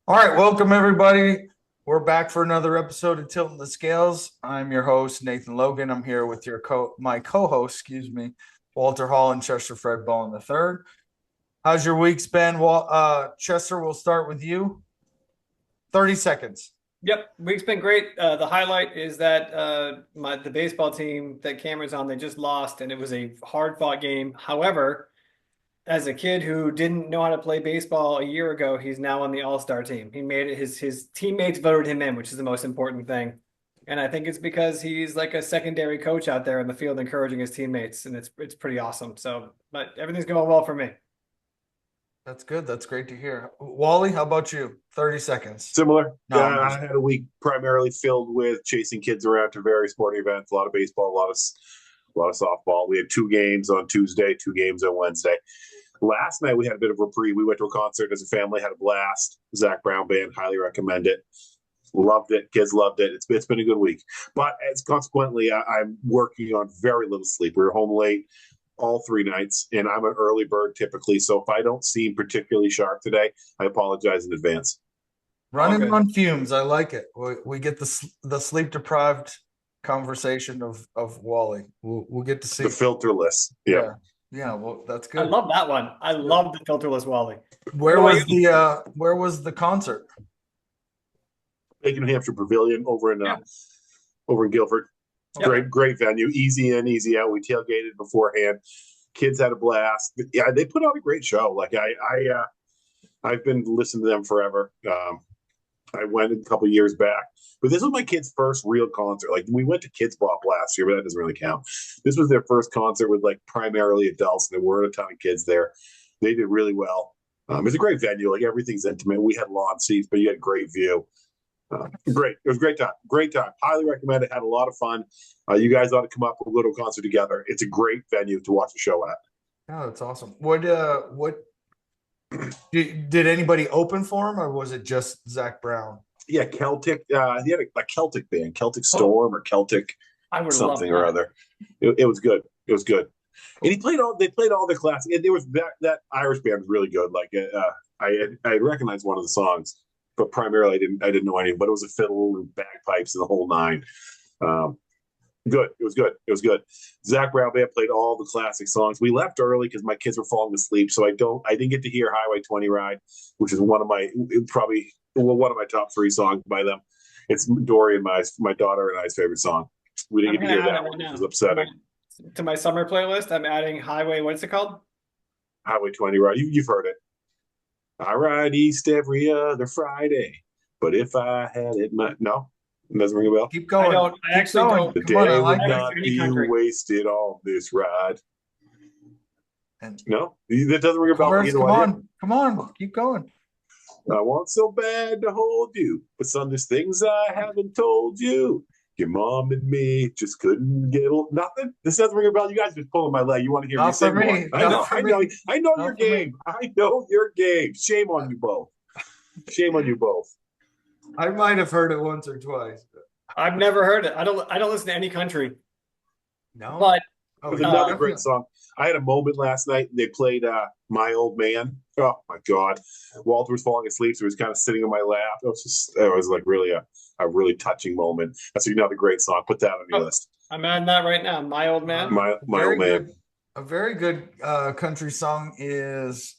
All right, welcome everybody. We're back for another episode of Tilton the Scales. I'm your host, Nathan Logan. I'm here with my co-host, Walter Hall and Chester Fred Ball III. How's your week's been? Chester, we'll start with you. 30 seconds. Yep, week's been great. The highlight is that the baseball team that Cameron's on, they just lost, and it was a hard-fought game. However, as a kid who didn't know how to play baseball a year ago, he's now on the All-Star team. He made it. His teammates voted him in, which is the most important thing. And I think it's because he's like a secondary coach out there in the field, encouraging his teammates, and it's pretty awesome. So, but everything's going well for me. That's good. That's great to hear. Wally, how about you? 30 seconds. Similar. No, Yeah, I had a week primarily filled with chasing kids around to various sporting events. A lot of baseball, a lot of softball. We had 2 games on Tuesday, 2 games on Wednesday. Last night we had a bit of a reprieve. We went to a concert as a family, had a blast. Zach Brown band, highly recommend it. Loved it. Kids loved it. It's been a good week. But as consequently, I'm working on very little sleep. We were home late all 3 nights, and I'm an early bird typically. So if I don't seem particularly sharp today, I apologize in advance. running on fumes. I like it. We get the sleep deprived conversation of Wally. We'll get to see The filterless. Yeah. Yeah, well, that's I good. love that one. I love the filterless Wally. Where was the concert? Bacon, New Hampshire Pavilion over in Guilford. Okay. Great venue. Easy in, easy out. We tailgated beforehand. Kids had a blast. Yeah, they put on a great show. Like I've been listening to them forever. I went a couple years back, but this was my kid's first real concert. Like we went to Kids Bop last year, but that doesn't really count. This was their first concert with like primarily adults, and there weren't a ton of kids there. They did really well. It's a great venue. Like everything's intimate. We had lawn seats, but you had a great view. Great. It was a great time. Great time. Highly recommend it. Had a lot of fun. You guys ought to come up with a little concert together. It's a great venue to watch a show at. Oh, that's awesome. What did anybody open for him, or was it just Zach Brown? Yeah, Celtic. He had a Celtic band, Celtic Storm or Celtic I would love something that. or other. It was good. It was good. And they played all the classics. And there was that Irish band was really good. Like I had recognized one of the songs, but primarily I didn't know any. But it was a fiddle and bagpipes and the whole nine. Good. It was good. It was good. Zach Brown band played all the classic songs. We left early because my kids were falling asleep, so I didn't get to hear Highway 20 Ride, which is one of my top 3 songs by them. It's Dory and my daughter and I's favorite song. We didn't get to hear that one, which was upsetting. To my summer playlist, I'm adding Highway. What's it called? Highway 20 Ride. You've heard it. I ride east every other Friday, but if I had it, no. It doesn't ring a bell. Keep going. I don't. I actually don't. The Come on, day I would like not it. be wasted on this ride. And No, that doesn't ring a bell. chorus, come on, keep going. I want so bad to hold you, but some there's things I haven't told you. Your mom and me just couldn't get nothing. This doesn't ring a bell. You guys just pulling my leg. You want to hear me Not sing for me. more? I know your game. I know your game. Shame on you both. Shame on you both. I might have heard it once or twice. I've never heard it. I don't listen to any country. No, But It was another great song. I had a moment last night. They played "My Old Man." Oh my God, Walter was falling asleep, so he was kind of sitting on my lap. It was like really a really touching moment. That's another great song. Put that on your list. I'm adding that right now. My Old Man. My Old Man. A very good country song is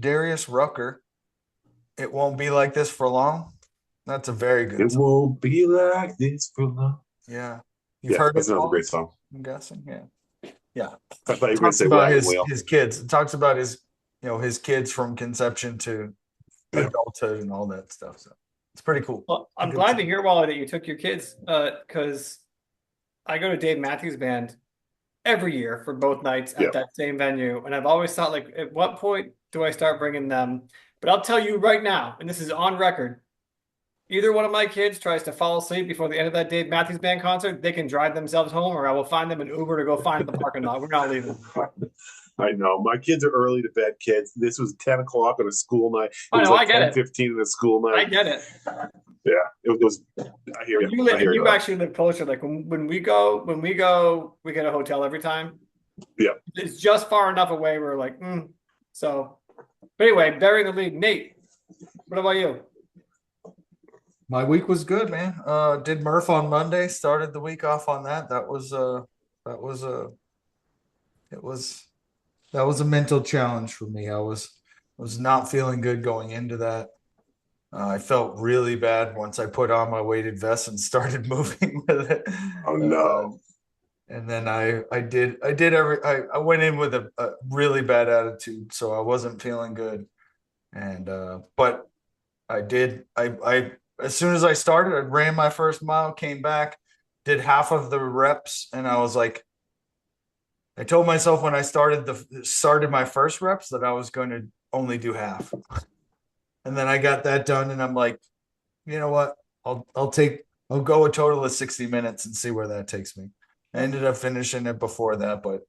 Darius Rucker. It won't be like this for long. That's a very good It song. won't be like this for long. Yeah. You've heard that's it, another Paul? great song. I'm guessing. Yeah. Yeah. I thought you were going to Talks say about Wagon Wheel. his kids. It talks about his kids from conception to Yeah. adulthood and all that stuff. So it's pretty cool. Well, I'm Good glad song. to hear, Wally, that you took your kids because I go to Dave Matthews Band every year for both nights Yeah. at that same venue. And I've always thought, like, at what point do I start bringing them? But I'll tell you right now, and this is on record, either one of my kids tries to fall asleep before the end of that Dave Matthews Band concert, they can drive themselves home, or I will find them an Uber to go find the parking lot. We're not leaving. I know. My kids are early to bed kids. This was 10 o'clock on a school night. It I was know, like I get it. 10:15 on a school I night. get it. Yeah, it was. I hear you. I hear You you. actually live closer. Like when we go, we get a hotel every time. Yeah. It's just far enough away. We're like, So, but anyway, burying the lead, Nate. What about you? My week was good, man. Did Murph on Monday, started the week off on that. That was a it was that was a mental challenge for me. I was not feeling good going into that. I felt really bad once I put on my weighted vest and started moving with it. Oh no. And then I went in with a really bad attitude, so I wasn't feeling good. And but I as soon as I started, I ran my first mile, came back, did half of the reps, and I was like, I told myself when I started my first reps that I was going to only do half. And then I got that done, and I'm like, you know what? I'll go a total of 60 minutes and see where that takes me. I ended up finishing it before that, but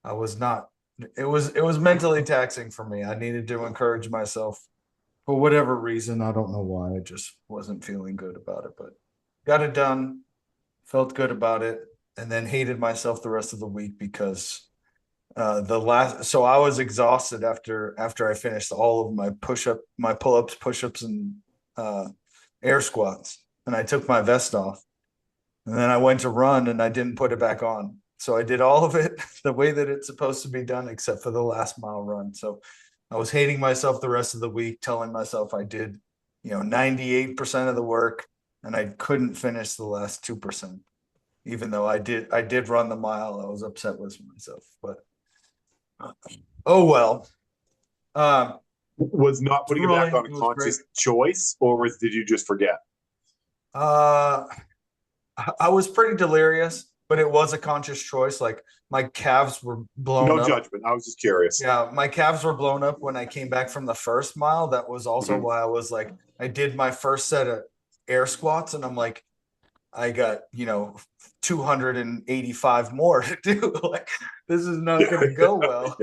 I was not it was mentally taxing for me. I needed to encourage myself for whatever reason. I don't know why. I just wasn't feeling good about it, but got it done, felt good about it, and then hated myself the rest of the week because so I was exhausted after I finished all of my pull-ups, push-ups, and air squats, and I took my vest off, and then I went to run and I didn't put it back on. So I did all of it the way that it's supposed to be done, except for the last mile run. So I was hating myself the rest of the week, telling myself I did, 98% of the work, and I couldn't finish the last 2%. Even though I did run the mile, I was upset with myself, but oh well. Was not putting it back on a It was conscious great. choice, or did you just forget? Uh, I was pretty delirious, but it was a conscious choice. Like my calves were blown No up. judgment. I was just curious. Yeah, my calves were blown up when I came back from the first mile. That was also why I was like, I did my first set of air squats, and I'm like, I got, 285 more to do. Like, this is not going to go well.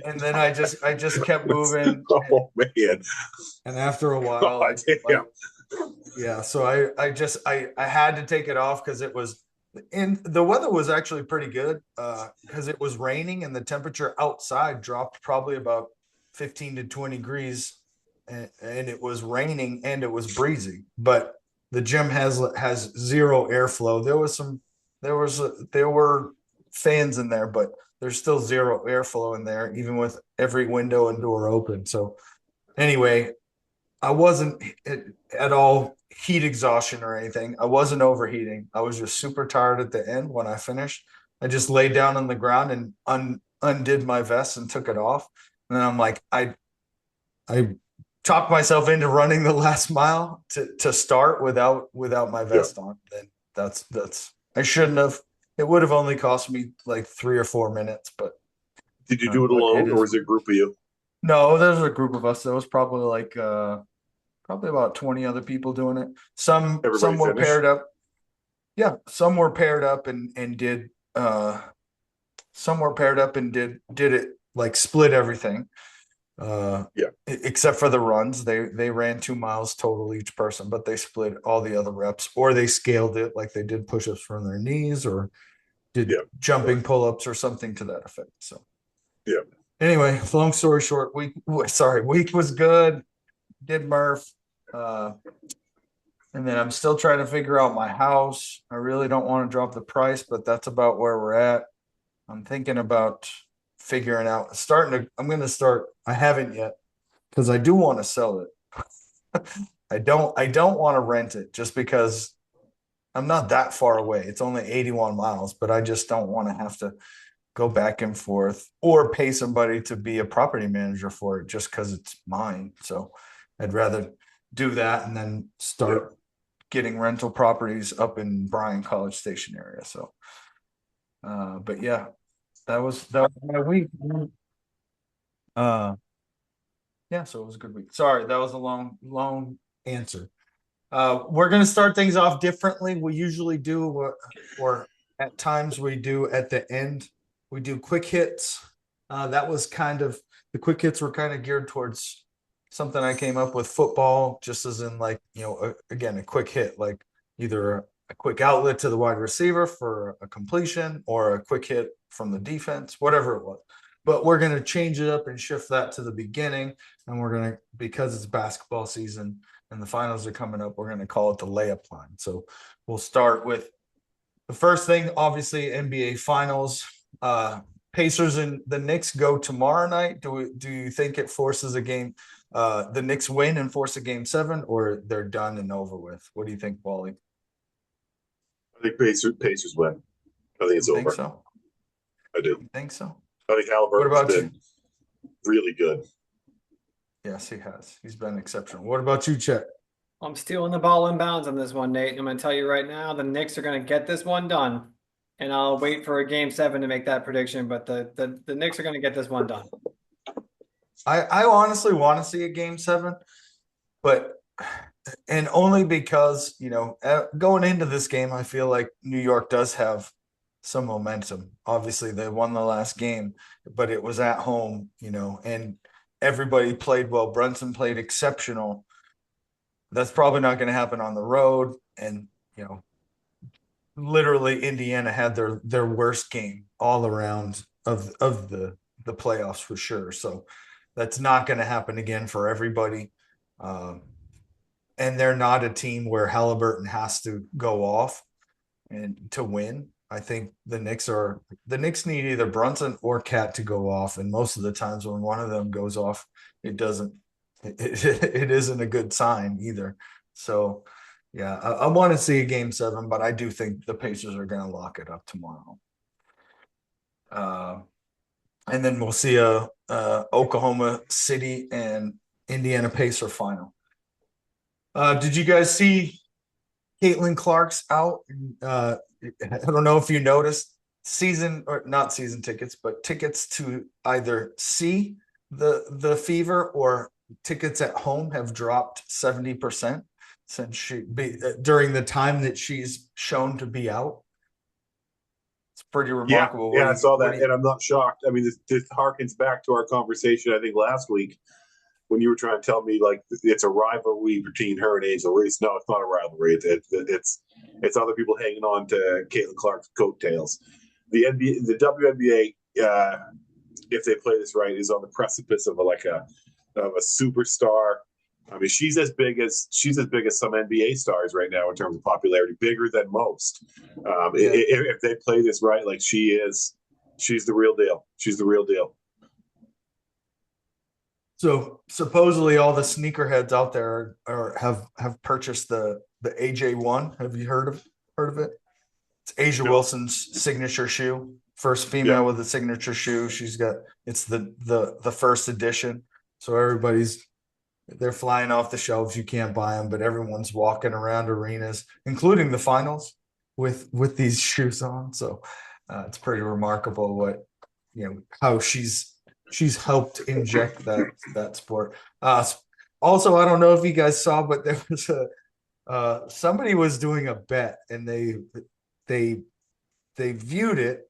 And then I just kept moving. Oh man. And after a while, God damn. yeah, so I had to take it off because the weather was actually pretty good because it was raining and the temperature outside dropped probably about 15 to 20 degrees, and it was raining and it was breezy, but the gym has zero airflow. There were fans in there, but there's still zero airflow in there, even with every window and door open. So anyway, I wasn't at all heat exhaustion or anything. I wasn't overheating. I was just super tired at the end when I finished. I just laid down on the ground and undid my vest and took it off. And then I'm like, I talked myself into running the last mile to start without my vest on. Then that's I shouldn't have. It would have only cost me like 3 or 4 minutes, but Did you do it alone, it or was it a group of you? no, there's a group of us. There was probably like probably about 20 other people doing it. Some Everybody were finished? paired up. Yeah, some were paired up and did some were paired up and did it like split everything. Except for the runs. They ran 2 miles total each person, but they split all the other reps, or they scaled it like they did push-ups from their knees or did jumping pull-ups or something to that effect. So anyway, long story short, week was good. Did Murph. And then I'm still trying to figure out my house. I really don't want to drop the price, but that's about where we're at. I'm thinking about figuring out I'm going to start. I haven't yet because I do want to sell it. I don't want to rent it just because I'm not that far away. It's only 81 miles, but I just don't want to have to go back and forth or pay somebody to be a property manager for it just because it's mine. So I'd rather do that and then start getting rental properties up in Bryan College Station area. So, but yeah, that was my week. Yeah, so it was a good week. Sorry, that was a long answer. We're gonna start things off differently. We usually do, or at times we do at the end. We do quick hits. That was the quick hits were kind of geared towards something I came up with football, just as in like, again, a quick hit, like either a quick outlet to the wide receiver for a completion or a quick hit from the defense, whatever it was. but we're going to change it up and shift that to the beginning. And we're going to, because it's basketball season and the finals are coming up, we're going to call it the layup line. So we'll start with the first thing, obviously NBA finals. Pacers and the Knicks go tomorrow night. Do you think it forces a game? The Knicks win and force a game 7, or they're done and over with? What do you think, Wally? I think Pacers win. I think it's You over. think so? I do. You think so? I think Halliburton's been really good. Yes, he has. He's been exceptional. What about you, Chet? I'm stealing the ball in bounds on this one, Nate. I'm going to tell you right now, the Knicks are going to get this one done. And I'll wait for a game 7 to make that prediction, but the Knicks are going to get this one done. I honestly want to see a game 7, but and only because, going into this game, I feel like New York does have some momentum. Obviously, they won the last game, but it was at home, and everybody played well. Brunson played exceptional. That's probably not going to happen on the road. And, literally Indiana had their worst game all around of the playoffs for sure. So that's not going to happen again for everybody. And they're not a team where Halliburton has to go off and to win. I think the Knicks need either Brunson or Cat to go off. And most of the times when one of them goes off, it isn't a good sign either. So yeah, I want to see a game 7, but I do think the Pacers are going to lock it up tomorrow. And then we'll see a Oklahoma City and Indiana Pacer final. Did you guys see Caitlin Clark's out? I don't know if you noticed not season tickets, but tickets to either see the Fever or tickets at home have dropped 70% since during the time that she's shown to be out. It's pretty remarkable. Yeah, I saw that, and I'm not shocked. I mean, this harkens back to our conversation, I think, last week when you were trying to tell me like it's a rivalry between her and Angel Reese. No, it's not a rivalry. It's other people hanging on to Caitlin Clark's coattails. The WNBA, if they play this right, is on the precipice of a superstar. I mean, she's as big as some NBA stars right now in terms of popularity, bigger than most. If they play this right, like she's the real deal. She's the real deal. So supposedly all the sneakerheads out there have purchased the AJ1. Have you heard of it? It's Asia Wilson's signature shoe. First female with a signature shoe. It's the first edition. So they're flying off the shelves. You can't buy them, but everyone's walking around arenas, including the finals, with these shoes on. So it's pretty remarkable how she's helped inject that sport. Also, I don't know if you guys saw, but there was somebody was doing a bet, and they viewed it,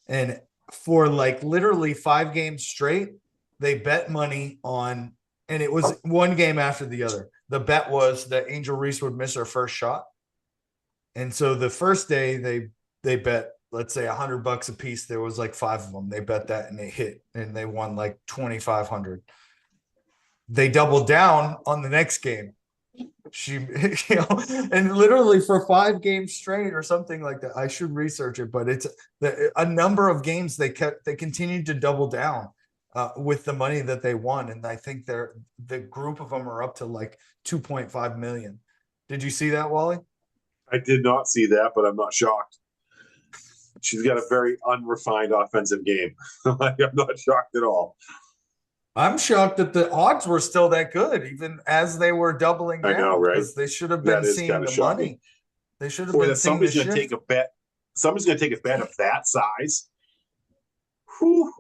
and for like literally 5 games straight, they bet money on, and it was one game after the other. The bet was that Angel Reese would miss her first shot, and so the first day they bet, let's say $100 a piece. There was like 5 of them. They bet that and they hit, and they won like 2,500. They doubled down on the next game. And literally for 5 games straight or something like that. I should research it, but it's a number of games they continued to double down with the money that they won. And I think the group of them are up to like 2.5 million. Did you see that, Wally? I did not see that, but I'm not shocked. She's got a very unrefined offensive game. I'm not shocked at all. I'm shocked that the odds were still that good, even as they were doubling down. I know, right? Because they should have been seeing the money. They should have been seeing somebody's going to take a bet. Somebody's going to take a bet of that size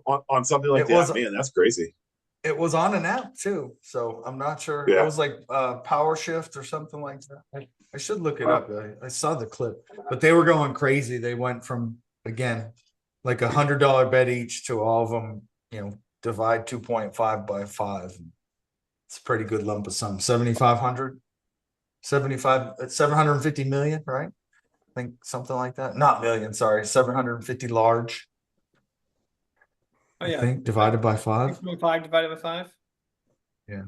on something like that. Man, that's crazy. It was on an app too, so I'm not sure. Yeah. It was like Power Shift or something like that. I should look it up. I saw the clip, but they were going crazy. They went from, again, like $100 bet each to all of them, divide 2.5 by 5. It's a pretty good lump of sum. 750 million, right? I think something like that. Not million, sorry. 750 large. Oh I yeah, think, divided by 5. 6.5 divided by 5. Yeah.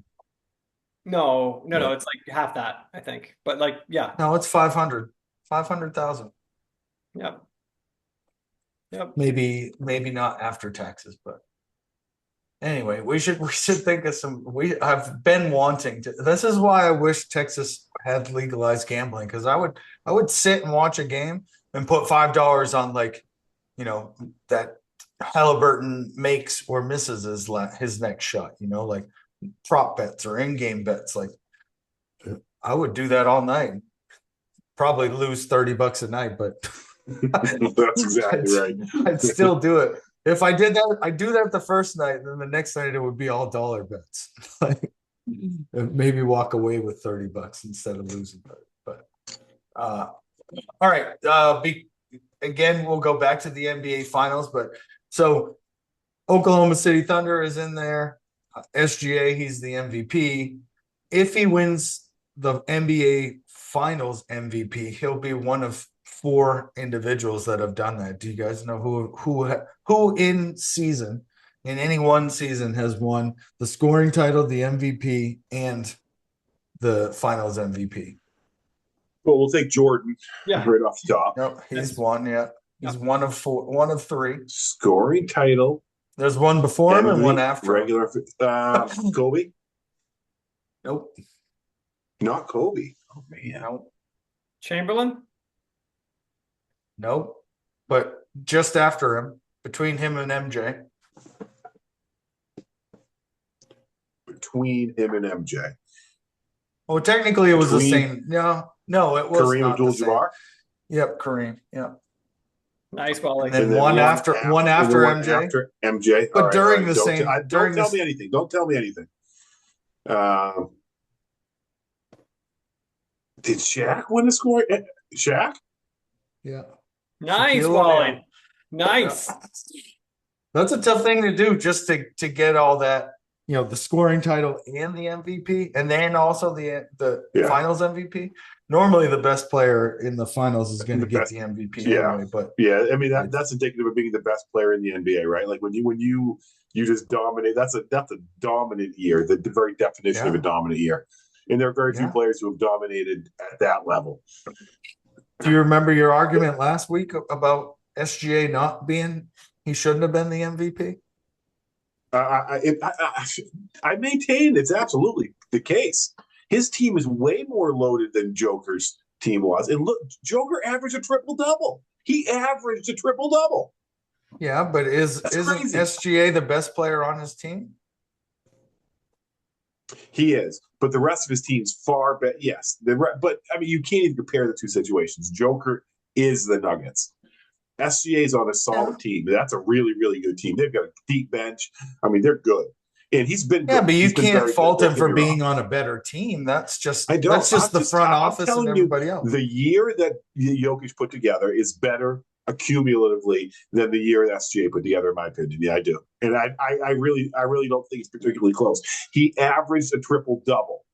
No, Yeah. it's like half that, I think. But like, yeah, No, it's 500. 500,000. yep, yep. Maybe not after taxes, but anyway, we should think of some. I've been wanting to. This is why I wish Texas had legalized gambling, because I would sit and watch a game and put $5 on, like, that Halliburton makes or misses his next shot. Like prop bets or in-game bets. Like, I would do that all night. Probably lose $30 a night, but That's exactly right. I'd still do it. If I did that, I'd do that the first night, and then the next night it would be all dollar bets. Like, maybe walk away with $30 instead of losing. But all right. Again, we'll go back to the NBA Finals, but so Oklahoma City Thunder is in there. SGA, he's the MVP. If he wins the NBA Finals MVP, he'll be one of 4 individuals that have done that. Do you guys know who in any one season has won the scoring title, the MVP, and the Finals MVP? Well, we'll take Jordan Yeah. right off the top. Nope, he's Yes. won. Yeah, he's Yep. one of 4, one of 3. Scoring title, There's one before him and one MVP, after him. regular. Kobe, Nope. not Kobe. Oh man, Nope. Chamberlain. Nope. But just after him, between him and MJ. between him and MJ, Well, technically it was the Between- same. No, it was Kareem not the same. Abdul-Jabbar. Yep, Kareem. Yep. Nice. Well, like, And then And then one after and then MJ. After MJ. But All right, during all right. the Don't same- don't during tell this- me anything. Don't tell me anything. Did Shaq win the score? Shaq? Yeah. nice, Shaquille Wally. O'Neal. Nice. That's a tough thing to do, just to get all that, the scoring title and the MVP, and then also the Yeah. Finals MVP. Normally, the best player in the Finals is going to The get best- the MVP yeah. anyway. But Yeah, I mean that's indicative of being the best player in the NBA, right? Like when you just dominate. That's a dominant year. The very definition of a Yeah. dominant year. And there are very few Yeah. players who have dominated at that level. do you remember your argument last week about SGA not being? He shouldn't have been the MVP. I maintain it's absolutely the case. His team is way more loaded than Joker's team was. And look, Joker averaged a triple double. He averaged a triple double. Yeah, but isn't crazy. SGA the best player on his team? He is, but the rest of his team's far better. Yes, but I mean, you can't even compare the two situations. Joker is the Nuggets. SGA's on a solid team. That's a really, really good team. They've got a deep bench. I mean, they're good, and he's been. Yeah, good. but you He's been can't very fault good, him don't for get me being wrong. on a better team. That's just I don't. that's just I'm the front I'm office and telling you, everybody else. the year that Jokic put together is better accumulatively than the year that SGA put together, in my opinion. Yeah, I do, and I really don't think it's particularly close. He averaged a triple double.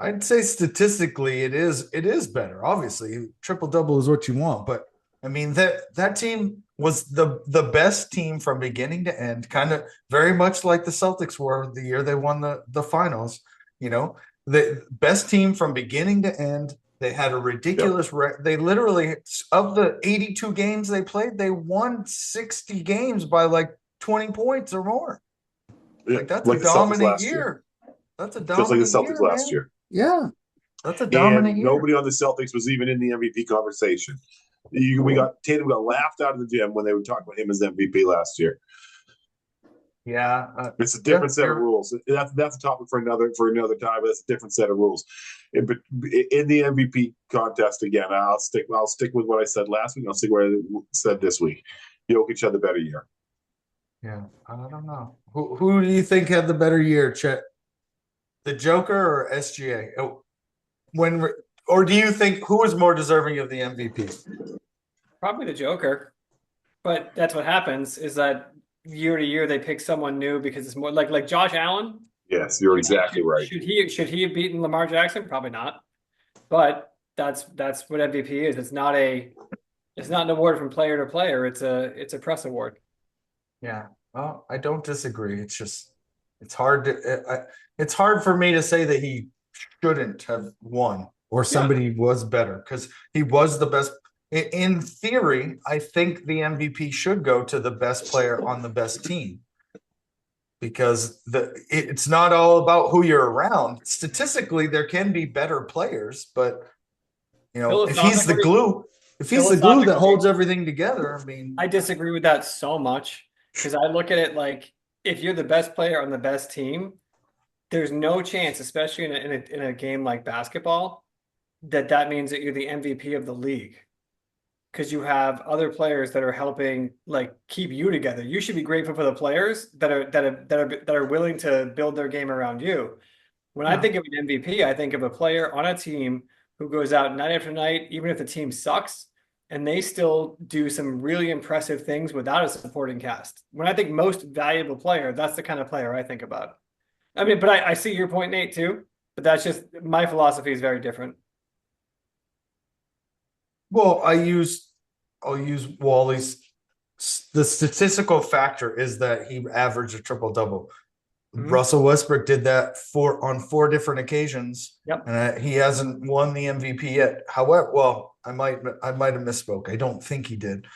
I'd say statistically it is better. Obviously, triple double is what you want, but I mean that team was the best team from beginning to end, kind of very much like the Celtics were the year they won the finals. The best team from beginning to end. They had a ridiculous they literally, of the 82 games they played, they won 60 games by like 20 points or more. Like that's a the Celtics dominant last year. That's a Just like the dominant Celtics year, last man. year. Yeah, that's a dominant And year. nobody on the Celtics was even in the MVP conversation. Tatum got laughed out of the gym when they would talk about him as MVP last year. Yeah, It's a different set of you're- rules. That's a topic for another time. But it's a different set of rules. But in the MVP contest again, I'll stick with what I said last week. I'll stick with what I said this week. Jokic had the better year. Yeah, I don't know. Who do you think had the better year, Chet? The Joker or SGA? Or do you think who is more deserving of the MVP? Probably the Joker. But that's what happens is that year to year they pick someone new because it's more like Josh Allen. Yes, you're exactly right. Should he have beaten Lamar Jackson? Probably not. But that's what MVP is. It's not an award from player to player. It's a press award. Yeah. Well, I don't disagree. It's just it's hard it's hard for me to say that he shouldn't have won or Yeah. somebody was better because he was the best. In theory, I think the MVP should go to the best player on the best team because it's not all about who you're around. Statistically, there can be better players, but if he's the Philosophically, glue, if he's the glue that philosophically, holds everything together, I mean, I disagree with that so much because I look at it like if you're the best player on the best team, there's no chance, especially in a game like basketball, that means that you're the MVP of the league because you have other players that are helping like keep you together. You should be grateful for the players that are willing to build their game around you. When I yeah. think of an MVP, I think of a player on a team who goes out night after night, even if the team sucks, and they still do some really impressive things without a supporting cast. When I think most valuable player, that's the kind of player I think about. I mean, but I see your point, Nate, too. But that's just my philosophy is very different. Well, I'll use Wally's. The statistical factor is that he averaged a triple double. Mhm. Russell Westbrook did that on 4 different occasions, Yep. and he hasn't won the MVP yet. However, well, I might have misspoke. I don't think he did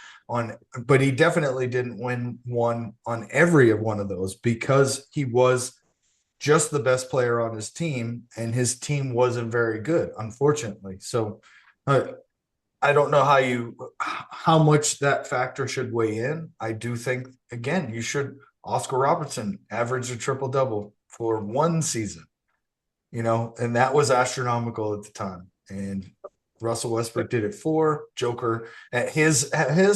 but he definitely didn't win one on every one of those because he was just the best player on his team, and his team wasn't very good, unfortunately. So, I don't know how much that factor should weigh in. I do think again you should Oscar Robertson averaged a triple double for one season, and that was astronomical at the time. And Russell Westbrook did it Joker at his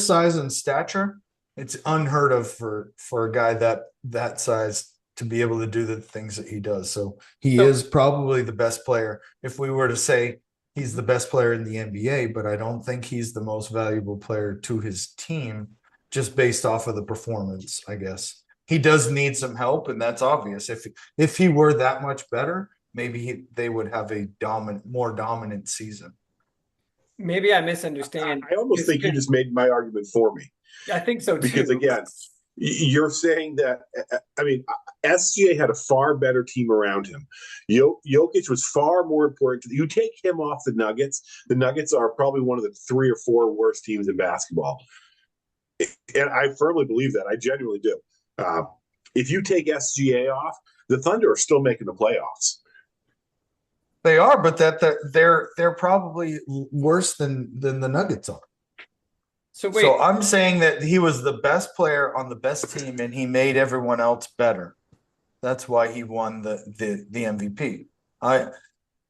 size and stature. It's unheard of for a guy that size to be able to do the things that he does. So he So is probably the best player. If we were to say he's the best player in the NBA, but I don't think he's the most valuable player to his team just based off of the performance, I guess. He does need some help, and that's obvious. If he were that much better, maybe they would have a more dominant season. maybe I misunderstand. I almost think you just made my argument for me. I think so too. Because again, you're saying that, I mean, SGA had a far better team around him. Jokic was far more important. You take him off the Nuggets are probably one of the 3 or 4 worst teams in basketball. And I firmly believe that. I genuinely do. If you take SGA off, the Thunder are still making the playoffs. They are, but they're probably worse than the Nuggets are. So wait, So I'm saying that he was the best player on the best team, and he made everyone else better. That's why he won the MVP.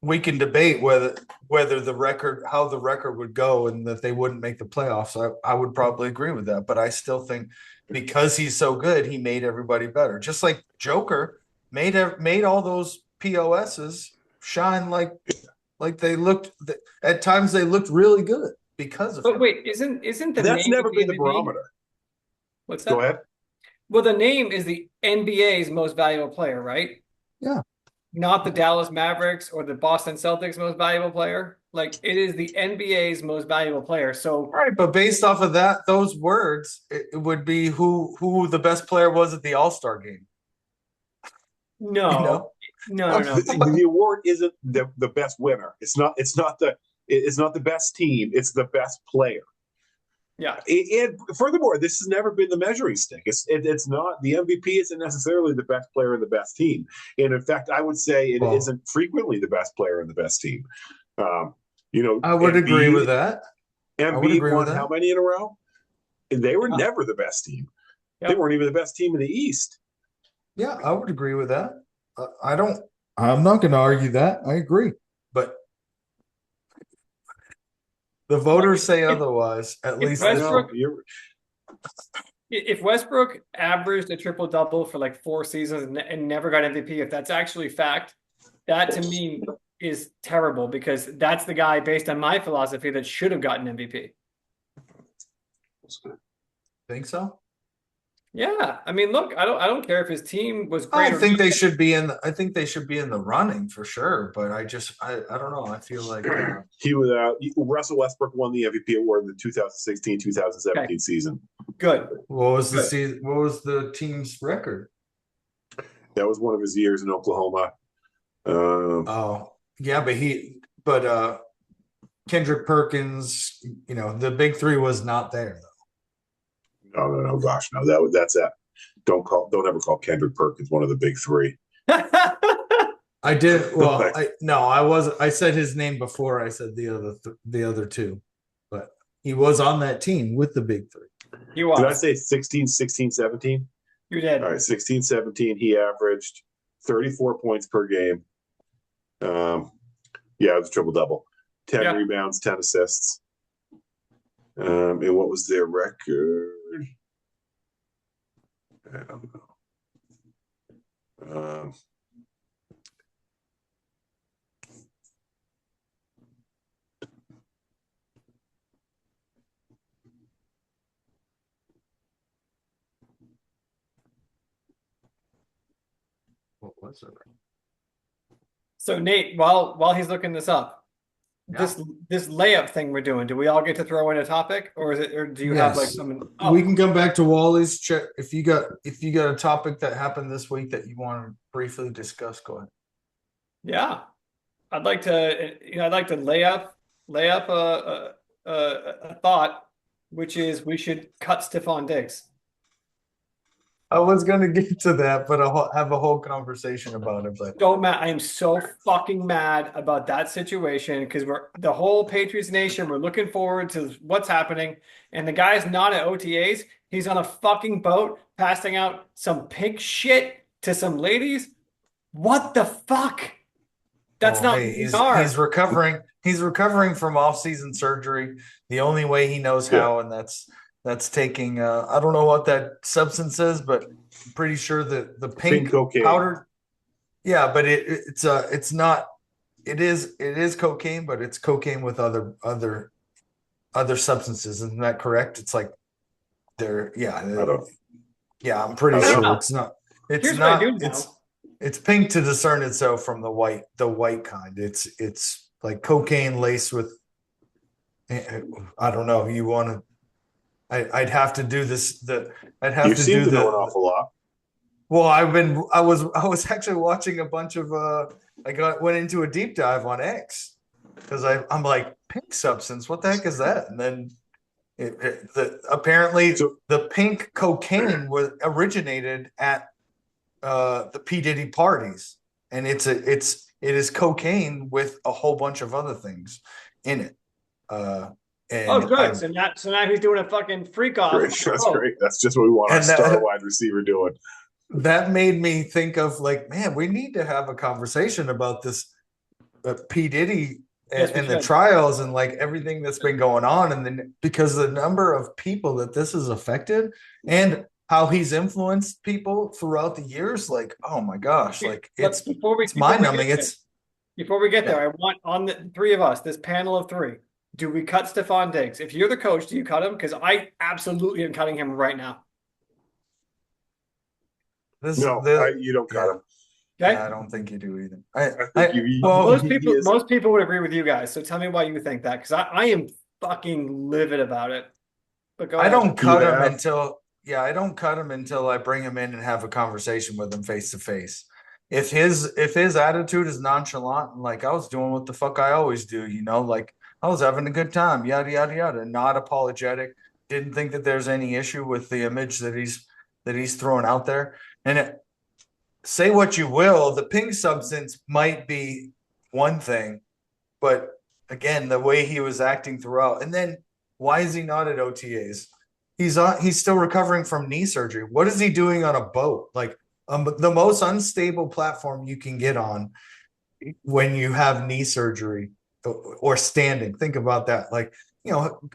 We can debate whether how the record would go, and that they wouldn't make the playoffs. I would probably agree with that, but I still think because he's so good, he made everybody better. Just like Joker made all those POSs shine like they looked at times. They looked really good because of but him. wait, isn't the That's name never of the been the MVP? barometer. What's that? Go ahead. Well, the name is the NBA's most valuable player, right? Yeah. Not the Dallas Mavericks or the Boston Celtics most valuable player. Like it is the NBA's most valuable player. So Right, but based off of those words, it would be who the best player was at the All-Star game. no, no. The award isn't the best winner. It's not the best team. It's the best player. Yeah. And furthermore, this has never been the measuring stick. It's not the MVP isn't necessarily the best player in the best team. And in fact, I would say it isn't frequently the best player in the best team. I would agree with that. Embiid won how many in a row? And they were never the best team. Yep. They weren't even the best team in the East. Yeah, I would agree with that. I'm not going to argue that. I agree. But the voters say otherwise, at least. If Westbrook averaged a triple double for like 4 seasons and never got MVP, if that's actually fact, that to me is terrible because that's the guy based on my philosophy that should have gotten MVP. Think so? Yeah, I mean, look, I don't care if his team was great. I think they should be in. I think they should be in the running for sure. But I don't know. I feel like Russell Westbrook won the MVP award in the 2016-2017 season. Good. What was the Good. season? What was the team's record? That was one of his years in Oklahoma. Oh, yeah, but Kendrick Perkins, the big three was not there no, gosh, no, that's that. Don't ever call Kendrick Perkins one of the big three. I did. Well, Like, I said his name before I said the other two, but he was on that team with the big three. You was. Did I say 16, 17? You did. All right, 16, 17. He averaged 34 points per game. Yeah, it was triple double. 10 rebounds, 10 assists. And what was their record? I don't know. What was it? So Nate, while he's looking this up, Yeah. this layup thing we're doing, do we all get to throw in a topic, or do you have like Yes. some? We can come back to Wally's check if you got a topic that happened this week that you want to briefly discuss. Go ahead. Yeah, I'd like to lay up a thought, which is we should cut Stephon Diggs. I was gonna get to that, but I'll have a whole conversation about it. But So mad, I am so fucking mad about that situation because the whole Patriots nation. We're looking forward to what's happening, and the guy's not at OTAs. He's on a fucking boat passing out some pink shit to some ladies. What the fuck? That's not hey, bizarre. he's recovering. He's recovering from off-season surgery. The only way he knows how, and that's taking. I don't know what that substance is, but I'm pretty sure that the pink cocaine powder. Yeah, but it's not. It is cocaine, but it's cocaine with other substances. Isn't that correct? It's like they're yeah. I'm pretty sure it's not. It's Here's not. what I do now. It's pink to discern itself from the white kind. It's like cocaine laced with. I don't know. You want to? I'd have to do this. I'd have you to seem do to the. know an awful lot. Well, I was actually watching a bunch of. Went into a deep dive on X because I'm like, pink substance. What the heck is that? And then apparently the pink cocaine originated at the P Diddy parties, and it is cocaine with a whole bunch of other things in it. And good. So now he's doing a fucking freak off. Great. That's great. That's just what we want our star wide receiver doing. That made me think of like, man, we need to have a conversation about this P Diddy and the trials and like everything that's been going on, and then because the number of people that this has affected and how he's influenced people throughout the years, like, oh my gosh, like it's mind numbing. Before we get there, I want on the three of us, this panel of three, do we cut Stephon Diggs? If you're the coach, do you cut him? Because I absolutely am cutting him right now. You don't cut him. Okay? Yeah, I don't think you do either. Most people would agree with you guys. So tell me why you think that, because I am fucking livid about it. But I don't cut him until I bring him in and have a conversation with him face to face. If his attitude is nonchalant and like I was doing what the fuck I always do, like I was having a good time, yada yada yada, not apologetic, didn't think that there's any issue with the image that he's throwing out there. And say what you will, the pink substance might be one thing, but again, the way he was acting throughout, and then why is he not at OTAs? He's still recovering from knee surgery. What is he doing on a boat? Like the most unstable platform you can get on when you have knee surgery or standing. Think about that. Like,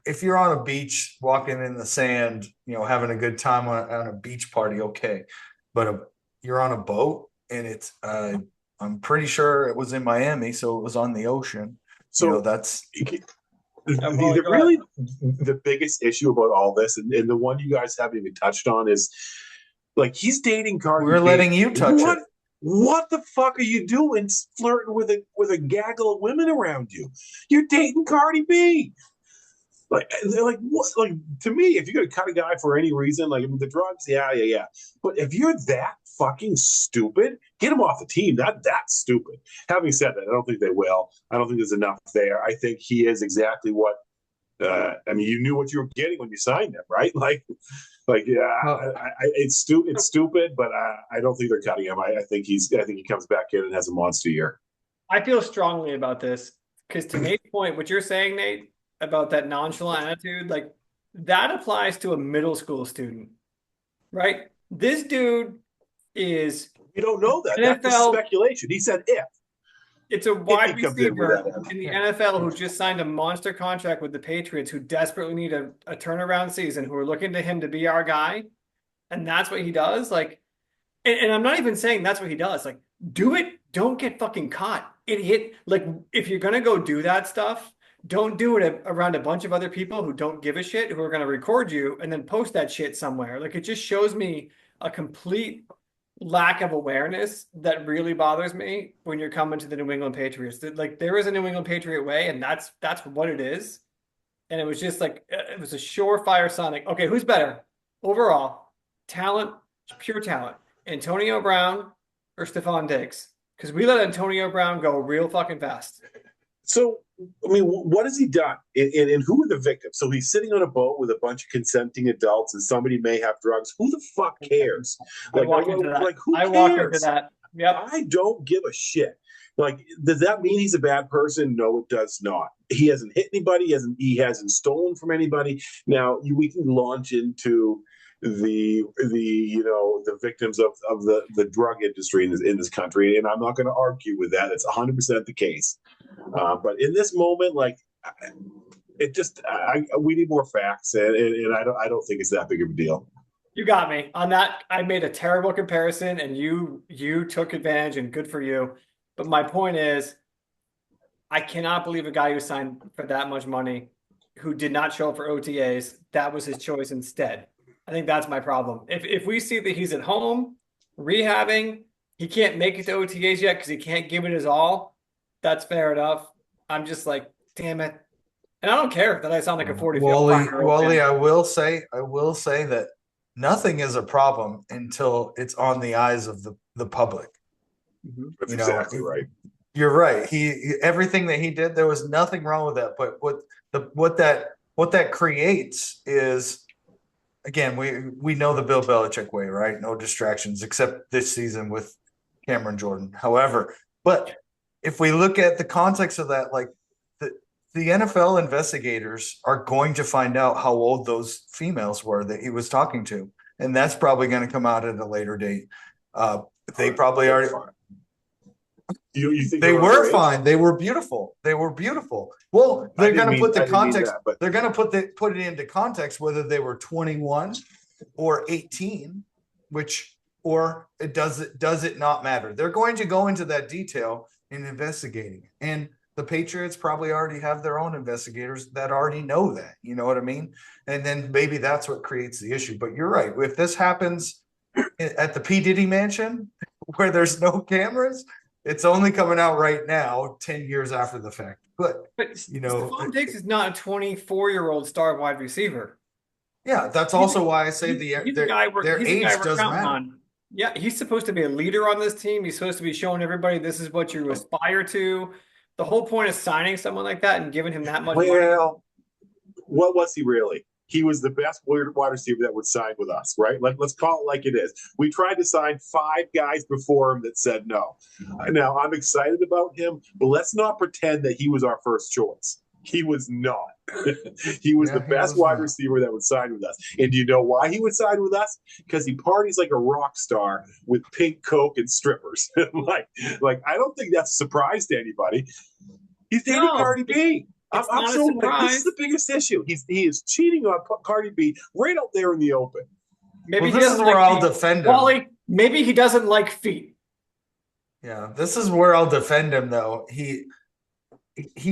if you're on a beach walking in the sand, having a good time on a beach party, okay. But you're on a boat and it's I'm pretty sure it was in Miami, so it was on the ocean. So that's the biggest issue about all this, and the one you guys haven't even touched on, is like he's dating Cardi B. We're letting you touch it. What the fuck are you doing flirting with a gaggle of women around you? You're dating Cardi B. Like they're like what? Like to me, if you're gonna cut a guy for any reason, like I mean, the drugs, yeah. But if you're that fucking stupid, get him off the team. That's stupid. Having said that, I don't think they will. I don't think there's enough there. I think he is exactly what. I mean, you knew what you were getting when you signed him, right? Yeah, it's stupid. It's stupid, but I don't think they're cutting him. I think he comes back in and has a monster year. I feel strongly about this because to Nate's point, what you're saying, Nate, about that nonchalant attitude, like that applies to a middle school student, right? This dude is We don't know that. NFL. That's speculation. He said if. It's a wide he comes in with receiver that. in the NFL who just signed a monster contract with the Patriots, who desperately need a turnaround season, who are looking to him to be our guy, and that's what he does. Like, and I'm not even saying that's what he does. Like, do it. Don't get fucking caught, idiot. Like, if you're gonna go do that stuff, don't do it around a bunch of other people who don't give a shit, who are gonna record you and then post that shit somewhere. Like, it just shows me a complete lack of awareness that really bothers me when you're coming to the New England Patriots. Like, there is a New England Patriot way, and that's what it is. And it was just like it was a surefire Sonic. Okay, who's better overall? Talent, pure talent. Antonio Brown or Stephon Diggs? Because we let Antonio Brown go real fucking fast. So, I mean, what has he done? And who are the victims? So he's sitting on a boat with a bunch of consenting adults, and somebody may have drugs. Who the fuck cares? Like who cares? Walk into that. Yep. I don't give a shit. Like, does that mean he's a bad person? No, it does not. He hasn't hit anybody. He hasn't stolen from anybody. Now we can launch into the victims of the drug industry in this country, and I'm not going to argue with that. It's 100% the case. But in this moment, like we need more facts, and I don't think it's that big of a deal. You got me on that. I made a terrible comparison, and you took advantage, and good for you. But my point is, I cannot believe a guy who signed for that much money, who did not show up for OTAs, that was his choice instead. I think that's my problem. If we see that he's at home, rehabbing, he can't make it to OTAs yet because he can't give it his all, that's fair enough. I'm just like, damn it. And I don't care that I sound like a 40-year-old. Wally, I will say that nothing is a problem until it's on the eyes of the public. That's exactly right. You're right. Everything that he did, there was nothing wrong with that. But what that creates is, again, we know the Bill Belichick way, right? No distractions, except this season with Cameron Jordan. However, but if we look at the context of that, like the NFL investigators are going to find out how old those females were that he was talking to, and that's probably going to come out at a later date. They probably already. You think they were fine? They were beautiful. They were beautiful. Well, they're going to put the context. They're going to put it into context whether they were 21 or 18, or does it not matter? They're going to go into that detail in investigating, and the Patriots probably already have their own investigators that already know that. You know what I mean? And then maybe that's what creates the issue. But you're right. If this happens at the P. Diddy mansion where there's no cameras, it's only coming out right now, 10 years after the fact. But Stephon Diggs is not a 24-year-old star wide receiver. Yeah, that's also why I say their age doesn't matter. On. Yeah, he's supposed to be a leader on this team. He's supposed to be showing everybody this is what you aspire to. The whole point of signing someone like that and giving him that much money. Well, what was he really? He was the best wide receiver that would sign with us, right? Let's call it like it is. We tried to sign 5 guys before him that said no. Now, I'm excited about him, but let's not pretend that he was our first choice. He was not. He was the best wide receiver that would sign with us. And do you know why he would sign with us? Because he parties like a rock star with pink Coke and strippers. like I don't think that's a surprise to anybody. He's dating Cardi B. I'm so this is the biggest issue. He is cheating on Cardi B right out there in the open. Maybe this is where I'll defend him. Wally, maybe he doesn't like feet. Yeah, this is where I'll defend him though. He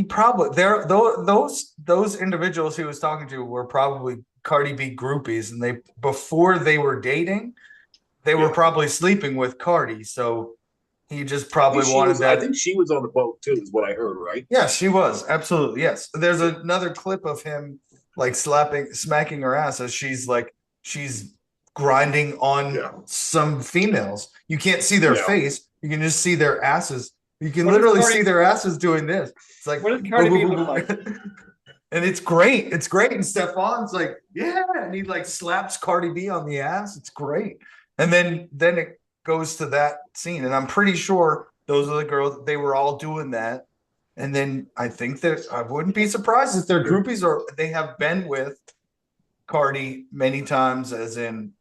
probably those individuals he was talking to were probably Cardi B groupies, and before they were dating, they were probably sleeping with Cardi. So he just probably wanted that. I think she was on the boat too, is what I heard, right? Yeah, she was. Absolutely. Yes. There's another clip of him like smacking her ass as she's grinding on some females. You can't see their face. You can just see their asses. You can literally see their asses doing this. It's like, what does Cardi B look like? And it's great. It's great. And Stefan's like, yeah, and he like slaps Cardi B on the ass. It's great. And then it goes to that scene, and I'm pretty sure those are the girls. They were all doing that. And then I think that I wouldn't be surprised if their groupies they have been with Cardi many times, as in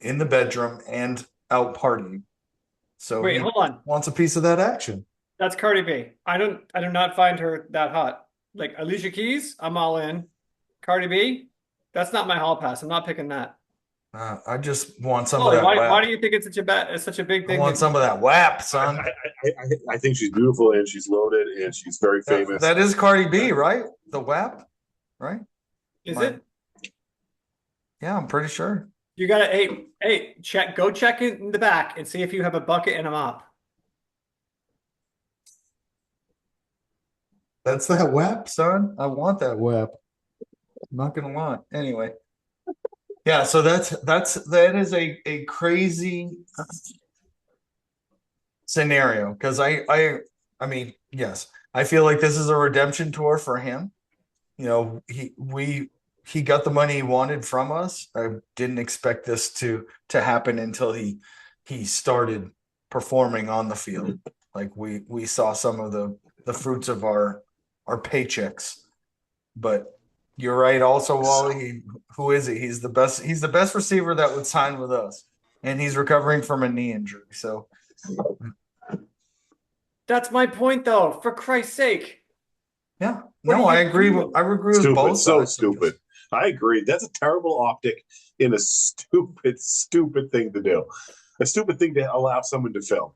the bedroom and out partying. So wait, hold on. Wants a piece of that action. That's Cardi B. I do not find her that hot. Like Alicia Keys, I'm all in. Cardi B, that's not my hall pass. I'm not picking that. I just want some of that. Why do you think it's such a big thing? I want some of that WAP, son. I think she's beautiful and she's loaded and she's very famous. That is Cardi B, right? The WAP, right? Is it? Yeah, I'm pretty sure. You gotta go check it in the back and see if you have a bucket and a mop. That's that WAP, son. I want that WAP. I'm not gonna lie. Anyway. Yeah, so that is a crazy scenario, because I mean, yes, I feel like this is a redemption tour for him. You know, he got the money he wanted from us. I didn't expect this to happen until he started performing on the field. Like we saw some of the fruits of our paychecks. But you're right also, Wally. Who is he? He's the best receiver that would sign with us. And he's recovering from a knee injury. So that's my point, though, for Christ's sake. Yeah. No, I agree with both sides. So stupid. I agree. That's a terrible optic in a stupid thing to do. A stupid thing to allow someone to film.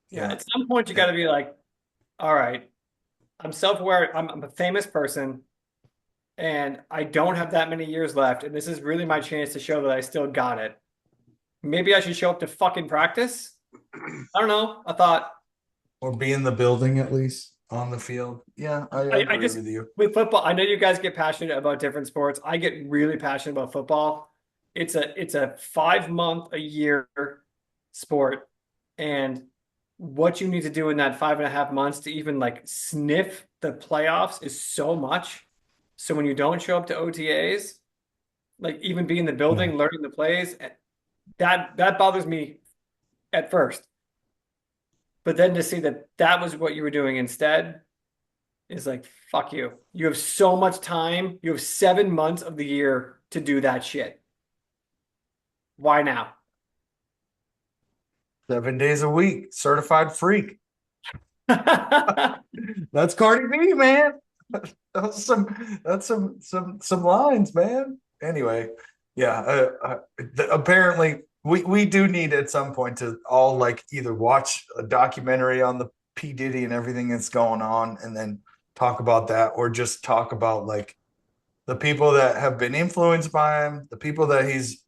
Yeah. At some point, you got to be like, all right, I'm self-aware. I'm a famous person, and I don't have that many years left, and this is really my chance to show that I still got it. Maybe I should show up to fucking practice. I don't know. I thought. Or be in the building at least. On the field. Yeah, I agree with you. With football, I know you guys get passionate about different sports. I get really passionate about football. It's a 5 month a year sport. And what you need to do in that 5.5 months to even like sniff the playoffs is so much. So when you don't show up to OTAs, like even be in the building, learning the plays, that bothers me at first. But then to see that was what you were doing instead is like, fuck you. You have so much time. You have 7 months of the year to do that shit. Why now? 7 days a week, certified freak. That's Cardi B, man. That's some lines, man. Anyway, yeah. Apparently, we do need at some point to all like either watch a documentary on the P. Diddy and everything that's going on, and then talk about that, or just talk about like the people that have been influenced by him, the people that he's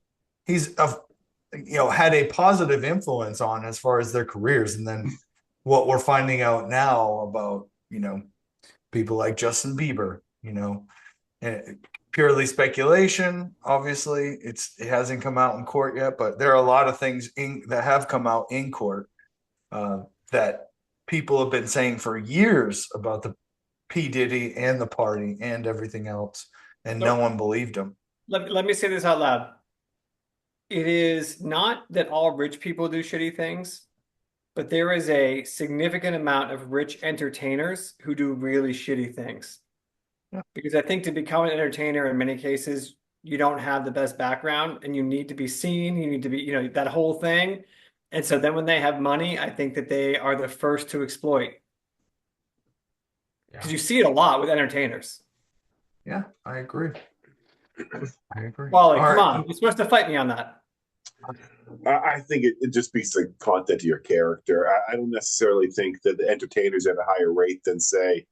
had a positive influence on as far as their careers, and then what we're finding out now about people like Justin Bieber, purely speculation. Obviously, it hasn't come out in court yet, but there are a lot of things that have come out in court that people have been saying for years about the P. Diddy and the party and everything else, and no one believed him. Let me say this out loud. It is not that all rich people do shitty things, but there is a significant amount of rich entertainers who do really shitty things. Because I think to become an entertainer, in many cases, you don't have the best background and you need to be seen. You need to be, that whole thing. And so then when they have money, I think that they are the first to exploit. Because you see it a lot with entertainers. Yeah, I agree. Wally, come on. You're supposed to fight me on that. I think it just speaks to content to your character. I don't necessarily think that the entertainers at a higher rate than, say,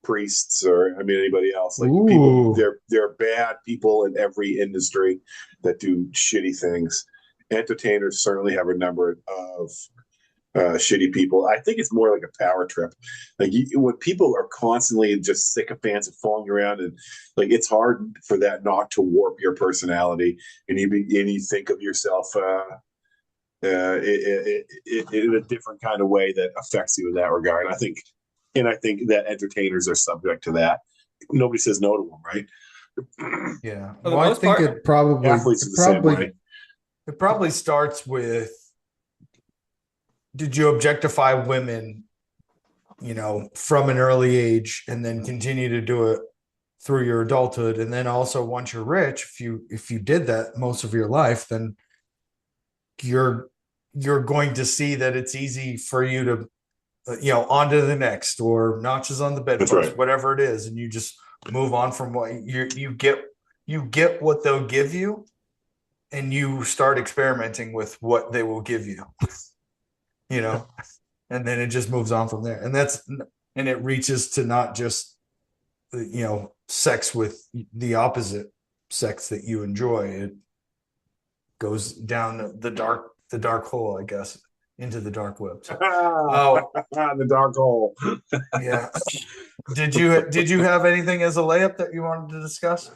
priests or anybody else. Like people, they're bad people in every industry that do shitty things. Entertainers certainly have a number of shitty people. I think it's more like a power trip. Like when people are constantly just sycophants and falling around, and like it's hard for that not to warp your personality, and you think of yourself in a different kind of way that affects you in that regard. I think that entertainers are subject to that. Nobody says no to them, right? Yeah. For the Well, I most think part, Athletes are the same way. it probably starts with, did you objectify women, from an early age and then continue to do it through your adulthood? And then also once you're rich, if you did that most of your life, then you're going to see that it's easy for you to on to the next, or notches on the That's bedpost, right. whatever it is, and you just move on from what you get what they'll give you, and you start experimenting with what they will give you, you know, and then it just moves on from there. And it reaches to not just sex with the opposite sex that you enjoy. It goes down the dark hole, I guess, into the dark web. So, oh, The dark hole. yeah. Did you have anything as a layup that you wanted to discuss?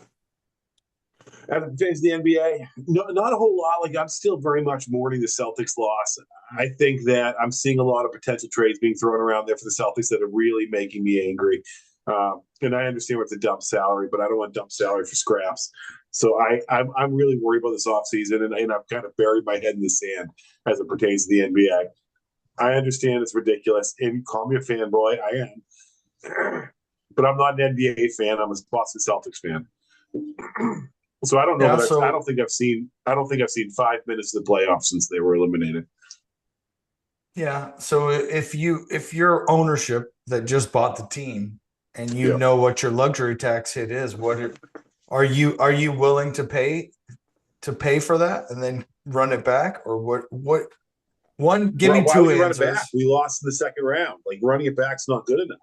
As it pertains to the NBA, no, not a whole lot. Like I'm still very much mourning the Celtics loss. I think that I'm seeing a lot of potential trades being thrown around there for the Celtics that are really making me angry. And I understand what's a dump salary, but I don't want dump salary for scraps. So I'm really worried about this offseason, and I've kind of buried my head in the sand as it pertains to the NBA. I understand it's ridiculous, and call me a fanboy. I am, but I'm not an NBA fan. I'm a Boston Celtics fan. So I don't know Yeah, that so I don't think I've seen 5 minutes of the playoffs since they were eliminated. yeah, so if you're ownership that just bought the team and you Yeah. know what your luxury tax hit is, are you willing to pay for that and then run it back? Or what one, give Well, me why two would you run it back? answers. We lost in the second round. Like running it back's not good enough.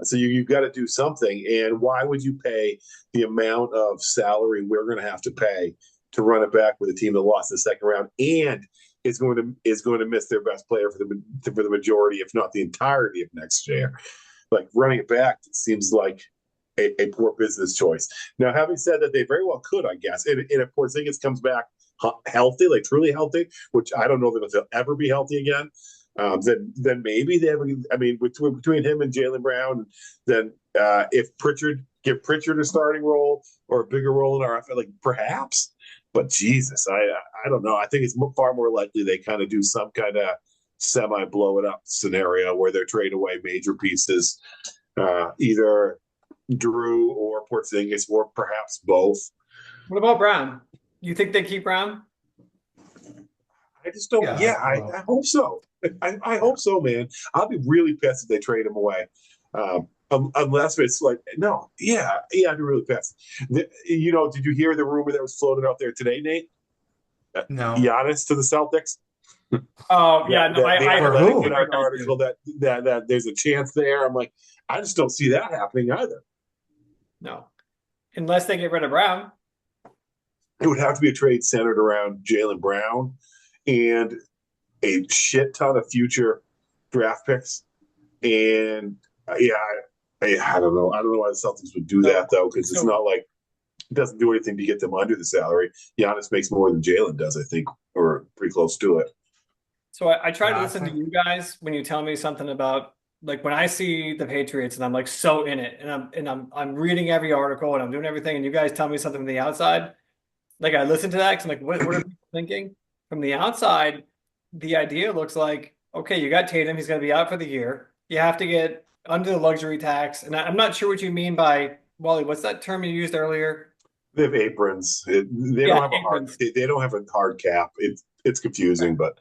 So you've got to do something. And why would you pay the amount of salary we're going to have to pay to run it back with a team that lost in the second round and is going to miss their best player for the majority, if not the entirety of next year? Like running it back seems like a poor business choice. Now, having said that, they very well could, I guess. And if Porzingis comes back healthy, like truly healthy, which I don't know that he'll ever be healthy again, then maybe they have. I mean, between him and Jaylen Brown, then if give Pritchard a starting role or a bigger role in our offense, like perhaps. But Jesus, I don't know. I think it's far more likely they kind of do some kind of semi blow it up scenario where they're trading away major pieces, either Drew or Porzingis, or perhaps both. what about Brown? You think they keep Brown? I just don't. Yeah, I hope so. I hope so, man. I'll be really pissed if they trade him away. Unless it's like, no, I'd be really pissed. Did you hear the rumor that was floated out there today, Nate? No. Giannis to the Celtics. Oh yeah, no, I For heard who? in our article that there's a chance there. I'm like, I just don't see that happening either. no, unless they get rid of Brown. It would have to be a trade centered around Jaylen Brown and a shit ton of future draft picks. And I don't know. I don't know why the Celtics would do that though, because it's not like it doesn't do anything to get them under the salary. Giannis makes more than Jaylen does, I think, or pretty close to it. So I try to listen to you guys when you tell me something about, like, when I see the Patriots and I'm like so in it, and I'm reading every article and I'm doing everything, and you guys tell me something from the outside. Like I listen to that because I'm like, what are people thinking? From the outside, the idea looks like, okay, you got Tatum, he's going to be out for the year. You have to get under the luxury tax, and I'm not sure what you mean by, Wally. What's that term you used earlier? They have aprons. They don't have aprons. They don't have a hard cap. It's confusing, but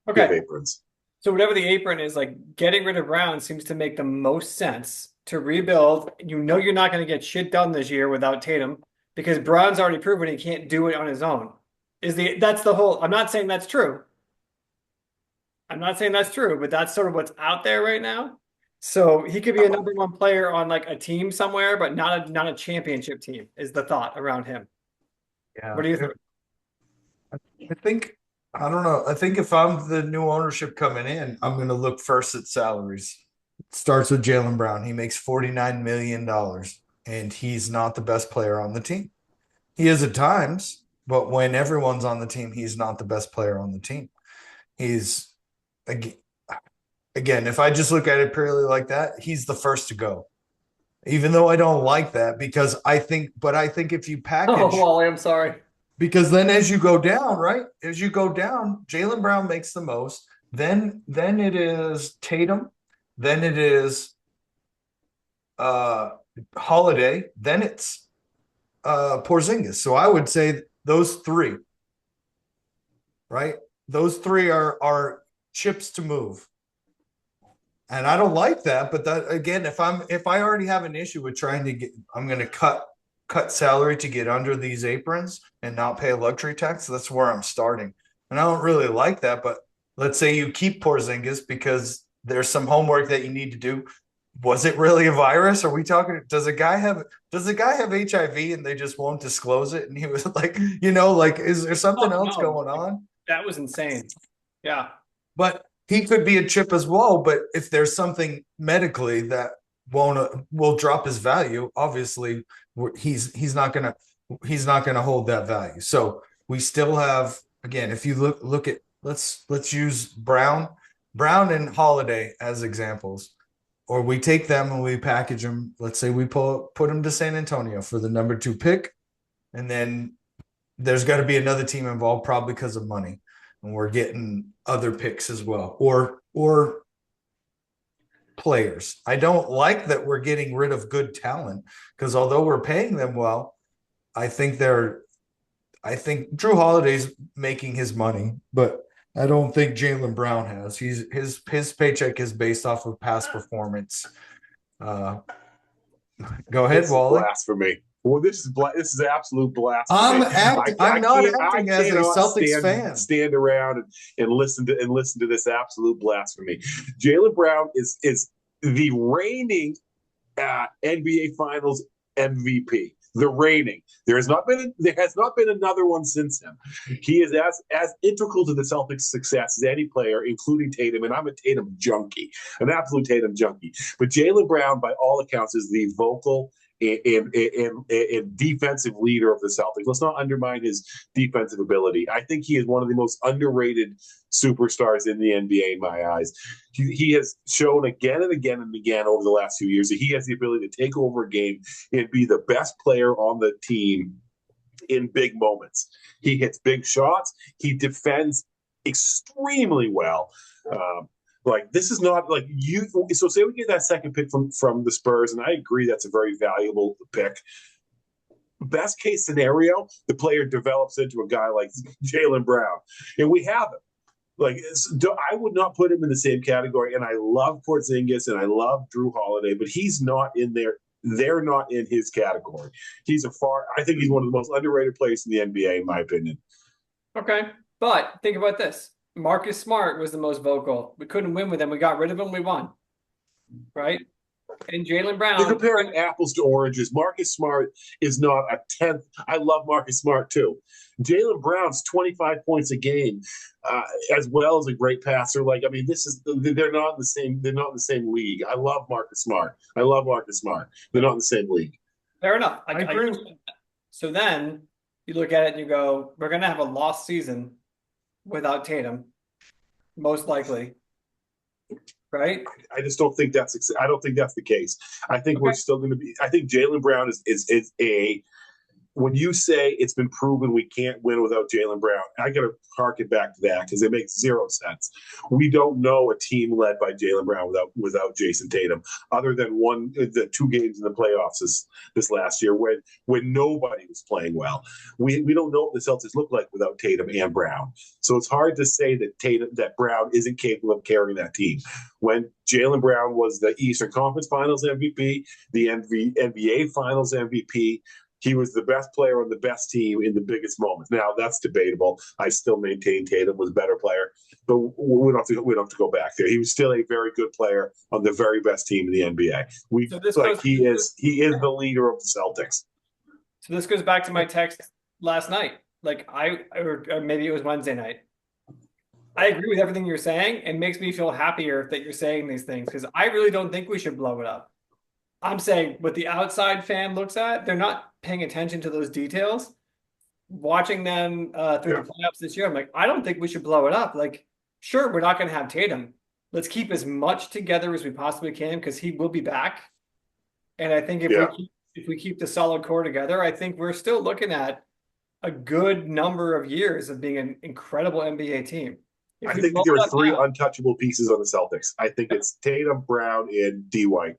they have Okay. aprons. So whatever the apron is, like getting rid of Brown seems to make the most sense to rebuild. You know you're not going to get shit done this year without Tatum because Brown's already proven he can't do it on his own. That's the whole. I'm not saying that's true. I'm not saying that's true, but that's sort of what's out there right now. So he could be a number one player on like a team somewhere, but not a championship team is the thought around him. Yeah. What do you think? I think I don't know. I think if I'm the new ownership coming in, I'm going to look first at salaries. It starts with Jaylen Brown. He makes $49 million, and he's not the best player on the team. He is at times, but when everyone's on the team, he's not the best player on the team. He's, again, if I just look at it purely like that, he's the first to go. Even though I don't like that, because I think if you Oh, package, Wally, I'm sorry. because then as you go down, right? As you go down, Jaylen Brown makes the most. Then it is Tatum. Then it is uh Holiday. Then it's Porzingis. So I would say those three, right? Those three are chips to move. And I don't like that, but that again, if I already have an issue with trying to get, I'm going to cut salary to get under these aprons and not pay a luxury tax. That's where I'm starting, and I don't really like that. But let's say you keep Porzingis because there's some homework that you need to do. Was it really a virus? Are we talking? Does a guy have HIV and they just won't disclose it? And he was like, like, is there something Oh, else no. going on? That was insane. Yeah. But he could be a chip as well. But if there's something medically that will drop his value, obviously he's not gonna hold that value. So we still have, again, if you look at, let's use Brown and Holiday as examples, or we take them and we package them. Let's say we put them to San Antonio for the number 2 pick, and then there's got to be another team involved, probably because of money, and we're getting other picks as well, or players. I don't like that we're getting rid of good talent, because although we're paying them well, I think Drew Holiday's making his money, but I don't think Jaylen Brown has. His paycheck is based off of past performance. Uh, Go ahead, Wally. Blasphemy. Well, this is absolute blasphemy. I'm not acting as a Celtics fan. Stand around and listen to this absolute blasphemy. Jaylen Brown is the reigning NBA Finals MVP. The reigning. There has not been another one since him. He is as integral to the Celtics' success as any player, including Tatum. And I'm a Tatum junkie, an absolute Tatum junkie. But Jaylen Brown, by all accounts, is the vocal and defensive leader of the Celtics. Let's not undermine his defensive ability. I think he is one of the most underrated superstars in the NBA in my eyes. He has shown again and again and again over the last few years that he has the ability to take over a game and be the best player on the team in big moments. He hits big shots. He defends extremely well. Like, this is not like you. So say we get that second pick from the Spurs, and I agree that's a very valuable pick. Best case scenario, the player develops into a guy like Jaylen Brown, and we have him. Like, I would not put him in the same category. And I love Porzingis and I love Drew Holiday, but he's not in there. They're not in his category. I think he's one of the most underrated players in the NBA, in my opinion. Okay. But think about this. Marcus Smart was the most vocal. We couldn't win with him. We got rid of him. We won. Right? And Jaylen Brown. You're comparing apples to oranges. Marcus Smart is not a 10th. I love Marcus Smart too. Jaylen Brown's 25 points a game, as well as a great passer. Like, I mean, they're not in the same. They're not in the same league. I love Marcus Smart. They're not in the same league. Fair enough. I agree. So then you look at it and you go, we're going to have a lost season without Tatum, most likely. Right? I just don't think that's the case. I think we're still going to be. I think Jaylen Brown is a. When you say it's been proven we can't win without Jaylen Brown, I got to harken back to that because it makes zero sense. We don't know a team led by Jaylen Brown without Jason Tatum, other than the 2 games in the playoffs this last year when nobody was playing well. We don't know what the Celtics look like without Tatum and Brown. So it's hard to say that Brown isn't capable of carrying that team. When Jaylen Brown was the Eastern Conference Finals MVP, the NBA Finals MVP, he was the best player on the best team in the biggest moments. Now, that's debatable. I still maintain Tatum was a better player, but we don't have to go back there. He was still a very good player on the very best team in the NBA. He is the leader of the Celtics. So this goes back to my text last night. Like or maybe it was Wednesday night. I agree with everything you're saying and makes me feel happier that you're saying these things because I really don't think we should blow it up. I'm saying what the outside fan looks at, they're not paying attention to those details. Watching them through the Yeah. playoffs this year, I'm like, I don't think we should blow it up. Like, sure, we're not going to have Tatum. Let's keep as much together as we possibly can because he will be back. And I think Yeah. if we keep the solid core together, I think we're still looking at a good number of years of being an incredible NBA team. If I we think blow there it are up three now, untouchable pieces on the Celtics. I think it's Tatum, Brown, and D White.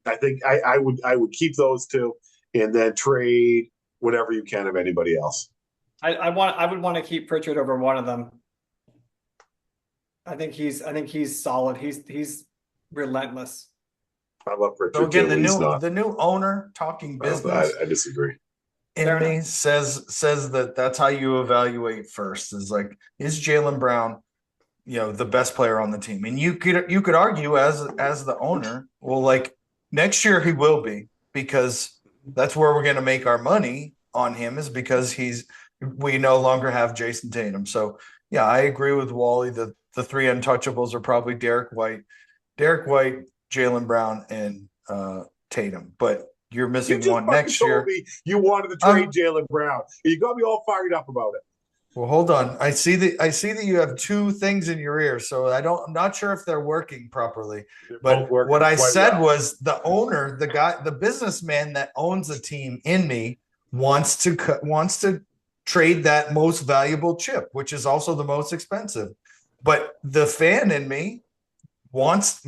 I think I would keep those two and then trade whatever you can of anybody else. I would want to keep Pritchard over one of them. I think he's solid. He's relentless. I love So Richard again, too. He's not. the new owner talking business I disagree. in me says that that's how you evaluate first. Is like, is Jaylen Brown, the best player on the team? And you could argue as the owner, well, like next year he will be because that's where we're going to make our money on him is because we no longer have Jason Tatum. So yeah, I agree with Wally that the three untouchables are probably Derek White, Jaylen Brown, and Tatum. But you're You missing just one fucking next told year. me you wanted to trade Jaylen Brown. You got me all fired up about it. Well, hold on. I see that you have two things in your ear, so I'm not sure if they're working properly. They're both But working what I quite said well. was the owner, the guy, the businessman that owns the team in me wants to trade that most valuable chip, which is also the most expensive. But the fan in me wants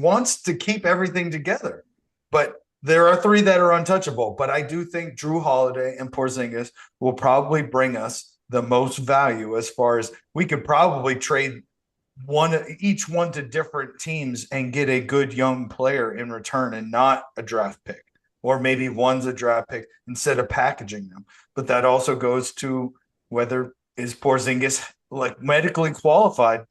to keep everything together. But there are three that are untouchable. But I do think Drew Holiday and Porzingis will probably bring us the most value as far as we could probably trade each one to different teams and get a good young player in return and not a draft pick. Or maybe one's a draft pick instead of packaging them. But that also goes to whether is Porzingis like medically qualified.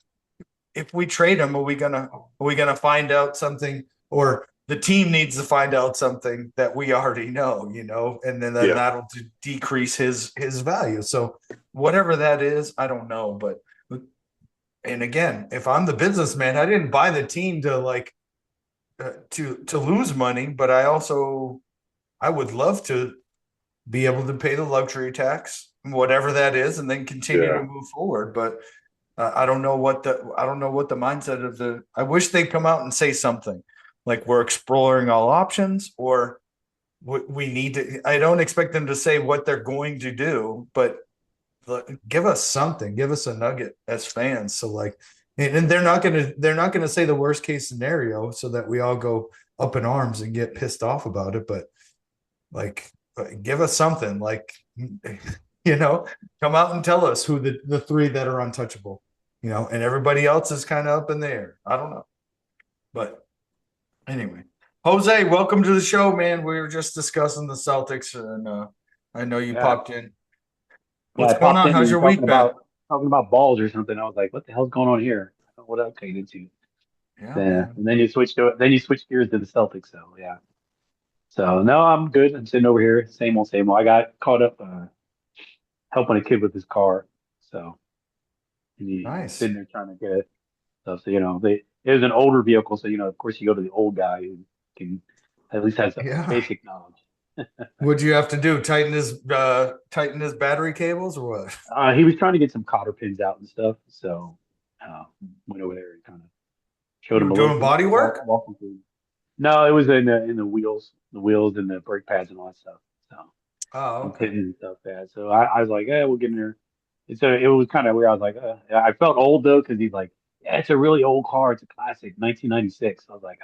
If we trade him, are we gonna find out something, or the team needs to find out something that we already know, and then Yeah. that'll decrease his value. So whatever that is, I don't know. But and again, if I'm the businessman, I didn't buy the team to to lose money, but I would love to be able to pay the luxury tax, whatever that is, and then continue Yeah. to move forward. But I don't know what the mindset of the. I wish they'd come out and say something like we're exploring all options, or we need to. I don't expect them to say what they're going to do, but give us something, give us a nugget as fans. So like, and they're not gonna say the worst case scenario, so that we all go up in arms and get pissed off about it. But like, give us something, like, come out and tell us who the three that are untouchable, and everybody else is kind of up in the air. I don't know. But anyway, Jose, welcome to the show, man. We were just discussing the Celtics, and I know you Yeah, popped in. yeah. What's I going popped on? in How's and your week been? talking about balls or something. I was like, what the hell's going on here? I don't know what else I get into. Yeah, Then man. and then you switch gears to the Celtics. So yeah. So no, I'm good. I'm sitting over here, same old, same old. I got caught up helping a kid with his car. So and he's Nice. sitting there trying to get it. So it was an older vehicle, so of course you go to the old guy who can at least has some Yeah. basic knowledge. What'd you have to do? Tighten his battery cables or what? He was trying to get some cotter pins out and stuff. So went over there and kind of showed You him were a little doing bit. body work? Walking through. No, it was in the wheels and the brake pads and all that stuff. So Oh, and okay. pins and stuff. Yeah. So I was like, we'll get in there. So it was kind of weird. I was like, I felt old though because he's like, yeah, it's a really old car. It's a classic, 1996. I was like,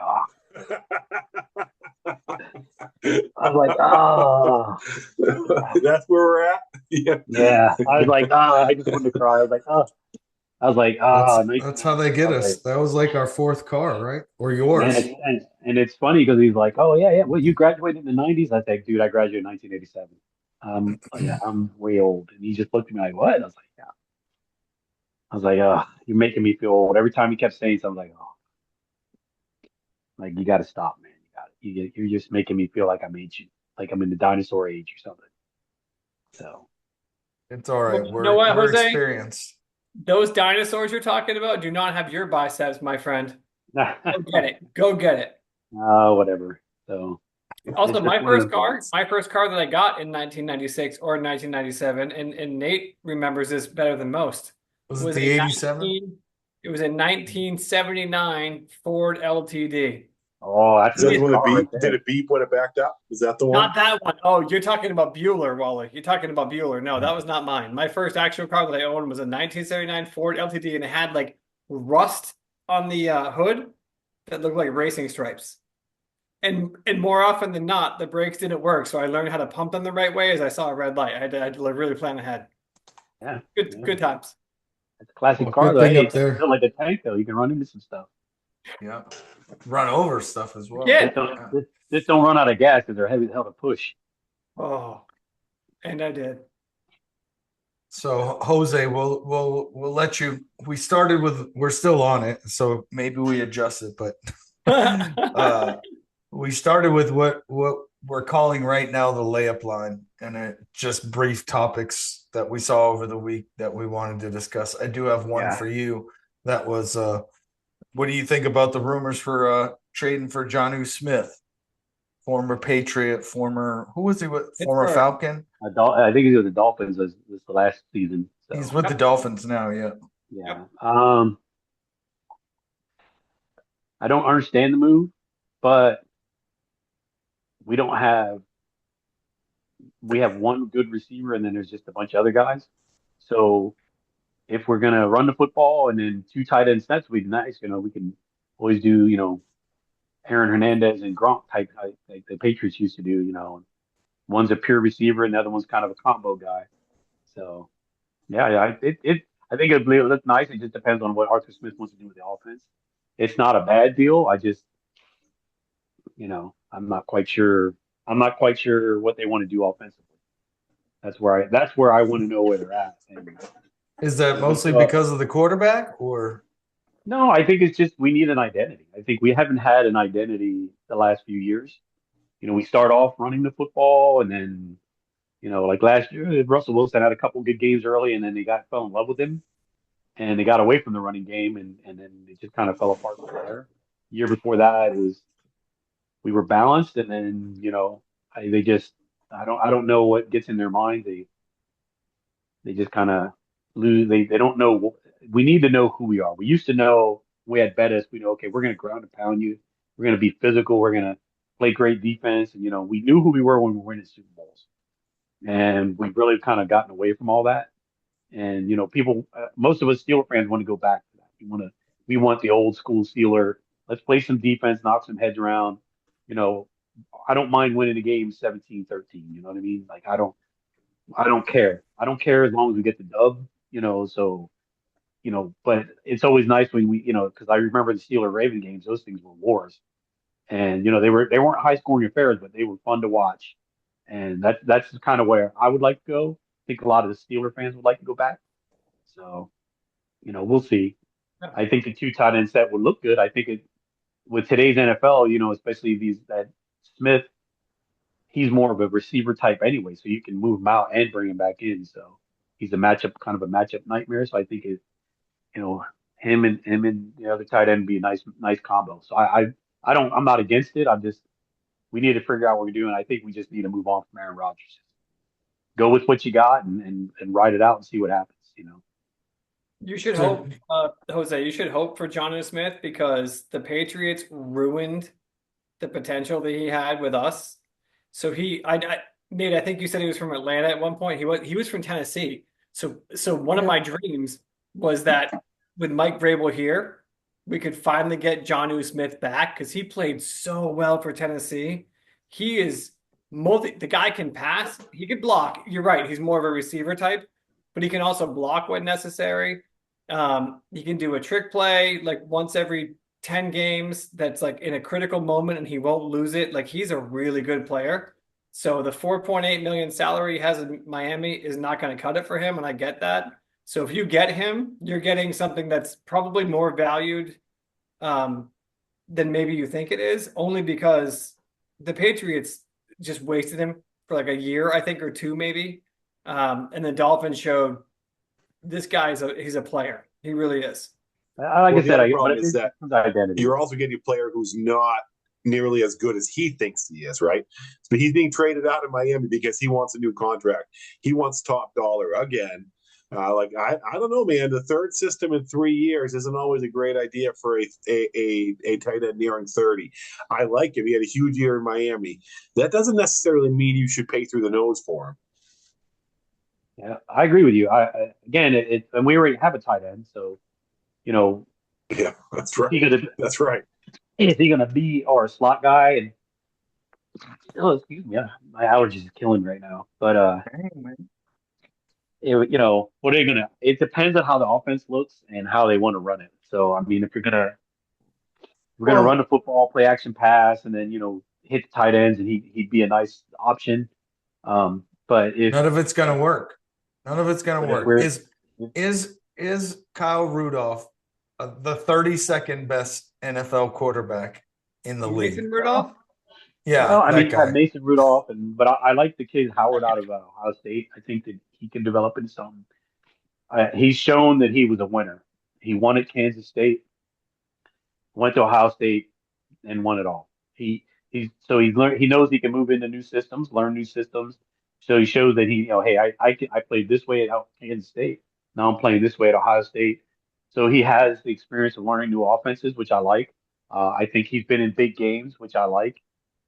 I was like, That's where we're at. Yeah. yeah. I was like, I just wanted to cry. I was like, That's how they 1996. I get was us. like, That was like our fourth car, right? Or and yours. it's funny because he's like, oh yeah, yeah. Well, you graduated in the '90s. I think, dude, I graduated in 1987. Yeah, I'm way old. And he just looked at me like, what? I was like, yeah. I was like, you're making me feel old. Every time he kept saying something, like, like you got to stop, man. You're just making me feel like I'm ancient, like I'm in the dinosaur age or something. So It's all Well, right. you know We're what, we're Jose? experienced. Those dinosaurs you're talking about do not have your biceps, my friend. Go get it. Go get it. Whatever. So Also, it's just one of them things. my first car that I got in 1996 or 1997, and Nate remembers this better than most, Was it was the 87? it was a 1979 Ford LTD. Oh, that's Is a that the It- one that car right beep? Did there. it beep when it backed up? Is that the one? Not that one. Oh, you're talking about Bueller, Wally. You're talking about Bueller. No, that was not mine. My first actual car that I owned was a 1979 Ford LTD, and it had like rust on the hood that looked like racing stripes. And more often than not, the brakes didn't work. So I learned how to pump them the right way as I saw a red light. I had to like, really plan ahead. Yeah, Good, yeah. good times. It's a classic Well, car good though. thing Hey, up it's there. built like a tank though. You can run into some stuff. Yeah. Run over stuff as well. Yeah. Just don't Yeah. just don't run out of gas because they're heavy as hell to push. Oh, and I did. So Jose, we'll let you. We started with we're still on it, so maybe we adjust it, but we started with what we're calling right now the layup line, and just brief topics that we saw over the week that we wanted to discuss. I do have one Yeah. for you. That was what do you think about the rumors for trading for Jonnu Smith, former Patriot, former who was he with? Former Pittsburgh. Falcon. I think he was the Dolphins this the last season. He's So with the Yep. Dolphins now. Yeah. yeah. Yep. I don't understand the move, but we don't have we have one good receiver and then there's just a bunch of other guys. So if we're gonna run the football and then two tight end sets would be nice. We can always do, Aaron Hernandez and Gronk type like the Patriots used to do, One's a pure receiver and the other one's kind of a combo guy. So yeah, I think it'd look nice. It just depends on what Arthur Smith wants to do with the offense. It's not a bad deal. I just, I'm not quite sure. I'm not quite sure what they want to do offensively. That's where I want to know where they're at. And Is that we mostly still have, because of the quarterback or no, I think it's just we need an identity. I think we haven't had an identity the last few years. We start off running the football and then, like last year, Russell Wilson had a couple good games early and then they fell in love with him and they got away from the running game and then it just kind of fell apart from there. Year before that was we were balanced and then, they just I don't know what gets in their mind. They just kind of lose they don't know we need to know who we are. We used to know we had Bettis, we know okay, we're gonna ground and pound you, we're gonna be physical, we're gonna play great defense and we knew who we were when we were winning Super Bowls. And we've really kind of gotten away from all that. And people, most of us Steeler fans want to go back to that. We want the old school Steeler. Let's play some defense, knock some heads around. You know, I don't mind winning a game 17-13. You know what I mean? Like I don't care. I don't care as long as we get the dub. So but it's always nice when we, because I remember the Steeler Raven games. Those things were wars, and they weren't high scoring affairs, but they were fun to watch. And that's kind of where I would like to go. I think a lot of the Steeler fans would like to go back. So we'll see. Yeah. I think the two tight end set would look good. I think with today's NFL, especially that Smith, he's more of a receiver type anyway, so you can move him out and bring him back in. So he's kind of a matchup nightmare. So I think you know, him and the other tight end be a nice combo. So I'm not against it. We need to figure out what we're doing. I think we just need to move on from Aaron Rodgers. Go with what you got and ride it out and see what happens. You should So- hope, Jose, you should hope for Jonnu Smith because the Patriots ruined the potential that he had with us. So Nate, I think you said he was from Atlanta at one point. He was from Tennessee. So one of my dreams was that with Mike Vrabel here, we could finally get Jonnu Smith back because he played so well for Tennessee. He is the guy can pass, he could block. You're right, he's more of a receiver type, but he can also block when necessary. He can do a trick play like once every 10 games that's like in a critical moment and he won't lose it. Like he's a really good player. So the 4.8 million salary he has in Miami is not going to cut it for him, and I get that. So if you get him, you're getting something that's probably more valued than maybe you think it is, only because the Patriots just wasted him for like a year, I think, or two maybe. And the Dolphins showed this guy he's a player. He really is. Like Well, I the said, other but problem it is that becomes identity. you're also getting a player who's not nearly as good as he thinks he is, right? So he's being traded out of Miami because he wants a new contract. He wants top dollar again. I don't know, man. The third system in 3 years isn't always a great idea for a tight end nearing 30. I like him. He had a huge year in Miami. That doesn't necessarily mean you should pay through the nose for him. Yeah, I agree with you. Again, and we already have a tight end, so you know, Yeah, that's is right. he gonna That's right. is he gonna be our slot guy? And oh, excuse me, my allergies are killing me right now. But what are they gonna? It depends on how the offense looks and how they want to run it. So I mean, if we're gonna run Well, the football, play action pass, and then hit the tight ends, and he'd be a nice option. But none of it's gonna work. None of it's gonna if work. we're Is Kyle Rudolph the 32nd best NFL quarterback in the league? Mason Rudolph. Well, Yeah, I mean, that you have guy. Mason Rudolph, but I like the kid Howard out of Ohio State. I think that he can develop into something. He's shown that he was a winner. He won at Kansas State, went to Ohio State, and won it all. He's learned. He knows he can move into new systems, learn new systems. So he shows that hey, I played this way at Kansas State. Now I'm playing this way at Ohio State. So he has the experience of learning new offenses, which I like. I think he's been in big games, which I like.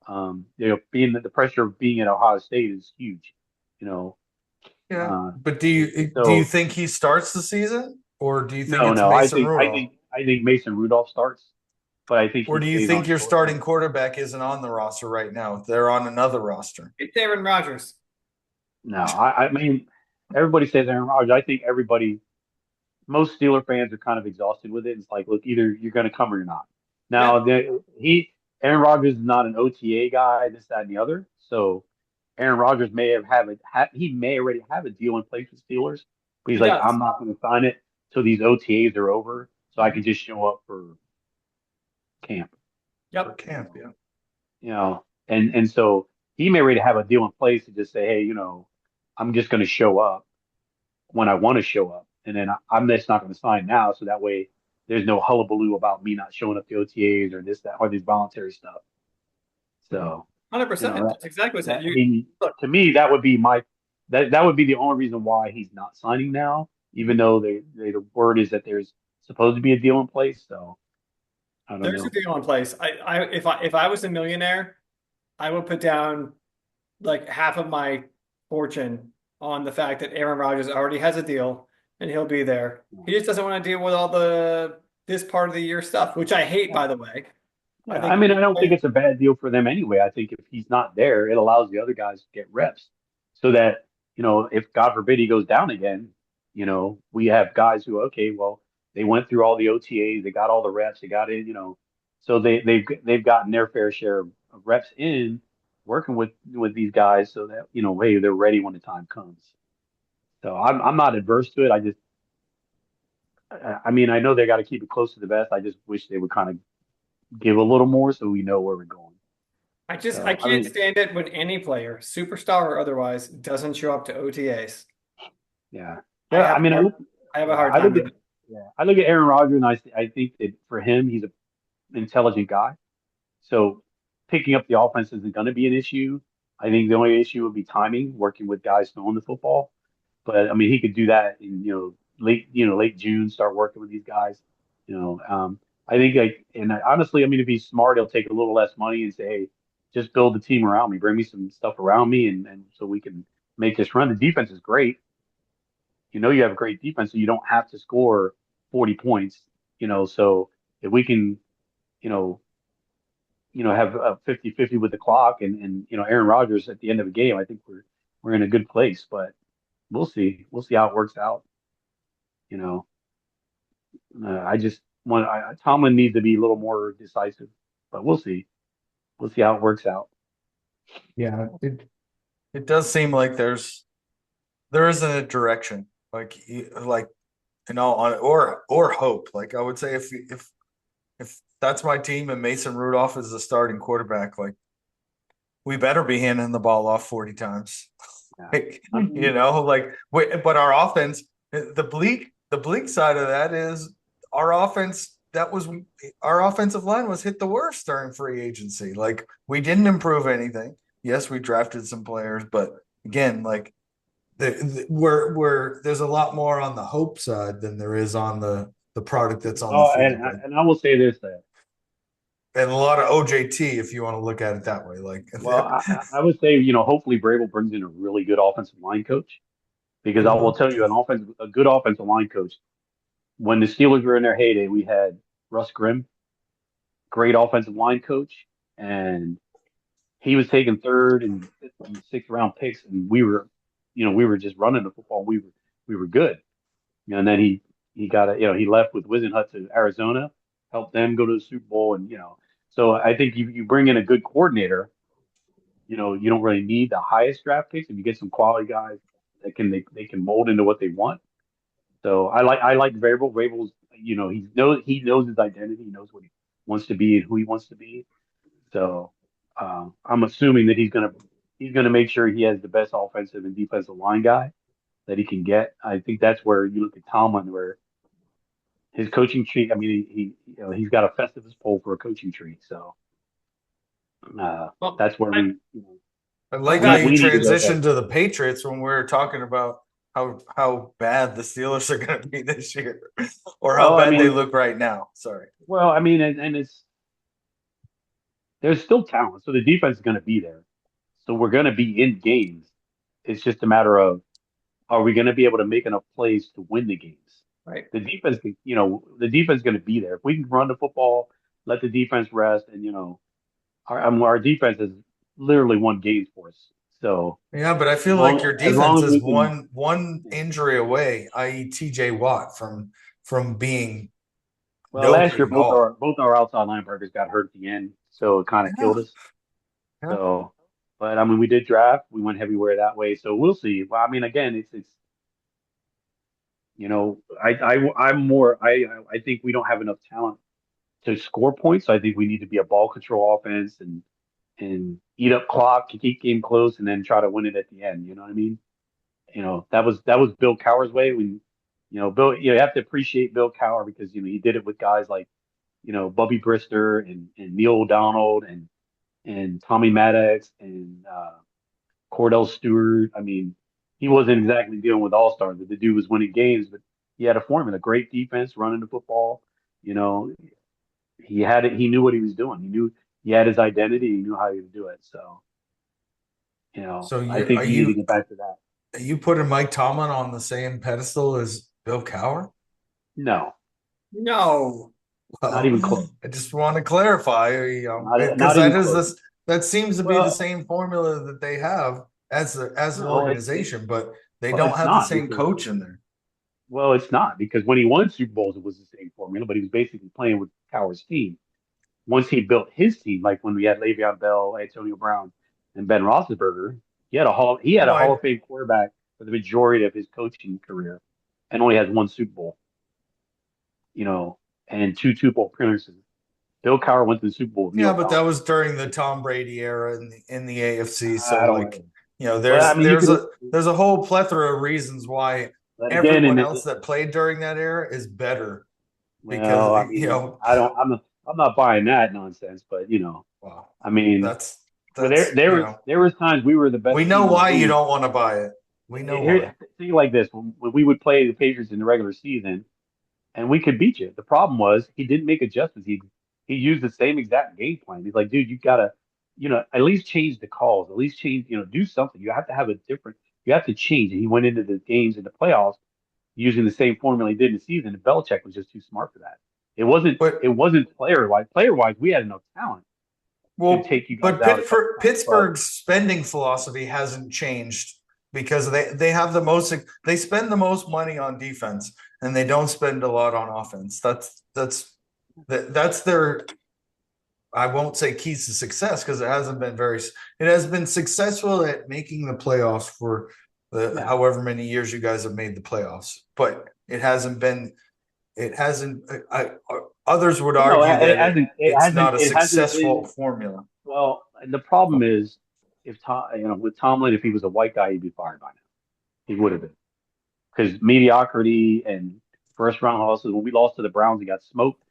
Being the pressure of being at Ohio State is huge. You know, Yeah. uh, But do you so think he starts the season, or do you think no, it's no. Mason Rudolph? I think Mason Rudolph starts, but I think Or he do you stays on think your short starting term. quarterback isn't on the roster right now? They're on another roster. It's Aaron Rodgers. No, I mean, everybody says Aaron Rodgers. I think most Steeler fans are kind of exhausted with it. It's like, look, either you're going to come or you're not. Yeah. Now, Aaron Rodgers is not an OTA guy, this, that, and the other. So Aaron Rodgers may he may already have a deal in place with Steelers, but he's He like, does. I'm not going to sign it till these OTAs are over, so I can just show up for camp. For Yep. camp, yeah. And so he may already have a deal in place to just say, hey, I'm just going to show up when I want to show up, and then I'm just not going to sign now, so that way there's no hullabaloo about me not showing up to OTAs or this, that, or these voluntary stuff. So 100%. that, That's exactly what I said. I mean, Look, to me, that would be the only reason why he's not signing now, even though the word is that there's supposed to be a deal in place. So I don't there's a know. deal in place. If I was a millionaire, I would put down like half of my fortune on the fact that Aaron Rodgers already has a deal and he'll be there. He just doesn't want to deal with all this part of the year stuff, which I hate, by the way. I Yeah, I think mean, I don't think it's a bad deal for them anyway. I think if he's not there, it allows the other guys to get reps so that, if God forbid he goes down again, we have guys who, okay, well, they went through all the OTAs, they got all the reps, they got in, so they've gotten their fair share of reps in working with these guys so that, hey, they're ready when the time comes. So I'm not adverse to it. I mean, I know they got to keep it close to the vest. I just wish they would kind of give a little more so we know where we're going. I So, I can't mean, stand it when any player, superstar or otherwise, doesn't show up to OTAs. yeah, I yeah. have I mean, I have a yeah, hard time with it. I look at Aaron Rodgers, and I think that for him, he's an intelligent guy. So picking up the offense isn't going to be an issue. I think the only issue would be timing, working with guys who own the football. But I mean, he could do that in late June, start working with these guys. I think honestly, I mean, if he's smart, he'll take a little less money and say, hey, just build the team around me, bring me some stuff around me, and so we can make this run. The defense is great. You have a great defense, so you don't have to score 40 points. So if we can, you know, have a 50-50 with the clock and Aaron Rodgers at the end of the game, I think we're in a good place. But we'll see. We'll see how it works out. You know, I just want Tomlin needs to be a little more decisive, but we'll see. We'll see how it works out. Yeah, it does seem like there isn't a direction, like on or hope. Like I would say, if that's my team and Mason Rudolph is the starting quarterback, like we better be handing the ball off 40 times. Yeah. But our offense The bleak side of that is our offense. Our offensive line was hit the worst during free agency. Like we didn't improve anything. Yes, we drafted some players, but again, like we're there's a lot more on the hope side than there is on the product that's on the Oh, field. and I will say this that And a lot of OJT, if you want to look at it that way. Like, well, I would say hopefully Vrabel brings in a really good offensive line coach because I will Mhm. tell you a good offensive line coach. When the Steelers were in their heyday, we had Russ Grimm, great offensive line coach, and he was taking third and fifth and sixth round picks, and we were just running the football. We were good. And then he got he left with Wizenhut to Arizona, helped them go to the Super Bowl, and so I think you bring in a good coordinator. You don't really need the highest draft picks if you get some quality guys that they can mold into what they want. So I like Vrabel. Vrabel's he knows his identity. He knows what he wants to be and who he wants to be. So I'm assuming that he's gonna make sure he has the best offensive and defensive line guy that he can get. I think that's where you look at Tomlin, where his coaching tree. I mean, he's got a Festivus poll for a coaching tree. So Well, that's where I, I I'm like how glad. you we needed transitioned to the Patriots when we were talking about how bad the Steelers are going to be this year, or how well, I bad they mean, look right now. Sorry. and it's there's still talent, so the defense is going to be there. So we're going to be in games. It's just a matter of are we going to be able to make enough plays to win the games? Right. The defense is going to be there. If we can run the football, let the defense rest, and our defense has literally won games for us. So Yeah, but I as feel like long your as defense long as is we can, one injury away, i.e., T.J. Watt from being well, no last year good at all. both our outside linebackers got hurt at the end, so it kind of Yeah, killed us. yeah. So, but I mean, we did draft, we went heavyweight that way, so we'll see. Well, I mean, again, it's I'm more I think we don't have enough talent to score points. So I think we need to be a ball control offense and eat up clock, keep game close, and then try to win it at the end. You know what I mean? That was Bill Cowher's way. Bill, you have to appreciate Bill Cowher because he did it with guys like Bubby Brister and Neil O'Donnell and Tommy Maddox and Cordell Stewart. I mean, he wasn't exactly dealing with all stars. The dude was winning games, but he had a formula, great defense, running the football. You know, he had it. He knew what he was doing. He knew he had his identity. He knew how to do it. So, So I you think we need to get back to that. are you putting Mike Tomlin on the same pedestal as Bill Cowher? No, No. not Well, even close. I just want to clarify, because Not that even is close. this that seems to be the Well, same formula that they have as an no, it's organization, but they well, don't it's have the not same because coach in there. it's not because when he won Super Bowls, it was the same formula, but he was basically playing with Cowher's team. Once he built his team, like when we had Le'Veon Bell, Antonio Brown, and Ben Roethlisberger, he had a Hall Why? of Fame quarterback for the majority of his coaching career, and only has one Super Bowl, and two Super Bowl appearances. Bill Cowher went to the Super Bowl with Yeah, Neil but that Donald. was during the Tom Brady era in the AFC. So I don't like, know, but I mean, there's a whole plethora of reasons why but again, everyone else that played during that era is better because well, I mean, I don't, I'm not buying that nonsense, but well, I mean, that's well, that's there was times we were the we best know team in the why you league. don't want to buy it. We know why. Here, think like this: when we would play the Patriots in the regular season, and we could beat you. The problem was he didn't make adjustments. He used the same exact game plan. He's like, dude, you gotta, at least change the calls, at least change, do something. You have to have a different. You have to change. And he went into the games in the playoffs using the same formula he did in the season. And Belichick was just too smart for that. It wasn't. But It wasn't player wise. Player wise, we had enough talent to Well, take you guys but out a couple times. But Pittsburgh's spending philosophy hasn't changed because they have they spend the most money on defense and they don't spend a lot on offense. That's their, I won't say keys to success because it has been successful at making the playoffs for the yeah, however many years you guys have made the playoffs, but it hasn't others would no, argue it that hasn't. it's not a It hasn't successful been. formula. Well, the problem is if with Tomlin, if he was a white guy, he'd be fired by now. He would have been. because mediocrity and first round losses. When we lost to the Browns and got smoked,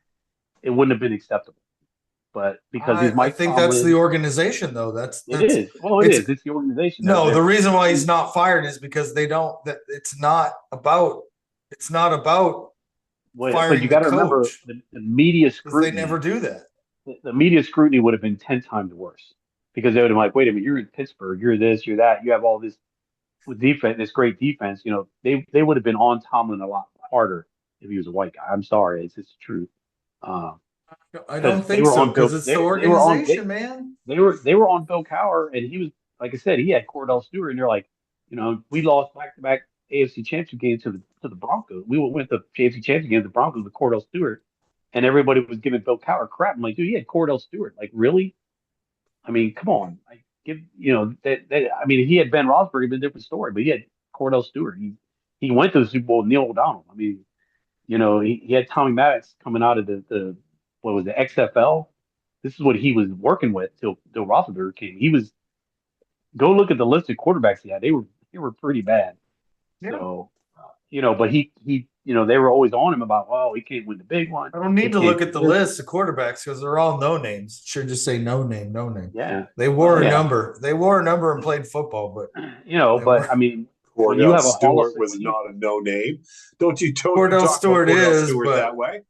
it wouldn't have been acceptable. But because he's I Mike think that's the Tomlin, organization, though. That's it that's is. Well, it it's is. It's the organization. no. The reason why he's not fired is because they don't. That it's not about. It's not about but you firing the got to remember coach the media because they never scrutiny. do that. The media scrutiny would have been 10 times worse because they would have been like, wait a minute, you're in Pittsburgh, you're this, you're that, you have all this with defense, this great defense. They would have been on Tomlin a lot harder if he was a white guy. I'm sorry, it's just the truth. Um, I because don't they think were so on because Bill, it's the they were on organization, man. they were on Bill Cowher, and he was like I said, he had Cordell Stewart, and they're like, we lost back to back AFC Championship games to the Broncos. We went to AFC Championship games with the Broncos with Cordell Stewart, and everybody was giving Bill Cowher crap. I'm like, dude, he had Cordell Stewart. Like, really? I mean, come on. Like, I mean, if he had Ben Roethlisberger, it'd been a different story. But he had Cordell Stewart. He went to the Super Bowl with Neil O'Donnell. I mean, he had Tommy Maddox coming out of the what was the XFL. This is what he was working with till Roethlisberger came. He was go look at the list of quarterbacks he had. They were pretty bad. Yeah. So but they were always on him about, oh, he can't win the big one. I don't He need to can't look do at the this. list of quarterbacks because they're all no names. Should just say no name, no name. Yeah. They wore a Yeah. number. They wore a number and played football, but But I mean, when you Cordell have a Hall of Stewart was when not a no name. Don't you Cordell talk Stewart about Cordell is, Stewart but that way?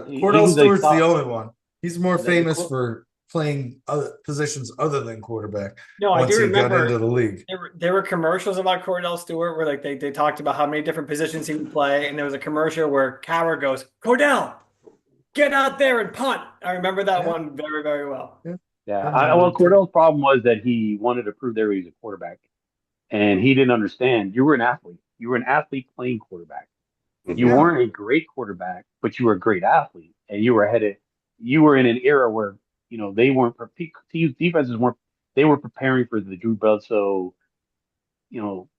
he Cordell was a Stewart's the top only one. He's more the famous Cor- for playing other positions other than quarterback. No, I Once do he got remember into the league, there were commercials about Cordell Stewart where like they talked about how many different positions he would play, and there was a commercial where Cowher goes, "Cordell, get out there and punt." I remember that Yeah. one very, very well. yeah, yeah. I remember Well, it too. Cordell's problem was that he wanted to prove that he was a quarterback, and he didn't understand. You were an athlete. You were an athlete playing quarterback. You Yeah, weren't a great quarterback, but you were a great athlete, and you were headed. You were in an era where they weren't defenses weren't. They were preparing for the Drew Bledsoe, you know,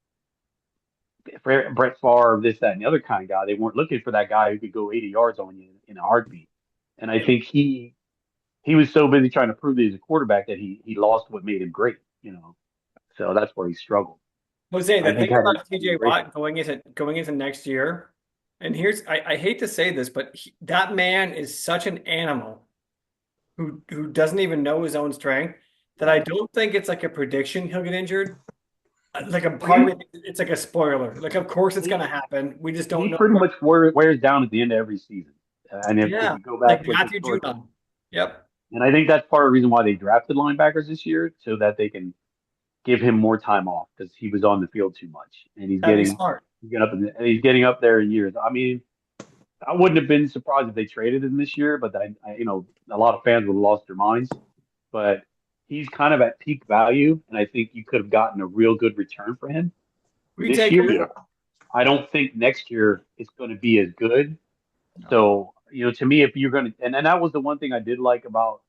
Brett Favre, this, that, and the other kind of guy. They weren't looking for that guy who could go 80 yards on you in a heartbeat. And I think he was so busy trying to prove that he's a quarterback that he lost what made him great. So that's where he struggled. Jose, I the think thing had about he TJ embraced it. Watt going into next year, and here's I hate to say this, but that man is such an animal who doesn't even know his own strength that I don't think it's like a prediction he'll get injured. Like a part of it's like a spoiler. Like, of course it's going to happen. We just don't He know. pretty much wears down at the end of every season. And if Yeah, you go like back with Matthew historically, Judon. Yep. and I think that's part of the reason why they drafted linebackers this year so that they can give him more time off because he was on the field too much, and That'd be smart. he's getting up there in years. I mean, I wouldn't have been surprised if they traded him this year, but a lot of fans would have lost their minds. But he's kind of at peak value, and I think you could have gotten a real good return for him We this take year. Yeah. I don't think next year it's going to be as good. So, to me, if you're going to, and that was the one thing I did like about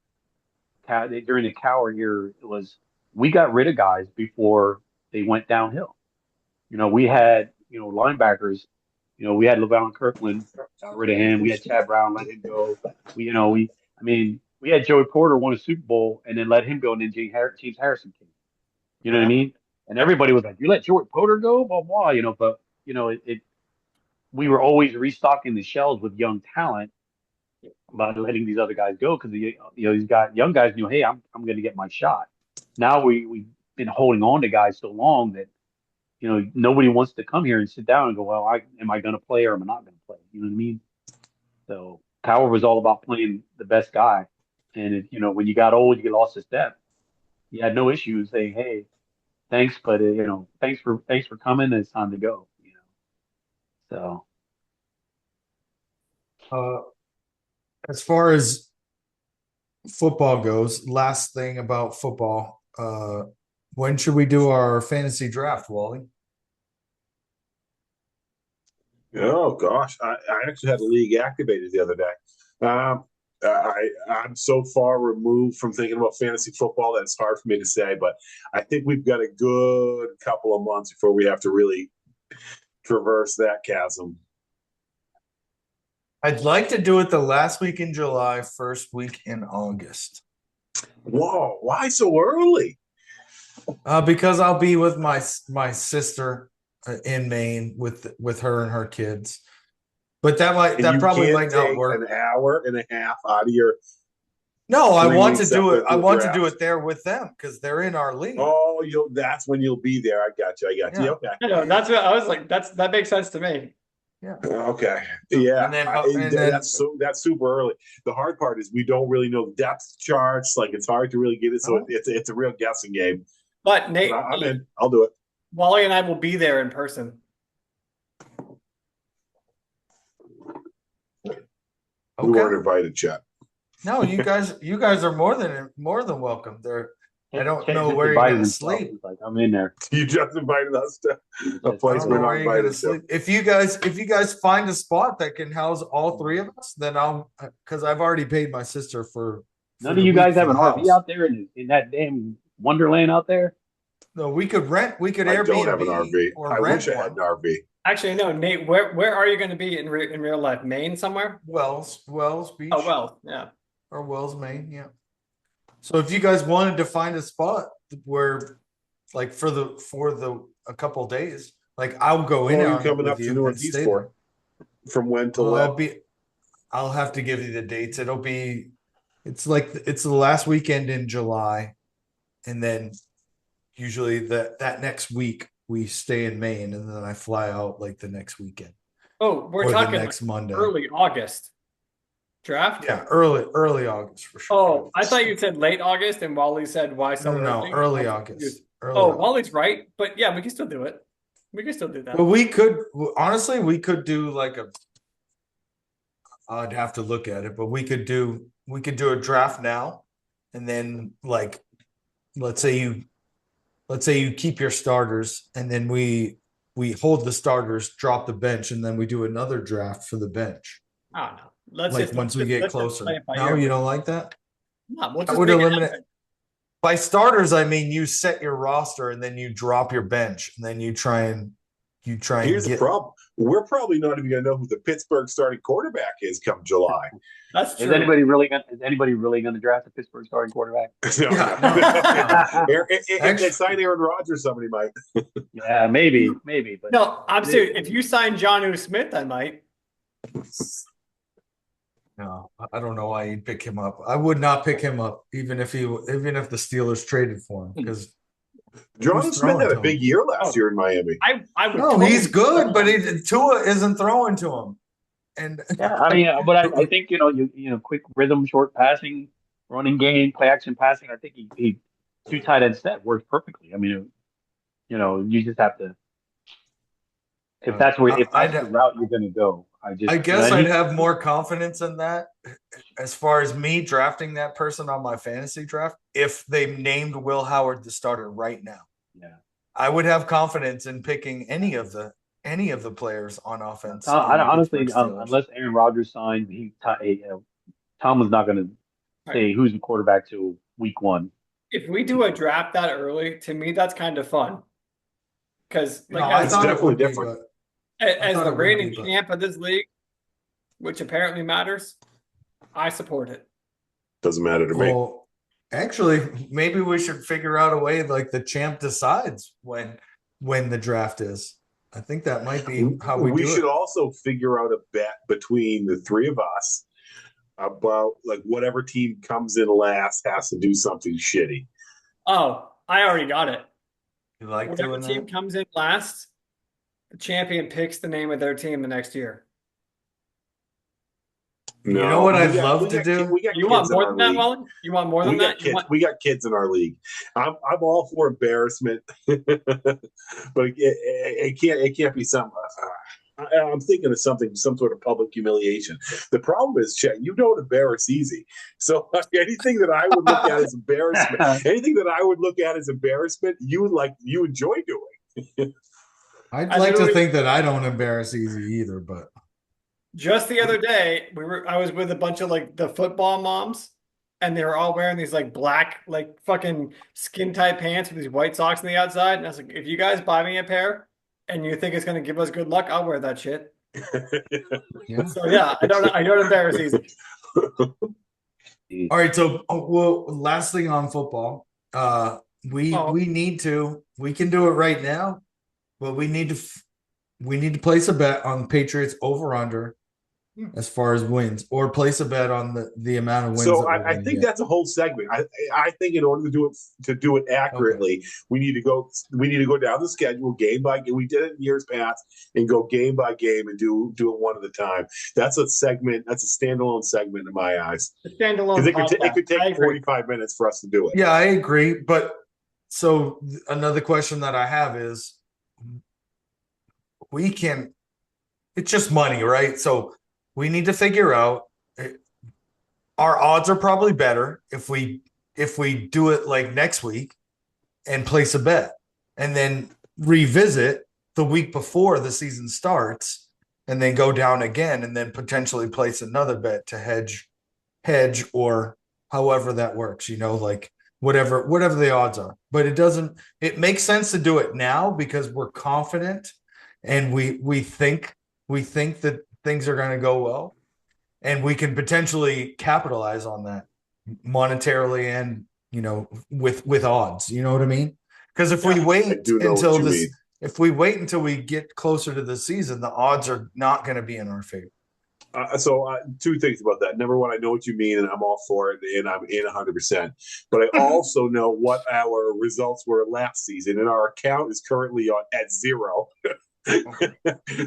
during the Cowher year was we got rid of guys before they went downhill. We had, linebackers, we had LeVon Kirkland, got rid of him. We had Chad Brown, let him go. I mean, we had Joey Porter won a Super Bowl and then let him go, and then James Harrison came. You know what I mean? And everybody was like, "You let Joey Porter go, blah blah." But we were always restocking the shelves with young talent by letting these other guys go because these got young guys knew, hey, I'm going to get my shot. Now we've been holding on to guys so long that nobody wants to come here and sit down and go, well, am I going to play or am I not going to play? You know what I mean? So Cowher was all about playing the best guy, and when you got old, you lost a step. You had no issues saying, hey, thanks, but thanks for coming. It's time to go. So. uh, as far as football goes, last thing about football. When should we do our fantasy draft, Wally? Oh gosh, I actually had a league activated the other day. I'm so far removed from thinking about fantasy football that it's hard for me to say, but I think we've got a good couple of months before we have to really traverse that chasm. I'd like to do it the last week in July, first week in August. Whoa, why so early? Because I'll be with my sister in Maine with her and her kids. But And that you probably can't might not take work. an hour and a half out of your. No, I 3 want to weeks do it. after I the want to do draft. it there with them because they're in our league. Oh, that's when you'll be there. I got you. Yeah. Okay. I know, that's what I was like. That makes sense to me. Yeah. Okay. Yeah. And then That's super early. The hard part is we don't really know the depth charts. Like it's hard to really get it. So it's a real guessing game. But Nate, But I'm in. I'll do it. Wally and I will be there in person. We weren't invited, Chet. No, you guys are more than welcome. I don't Chet know just where you're invited gonna himself. sleep. He's like, I'm in there. You just invited us to a I place don't we're know not where you're gonna invited to. sleep. If you guys find a spot that can house all three of us, then because I've already paid my sister for None the of you week guys for have the an RV house. out there in that damn Wonderland out there? No, we could I Airbnb don't have an RV. or I rent wish I had one. an RV. Actually, no, Nate. Where are you going to be in real life? Maine somewhere? Wells Beach. Oh well, yeah. Or Wells, Maine, yeah. So if you guys wanted to find a spot where, like, for a couple days, like I'll go in Are you on it coming with up to you and Northeast stay for? From when to there. when? I'll have to give you the dates. It's the last weekend in July, and then usually that next week we stay in Maine, and then I fly out like the next weekend. Oh, we're Or the talking next Monday. early August draft. Yeah, early August for sure. Oh, I thought you said late August, and Wally said why so No, early? early I was August. confused. Early Oh, August. Wally's right, but yeah, we can still do it. We can still do that. Well, honestly, we could do like I'd have to look at it, but we could do a draft now, and then like, let's say you keep your starters, and then we hold the starters, drop the bench, and then we do another draft for the bench. I don't know. Let's Like just once we get closer. No, you don't like that? No, we'll I just would make it eliminate. happen. By starters, I mean you set your roster and then you drop your bench, and then you try and Here's the problem. We're probably not even going to know who the Pittsburgh starting quarterback is come July. That's true. Is anybody really going to draft a Pittsburgh starting quarterback? No. If they sign Aaron Rodgers, somebody might. Yeah, maybe. But No, I'm serious. If you sign Jonnu Smith, I might. No, I don't know why you'd pick him up. I would not pick him up, even if the Steelers traded for him, because John Smith had a big year last year in Miami. I would no, he's good, but Tua isn't throwing to him. And yeah, I mean, but I think quick rhythm, short passing, running game, play action passing. I think he two tight end set works perfectly. I mean, you just have to if that's the route you're going to go. I guess I'd have more confidence in that as far as me drafting that person on my fantasy draft if they named Will Howard the starter right now. Yeah, I would have confidence in picking any of the players on offense. Honestly, unless Aaron Rodgers signs, Tom was not going to say who's the quarterback till week 1. If we do a draft that early, to me that's kind of fun because it's definitely different. As the reigning champ of this league, which apparently matters, I support it. Doesn't matter to me. Well, actually, maybe we should figure out a way like the champ decides when the draft is. I think that might be how we do it. We should also figure out a bet between the three of us about like whatever team comes in last has to do something shitty. Oh, I already got it. You like whatever team comes in last, the champion picks the name of their team the next year. No, you know what I'd love to do? You want more than that, Wally? You want more than that? We got kids in our league. I'm all for embarrassment, but it can't be some. I'm thinking of some sort of public humiliation. The problem is, Chet, you don't embarrass easy. So anything that I would look at as embarrassment, you enjoy doing. I'd like to think that I don't embarrass easy either, but just the other day I was with a bunch of like the football moms, and they were all wearing these like black, like fucking skin tight pants with these white socks on the outside. And I was like, if you guys buy me a pair and you think it's gonna give us good luck, I'll wear that shit. yeah. So yeah, I don't embarrass easy. All right, so last thing on football. We can do it right now. but we need to place a bet on Patriots over under as far as wins, or place a bet on the amount of wins. So that we're I gonna think get. that's a whole segment. I think in order to do it accurately, we need to go down the schedule game by game. We did it in years past, and go game by game and do it one at a time. That's a segment. That's a standalone segment in my eyes. The standalone Because it could podcast. I take agree. 45 minutes for us to do it. Yeah, I agree. But so another question that I have is, it's just money, right? So we need to figure out, our odds are probably better if we do it like next week and place a bet and then revisit the week before the season starts and then go down again and then potentially place another bet to hedge or however that works, like whatever the odds are. But it makes sense to do it now because we're confident and we think that things are going to go well, and we can potentially capitalize on that monetarily and with odds. You know what I mean? Because if we wait until we get closer to the season, the odds are not going to be in our favor. So two things about that. Number one, I know what you mean, and I'm all for it, and I'm in 100%. But I also know what our results were last season, and our account is currently at 0.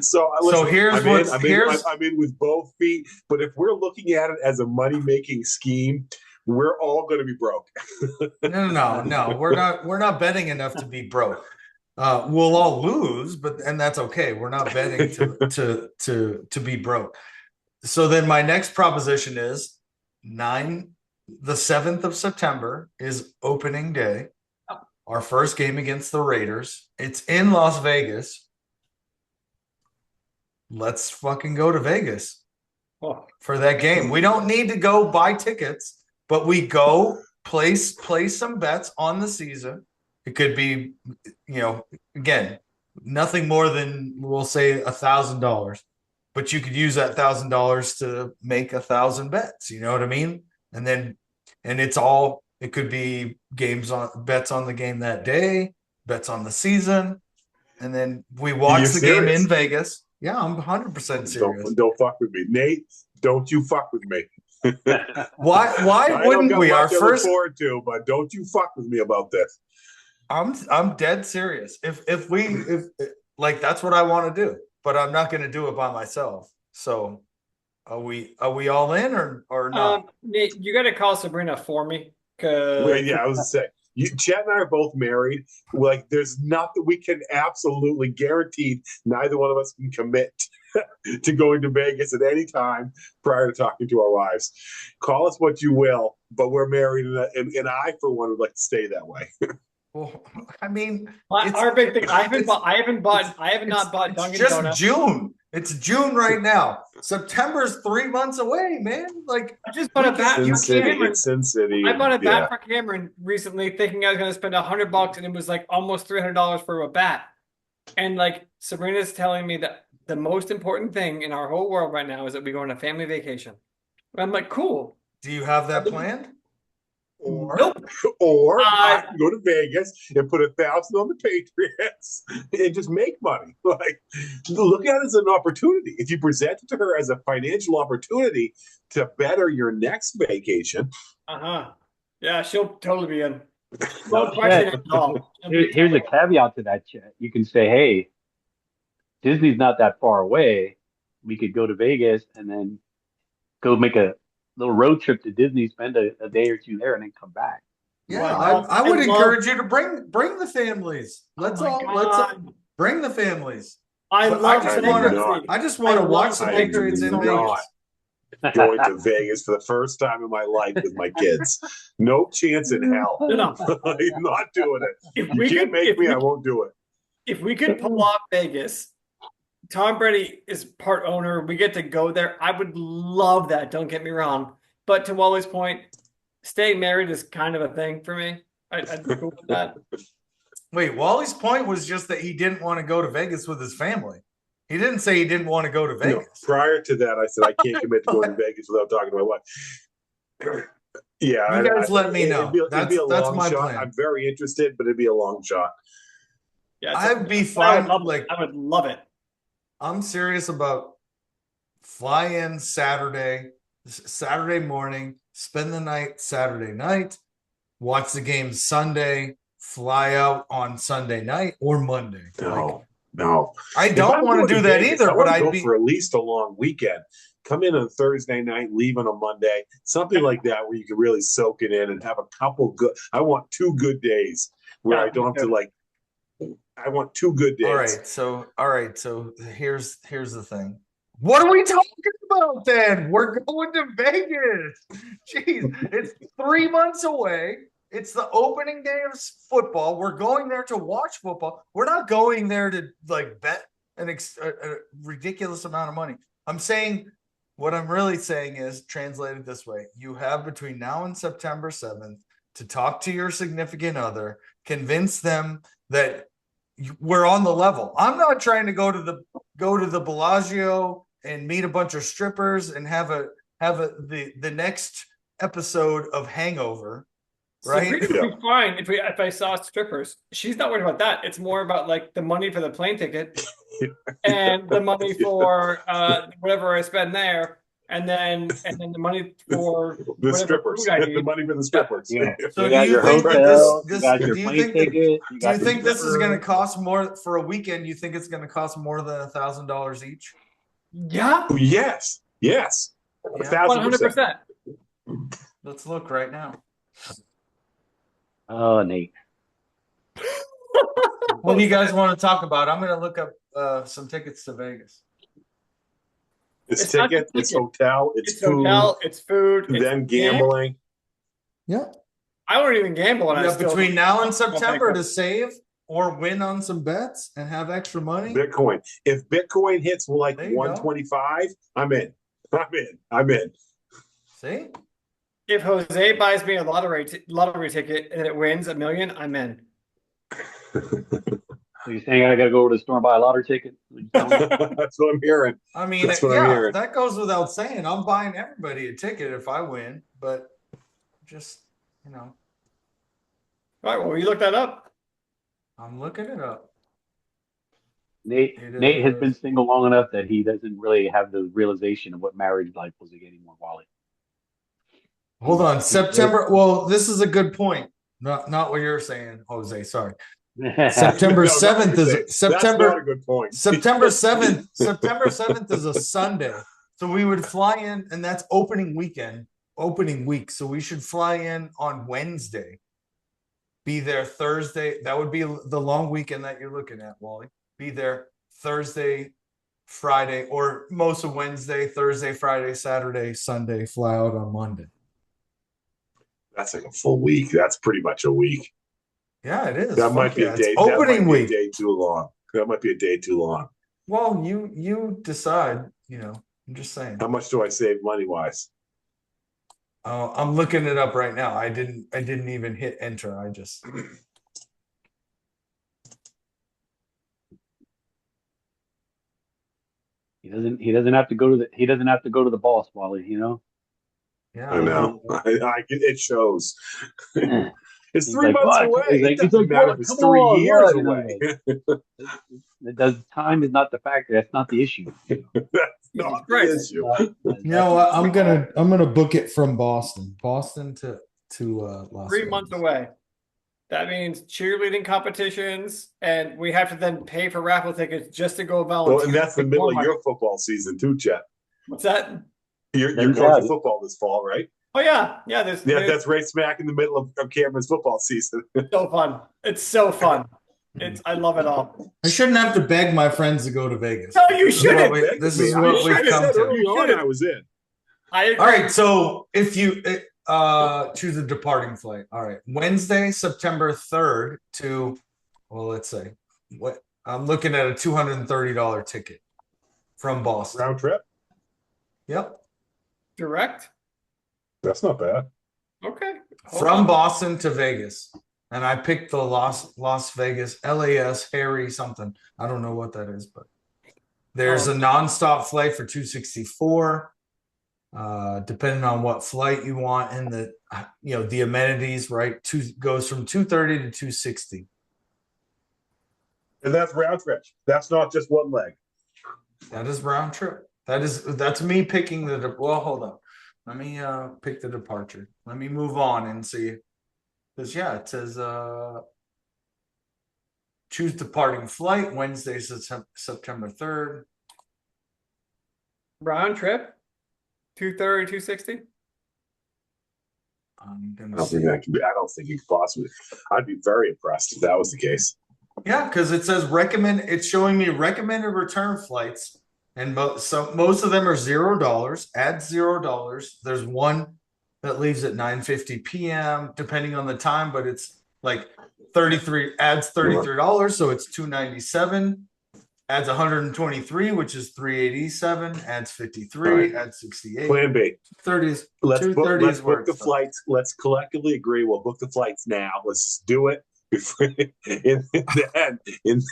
So I'm in with both feet. But if we're looking at it as a money-making scheme, we're all going to be broke. No. We're not betting enough to be broke. We'll all lose, and that's okay. We're not betting to be broke. So then my next proposition is the 7th of September is opening day. Our first game against the Raiders. It's in Las Vegas. Let's fucking go to Vegas for that game. We don't need to go buy tickets, but we go place some bets on the season. It could be, again, nothing more than, we'll say, $1,000, but you could use that $1,000 to make 1,000 bets. You know what I mean? And it could be bets on the game that day, bets on the season, and then we watch the game in Vegas. Yeah, I'm 100% serious. Don't fuck with me, Nate. Don't you fuck with me. Why wouldn't we? Our first look forward to, but don't you fuck with me about this. I'm dead serious. If that's what I want to do, but I'm not going to do it by myself. So are we all in or not? Nate, you got to call Sabrina for me. I was saying. Chet and I are both married. Like, there's nothing we can absolutely guarantee. Neither one of us can commit to going to Vegas at any time prior to talking to our wives. Call us what you will, but we're married, and I, for one, would like to stay that way. Well, I mean, our big thing. I have not bought Dunkin' Just Donuts. June. It's June right now. September's 3 months away, man. Like, I just bought a bat for Cameron. It's Sin City. I bought a bat for Cameron recently, thinking I was going to spend $100, and it was like almost $300 for a bat. And like Sabrina's telling me that the most important thing in our whole world right now is that we go on a family vacation. And I'm like, cool. Do you have that planned? Or I can go to Vegas and put $1,000 on the Patriots and just make money. Like, look at it as an opportunity. If you present it to her as a financial opportunity to better your next vacation. Yeah, she'll totally be in. No question at all. Here's a caveat to that, Chet. You can say, hey, Disney's not that far away. We could go to Vegas and then go make a little road trip to Disney, spend a day or two there, and then come back. Yeah, I would encourage you to bring the families. Let's bring the families. I just want to watch the Patriots in Vegas. Going to Vegas for the first time in my life with my kids. No chance in hell. No. I'm not doing it. You can't make me. I won't do it. If we could pull off Vegas, Tom Brady is part owner. We get to go there. I would love that. Don't get me wrong. But to Wally's point, staying married is kind of a thing for me. I'd be cool with that. Wait, Wally's point was just that he didn't want to go to Vegas with his family. He didn't say he didn't want to go to Vegas. No, prior to that, I said I can't commit to going to Vegas without talking to my wife. Yeah, you guys let me know. It'd be a that's long my shot. plan. I'm very interested, but it'd be a long shot. Yeah, I'd be I fine. would love Like, it. I would love it. I'm serious about fly in Saturday morning, spend the night Saturday night, watch the game Sunday, fly out on Sunday night or Monday. No, no. I If don't I'm want to going do that Vegas, either, I but want to I'd go be for at least a long weekend. Come in on Thursday night, leave on a Monday, something like that, where you can really soak it in and have a couple good. I want 2 good days where Yeah, I don't have to me like. I want 2 good days. all right. So here's the thing. What are we talking about then? We're going to Vegas. Jeez, it's 3 months away. It's the opening day of football. We're going there to watch football. We're not going there to like bet a ridiculous amount of money. I'm saying what I'm really saying is translated this way. You have between now and September 7th to talk to your significant other, convince them that we're on the level. I'm not trying to go to the Bellagio and meet a bunch of strippers and have the next episode of Hangover, right? Sabrina would be fine if I saw strippers. She's not worried about that. It's more about like the money for the plane ticket and the money for whatever I spend there, and then the money for The whatever strippers, food I the need. money for the strippers. Yeah. So You do got you your think that hotel, this you got your do you plane think that ticket, you do got you your think this is going to stripper. cost more for a weekend? You think it's going to cost more than $1,000 each? Yeah, Yes, yes, Yeah. 1,000%. 100%. Let's look right now. Oh, Nate. What do you guys want to talk about? I'm going to look up some tickets to Vegas. It's It's not ticket, the it's ticket. hotel, it's It's food, hotel, it's food, then it's gambling. Yeah. I won't even gamble, and You I have still between now and September Vegas. to save or win on some bets and have extra money. Bitcoin. If Bitcoin hits like There you go. 125, I'm in. I'm in. See? If Jose buys me a lottery ticket and it wins $1 million, I'm in. So you're saying I got to go to the store and buy a lottery ticket? That's what I'm hearing. I mean, That's what I'm yeah, hearing. that goes without saying. I'm buying everybody a ticket if I win, but just, All right, well, you look that up. I'm looking it up. Nate has been single long enough that he doesn't really have the realization of what marriage life was anymore, Wally. Hold on, September. Well, this is a good point. Not what you're saying, Jose. Sorry. September 7th is September. That's not a good point. September 7th. September 7th is a Sunday. So we would fly in, and that's opening week. So we should fly in on Wednesday. Be there Thursday. That would be the long weekend that you're looking at, Wally. Be there Thursday, Friday, or most of Wednesday, Thursday, Friday, Saturday, Sunday, fly out on Monday. That's like a full week. That's pretty much a week. Yeah, it is. That might be a day. Opening week. Day too long. That might be a day too long. Well, you decide. I'm just saying. How much do I save money wise? I'm looking it up right now. I didn't even hit enter. I just. He doesn't have to go to the boss, Wally, Yeah, I know. It shows. It's He's 3 like, months "What?" away. He's like, It doesn't matter if it's "Come 3 on, years what?" away. Time is not the factor. That's not the issue. That's not the Right. issue. You know what? I'm gonna book it from Boston to Las 3 Vegas. months away. That means cheerleading competitions, and we have to then pay for raffle tickets just to go volunteer. Well, and that's the middle of your football season too, Chet. What's that? You're coaching football this fall, right? Oh yeah. That's right smack in the middle of Cameron's football season. So fun. It's so fun. I love it all. I shouldn't have to beg my friends to go to Vegas. No, you shouldn't. This is what we've come to. Early on, I was in. I agree. All right, so if you choose a departing flight, all right, Wednesday, September 3rd to, well, let's say what I'm looking at a $230 ticket from Boston. Round trip? Yep. Direct? That's not bad. Okay. From Boston to Vegas. And I picked the Las Vegas, LAS, Harry something. I don't know what that is, but there's a nonstop flight for $264. Depending on what flight you want, and the amenities, right? Goes from $230 to $260. And that's round trip. That's not just one leg. That is round trip. That's me picking well, hold on. Let me pick the departure. Let me move on and see. Because yeah, it says choose departing flight Wednesday, September 3rd. Round trip, 230, 260. I'm I gonna don't see. think that can be. I don't think you could possibly. I'd be very impressed if that was the case. Yeah, because it says recommend. It's showing me recommended return flights, and most of them are $0. Add $0. There's one that leaves at 9:50 p.m. depending on the time, but it's like 33 adds $33, so it's $297. Adds 123, which is 387. Adds 53. Right. Adds 68. Plan B. 30s. Let's book 230 is where the it's flights. Let's collectively agree. We'll book the flights now. Let's do it. And then, and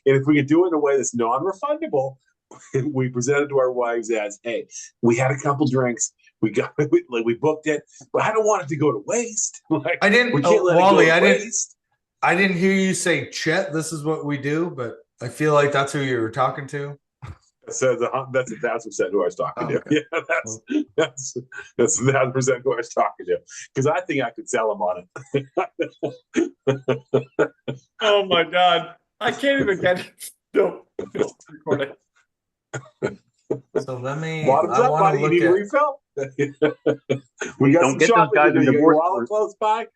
if we can do it in a way that's non-refundable, we present it to our wives as, "Hey, we had a couple drinks. We booked it, but I don't want it to go to waste. Like, I didn't. we can't let Wally, it go to I didn't. waste." I didn't hear you say, Chet, this is what we do, but I feel like that's who you were talking to. So that's 1,000% who I was talking to. Okay. Yeah, that's 1,000% who I was talking to. Because I think I could sell them on it. Oh my God. I can't even get it. No, it's recording. So let me. Bottoms I up, want buddy. to You look need a at. refill? We got Don't some get those shopping guys to do. in You got divorce your wallet court. close by?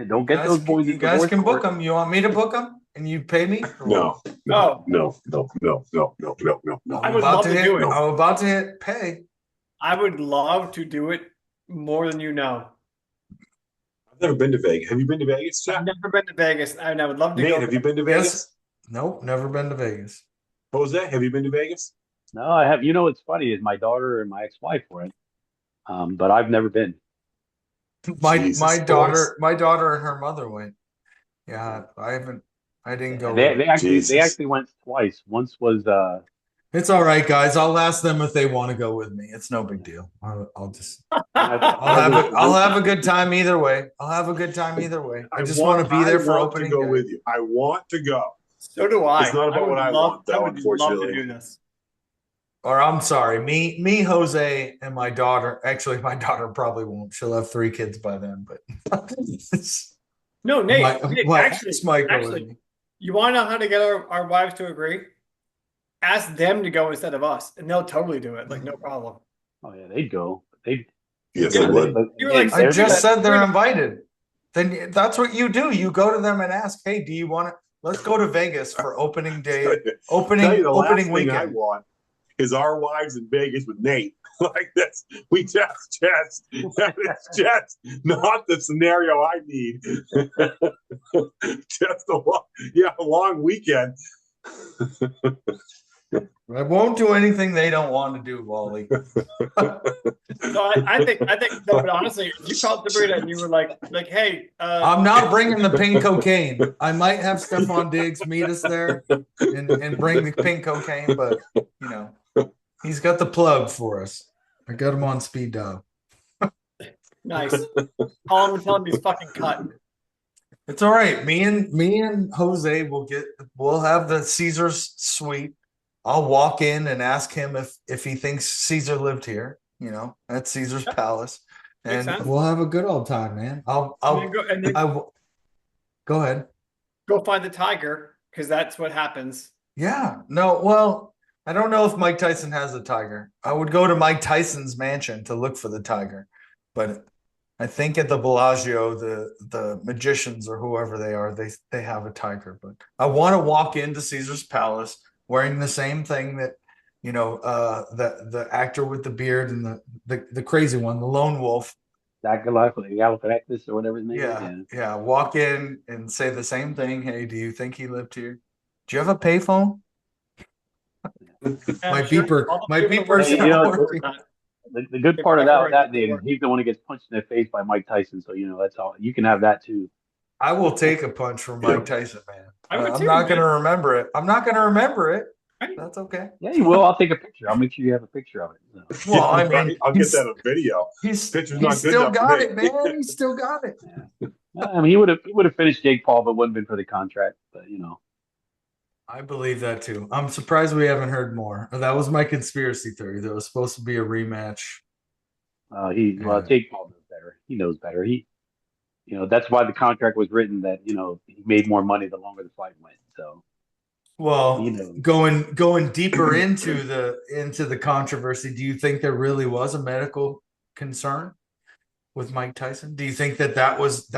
Don't get those boys You in guys divorce can book court. them. You want me to book them and you pay me? No. Oh. No. I would love to do it. I'm about to hit pay. I would love to do it more than you know. I've never been to Vegas. Have you been to Vegas, I've Jack? never been to Vegas, and I would love to Nate, go. have you been to Vegas? Yes. Nope, never been to Vegas. Jose, have you been to Vegas? No, I have. You know what's funny is my daughter and my ex-wife went, but I've never been. My Jesus daughter and her mother went. Yeah, I didn't go. They Jesus. actually went twice. Once was It's all right, guys. I'll ask them if they want to go with me. It's no big deal. I'll just. I'll have a good time either way. I just want to be there for opening to go day. with you. I want to go. So do I. It's not about what I want, though, I would love unfortunately. to do this. Or I'm sorry, me, Jose, and my daughter. Actually, my daughter probably won't. She'll have 3 kids by then. But No, Nate. My actually, ex might go with me. you want to know how to get our wives to agree? Ask them to go instead of us, and they'll totally do it. Like, no problem. Oh yeah, they'd go. They Yes, I would. You were like, I just said they're they're- invited. Then that's what you do. You go to them and ask, "Hey, do you want to? Let's go to Vegas for opening day, Tell you, opening the last thing I weekend." want is our wives in Vegas with Nate. Like this, it's just not the scenario I need. Just a long weekend. I won't do anything they don't want to do, Wally. No, I think no, but honestly, if you called Sabrina and you were like, hey, I'm not bringing the pink cocaine. I might have Stephon Diggs meet us there and bring the pink cocaine, but you know, he's got the plug for us. I got him on speed dial. nice. Call him and tell him he's fucking cut. It's all right. Me and Jose we'll have the Caesar's suite. I'll walk in and ask him if he thinks Caesar lived here, you know, at Caesar's Palace, and we'll have a good old time, man. Go ahead. Go find the tiger, because that's what happens. Yeah. No, well, I don't know if Mike Tyson has a tiger. I would go to Mike Tyson's mansion to look for the tiger, but I think at the Bellagio, the magicians or whoever they are, they have a tiger. But I want to walk into Caesar's Palace wearing the same thing that, you know, the actor with the beard and the crazy one, the lone wolf. that good life with the Galactus or whatever his name is. Yeah. Walk in and say the same thing. Hey, do you think he lived here? Do you have a payphone? My beeper. Hey, you know, the good part of that Nate, is he's the one who gets punched in the face by Mike Tyson. So you know that's all. You can have that too. I will take a punch from Mike Tyson, man. I'm too, not going to man. remember it. I'm not going to remember it. Right. That's okay. Yeah, you will. I'll take a picture. I'll make sure you have a picture of it. So. Well, I mean, I'll get that on video. He's Picture's not good still enough for got me. it, man. He's still got it. I mean, he would have finished Jake Paul, but wouldn't have been for the contract. But you know, I believe that too. I'm surprised we haven't heard more. That was my conspiracy theory. There was supposed to be a rematch. Well, Yeah. Jake Paul knows better. He knows better. That's why the contract was written that, he made more money the longer the fight went. So, he Well, knows. going deeper into the controversy, do you think there really was a medical concern with Mike Tyson? Do you think that was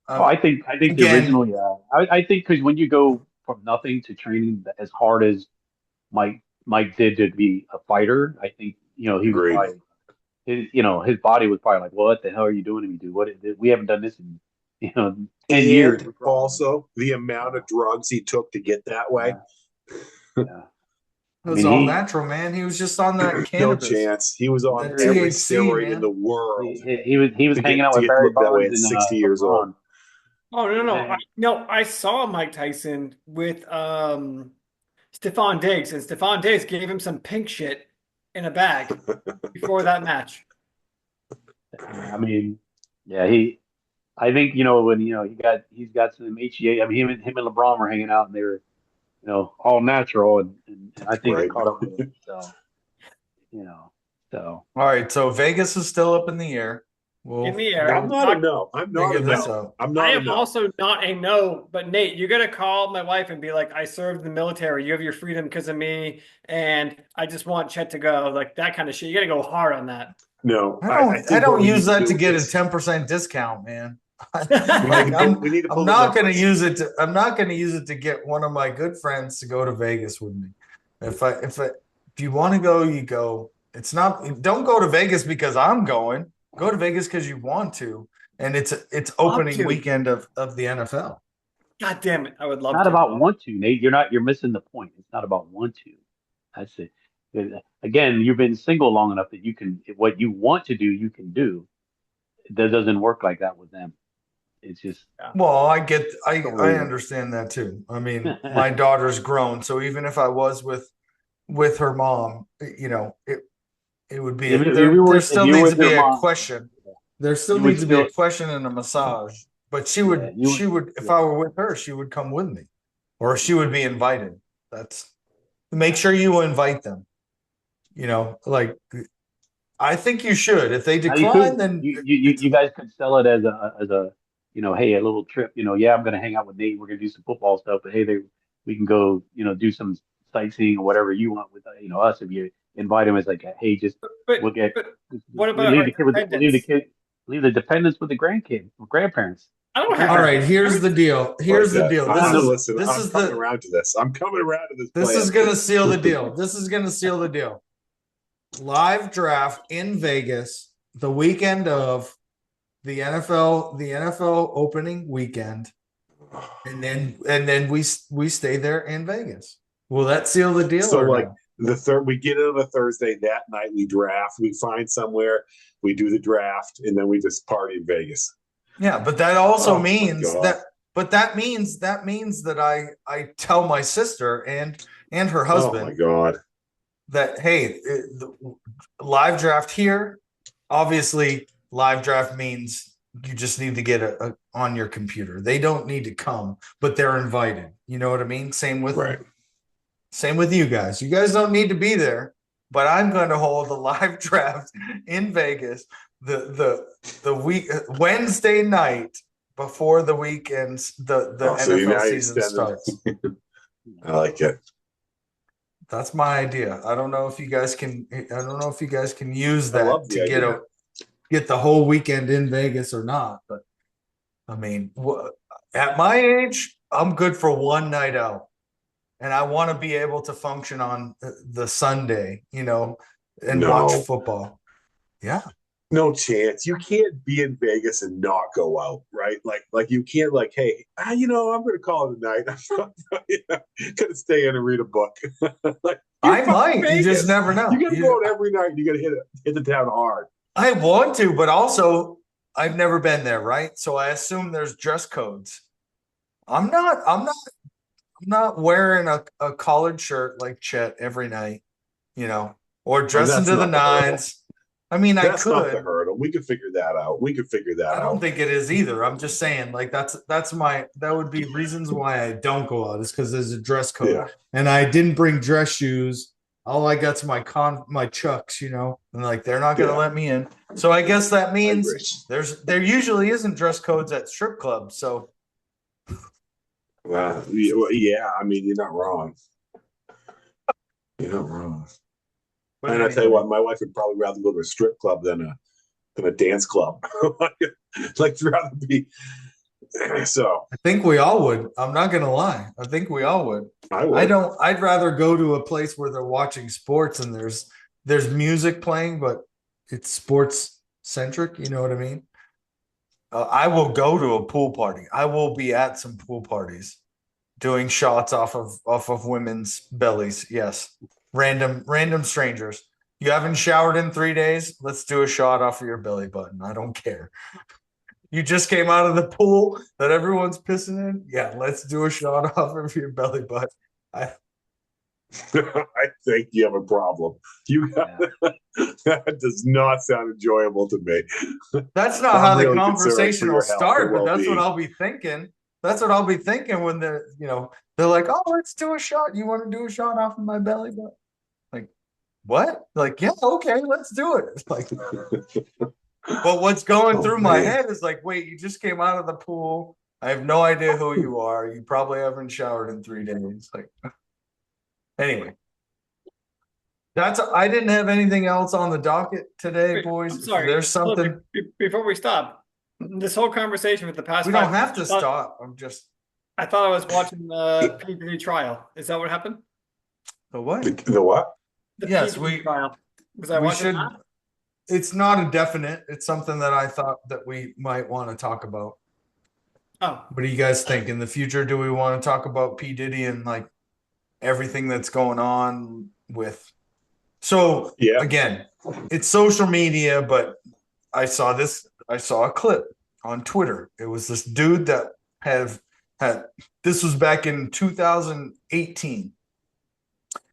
Oh, I think the again? original, yeah. I think because when you go from nothing to training as hard as Mike did to be a fighter, I think, he was Agreed. probably his body was probably like, well, what the hell are you doing to me, dude? We haven't done this in, 10 years. And What's wrong with you? also the amount of drugs he took to get that way. Yeah, yeah. It I was mean, all natural, man. He was just on that No cannabis, chance. He was on that every THC, steroid in the man. world he was to hanging get out to with get Barry look that way Bonds at and 60 years old. LeBron. Oh He was no, hanging. no! I saw Mike Tyson with Stephon Diggs, and Stephon Diggs gave him some pink shit in a bag before that match. I mean, yeah, I think when he's got some HGA. I mean, him and LeBron were hanging out, and they were all natural, and I think it Right. caught up with him. So you know, so All right, so Vegas is still up in the air. In We'll the air. I'm we'll not a no. I'm not figure a this no. out. I'm I not a am no. also not a no, but Nate, you gotta call my wife and be like, I served in the military. You have your freedom because of me, and I just want Chet to go. Like that kind of shit. You gotta go hard on that. No. I I don't I think what don't we use need to that do to get a is 10% discount, man. we need to Like pull we need to I'm pull the not gonna numbers. use it to I'm not gonna use it to get one of my good friends to go to Vegas with me. If you want to go, you go. It's not don't go to Vegas because I'm going. Go to Vegas because you want to. And it's Love opening to. weekend of the NFL. God damn it. I would love not to. about want to, Nate. You're missing the point. It's not about want to. That's it. Again, you've been single long enough that you can what you want to do, you can do. That doesn't work like that with them. It's just Well, I so. understand that too. I mean, my daughter's grown, so even if I was with her mom, it would be If there. you There were if still you're needs to with be your a mom, question. There still you would needs to be a still, question and a massage. But she yeah, would you would, she would if yeah. I were with her, she would come with me, or she would be invited. That's make sure you invite them. Like I think you should. If they Now you decline, could then you guys could sell it as a hey, a little trip. Yeah, I'm gonna hang out with Nate. We're gonna do some football stuff, but hey, we can go do some sightseeing or whatever you want with us. If you invite him as like, hey, just But we'll get but what we about leave our the kid with dependents? leave the dependents with the grandparents. I don't have all any right. Here's the grandparents. deal. Like Here's the that. deal. I don't know. Listen, This I'm is coming the around to this. I'm coming around to this this is plan. gonna seal the deal. This is gonna seal the deal. Live draft in Vegas the weekend of the NFL opening weekend, and then we stay there in Vegas. Will that seal the deal So or like no? the third, we get it on a Thursday. That night we draft. We find somewhere. We do the draft, and then we just party in Vegas. Yeah, but that also Oh my means god. that but that means that I tell my sister and her Oh my husband god. that hey, the live draft here, obviously live draft means you just need to get a on your computer. They don't need to come, but they're invited. You know what I mean? Right. Same with you guys. You guys don't need to be there, but I'm going to hold a live draft in Vegas the week Wednesday night before the weekends the Oh, so you NFL now you season extended. starts. I like it. That's my idea. I don't know if you guys can. I don't know if you guys can use I love that the to idea. get the whole weekend in Vegas or not. But I mean, at my age, I'm good for one night out, and I want to be able to function on the Sunday, and watch No, football. Yeah, no chance. You can't be in Vegas and not go out, right? Like you can't like, hey, I'm going to call it a night. I'm going to stay in and read a book. Like you're I fucking might. You just Vegas. never You know. got to go out every night. You got to hit the town hard. I want to, but also I've never been there, right? So I assume there's dress codes. I'm not. I'm not wearing a collared shirt like Chet every night, or And dressing that's to the not the hurdle. nines. I mean, I That's not the could. hurdle. We could figure that out. We could figure that I don't out. think it is either. I'm just saying, like that would be reasons why I don't go out is because there's a dress code, Yeah. and I didn't bring dress shoes. All I got's my Chucks, and like they're not gonna Yeah. let me in. So I guess that I agree. means there usually isn't dress codes at strip clubs. So Yeah, I mean, you're not wrong. You're not wrong. but And I tell you anyway. what, my wife would probably rather go to a strip club than a dance club. Like, rather be. So I think we all would. I'm not gonna lie. I think we all would. I would. I'd rather go to a place where they're watching sports and there's music playing, but it's sports centric. You know what I mean? I will go to a pool party. I will be at some pool parties, doing shots off of women's bellies. Yes, random strangers. You haven't showered in 3 days? Let's do a shot off of your belly button. I don't care. You just came out of the pool that everyone's pissing in. Yeah, let's do a shot off of your belly button. I I think you have a problem. That does not sound enjoyable to me. That's not I'm how the really concerned conversation for will your health start, and but that's what well-being. I'll be thinking. That's what I'll be thinking when they're like, "Oh, let's do a shot. You want to do a shot off of my belly button?" Like, what? Like, yeah, okay, let's do it. It's like, but what's going Oh, through my man. head is like, wait, you just came out of the pool. I have no idea who you are. You probably haven't showered in 3 days. Like, anyway, I didn't have anything else on the docket today, Wait, boys. I'm If sorry. there's Look, something before we stop, this whole conversation with the past we 5 don't have to minutes, I thought, stop. I'm just I thought I was watching the PDD trial. Is that what happened? the what? The what? The Yes, PDD trial. Was I we watching should. that? It's not a definite. It's something that I thought that we might want to talk about. Oh, What do you guys think in the future? Do we want to talk about P Diddy and like everything that's going on with? So Yeah. again, it's social media, but I saw a clip on Twitter. It was this dude that had this was back in 2018.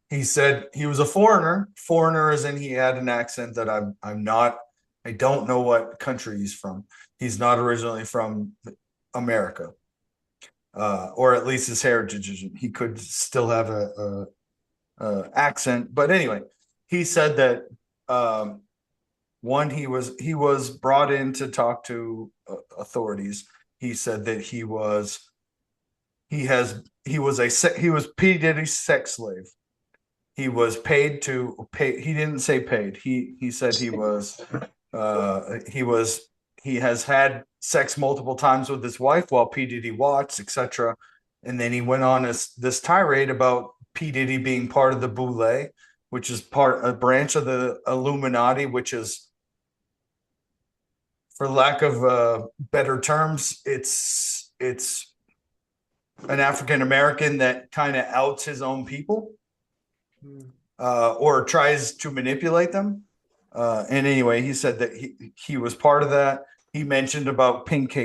He said he was a foreigner. Foreigner as in he had an accent that I'm not. I don't know what country he's from. He's not originally from America, or at least his heritage isn't. He could still have a accent, but anyway, he said that one he was brought in to talk to authorities. He said that he was P Diddy's sex slave. He was paid to pay. He didn't say paid. He said he has had sex multiple times with his wife while P Diddy watched, etc. And then he went on this tirade about P Diddy being part of the Boule, which is a branch of the Illuminati, which is, for lack of better terms, it's an African American that kind of outs his own people. Or tries to manipulate them. And anyway, he said that he was part of that. He mentioned about pink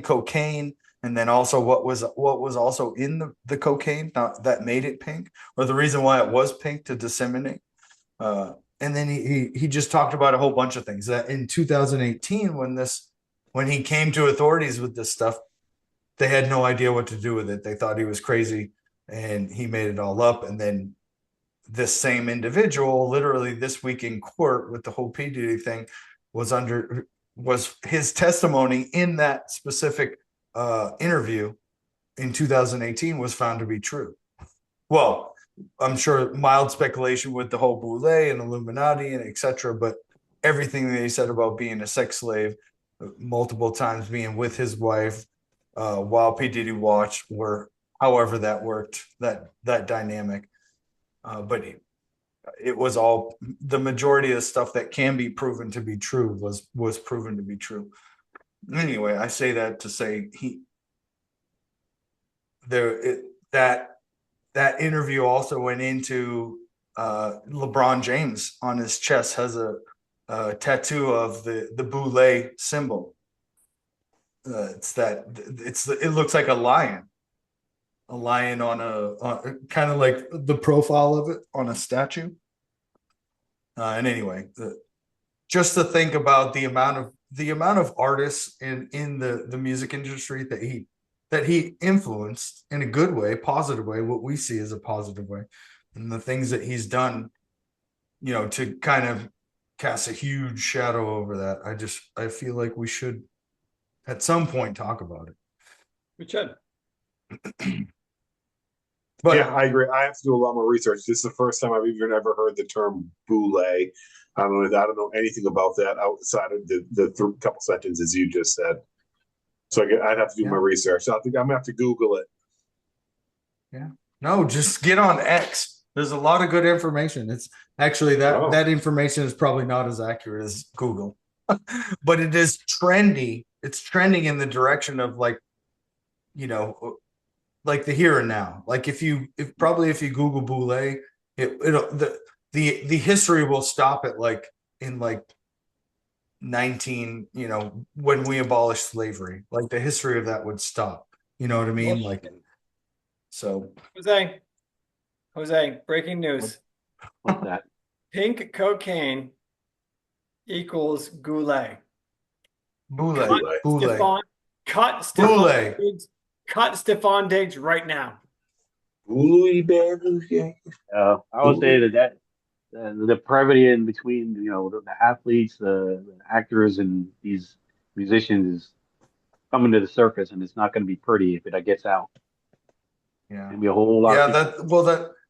cocaine, and then also what was also in the cocaine that made it pink, or the reason why it was pink to disseminate. And then he just talked about a whole bunch of things that in 2018 when he came to authorities with this stuff, they had no idea what to do with it. They thought he was crazy, and he made it all up. And then this same individual, literally this week in court with the whole P Diddy thing, was his testimony in that specific interview in 2018 was found to be true. Well, I'm sure mild speculation with the whole Boule and Illuminati and etc. But everything that he said about being a sex slave, multiple times being with his wife while P Diddy watched, were however that worked, that dynamic. But it was all, the majority of the stuff that can be proven to be true was proven to be true. Anyway, I say that to say that interview also went into LeBron James on his chest has a tattoo of the Boule symbol. It looks like a lion on kind of like the profile of it on a statue. And anyway, just to think about the amount of artists in the music industry that he influenced in a good way, positive way, what we see as a positive way, and the things that he's done, to kind of cast a huge shadow over that. I feel like we should at some point talk about it. We should. But yeah, I agree. I have to do a lot more research. This is the first time I've even ever heard the term boule. I don't know anything about that outside of the couple sentences you just said. So I'd have to do my research. I think I'm gonna have to Google it. Yeah. No, just get on X. There's a lot of good information. It's actually that information is probably not as accurate as Google, but it is trendy. It's trending in the direction of like the here and now. Like if you Google boule, the history will stop at like in like 19, when we abolished slavery. Like the history of that would stop. You know what I mean? Like, so Jose, breaking news. What's that? Pink cocaine equals goulet. Boule. Cut Stephon Diggs right now. I would say that the brevity in between, the athletes, the actors, and these musicians is coming to the surface, and it's not going to be pretty if it gets out. Yeah, Maybe a whole lot.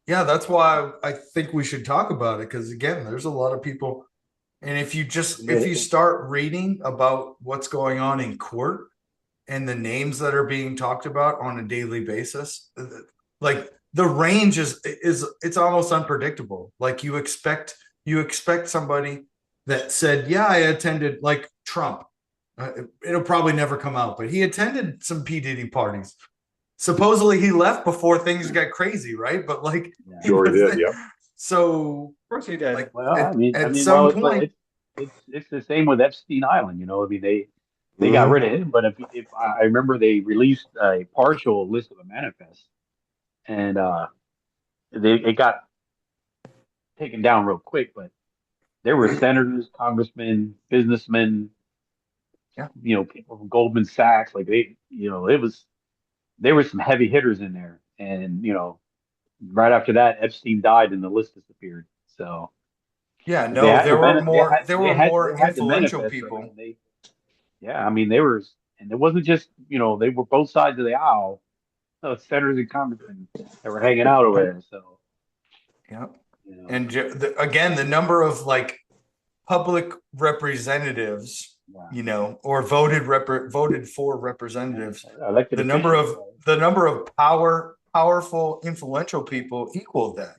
That's why I think we should talk about it, because again, there's a lot of people, and if you start reading about what's going on in court and the names that are being talked about on a daily basis, like the range is it's almost unpredictable. Like you expect somebody that said, yeah, I attended, like Trump. It'll probably never come out, but he attended some P. Diddy parties. Supposedly he left before things got crazy, right? But like, sure he did, yeah. So of course he did. Like, well, at some point, it's the same with Epstein Island. They got rid of him, but if I remember, they released a partial list of a manifest, and it got taken down real quick. But there were senators, congressmen, businessmen, people from Goldman Sachs. Like there were some heavy hitters in there, and right after that, Epstein died, and the list disappeared. So yeah, no, there were more had the influential manifest, people. right? They were, and it wasn't just they were both sides of the aisle. So senators and congressmen that were hanging out over there. So yeah, and again, the number of like public representatives, or voted for representatives, the number of powerful, influential people equaled that.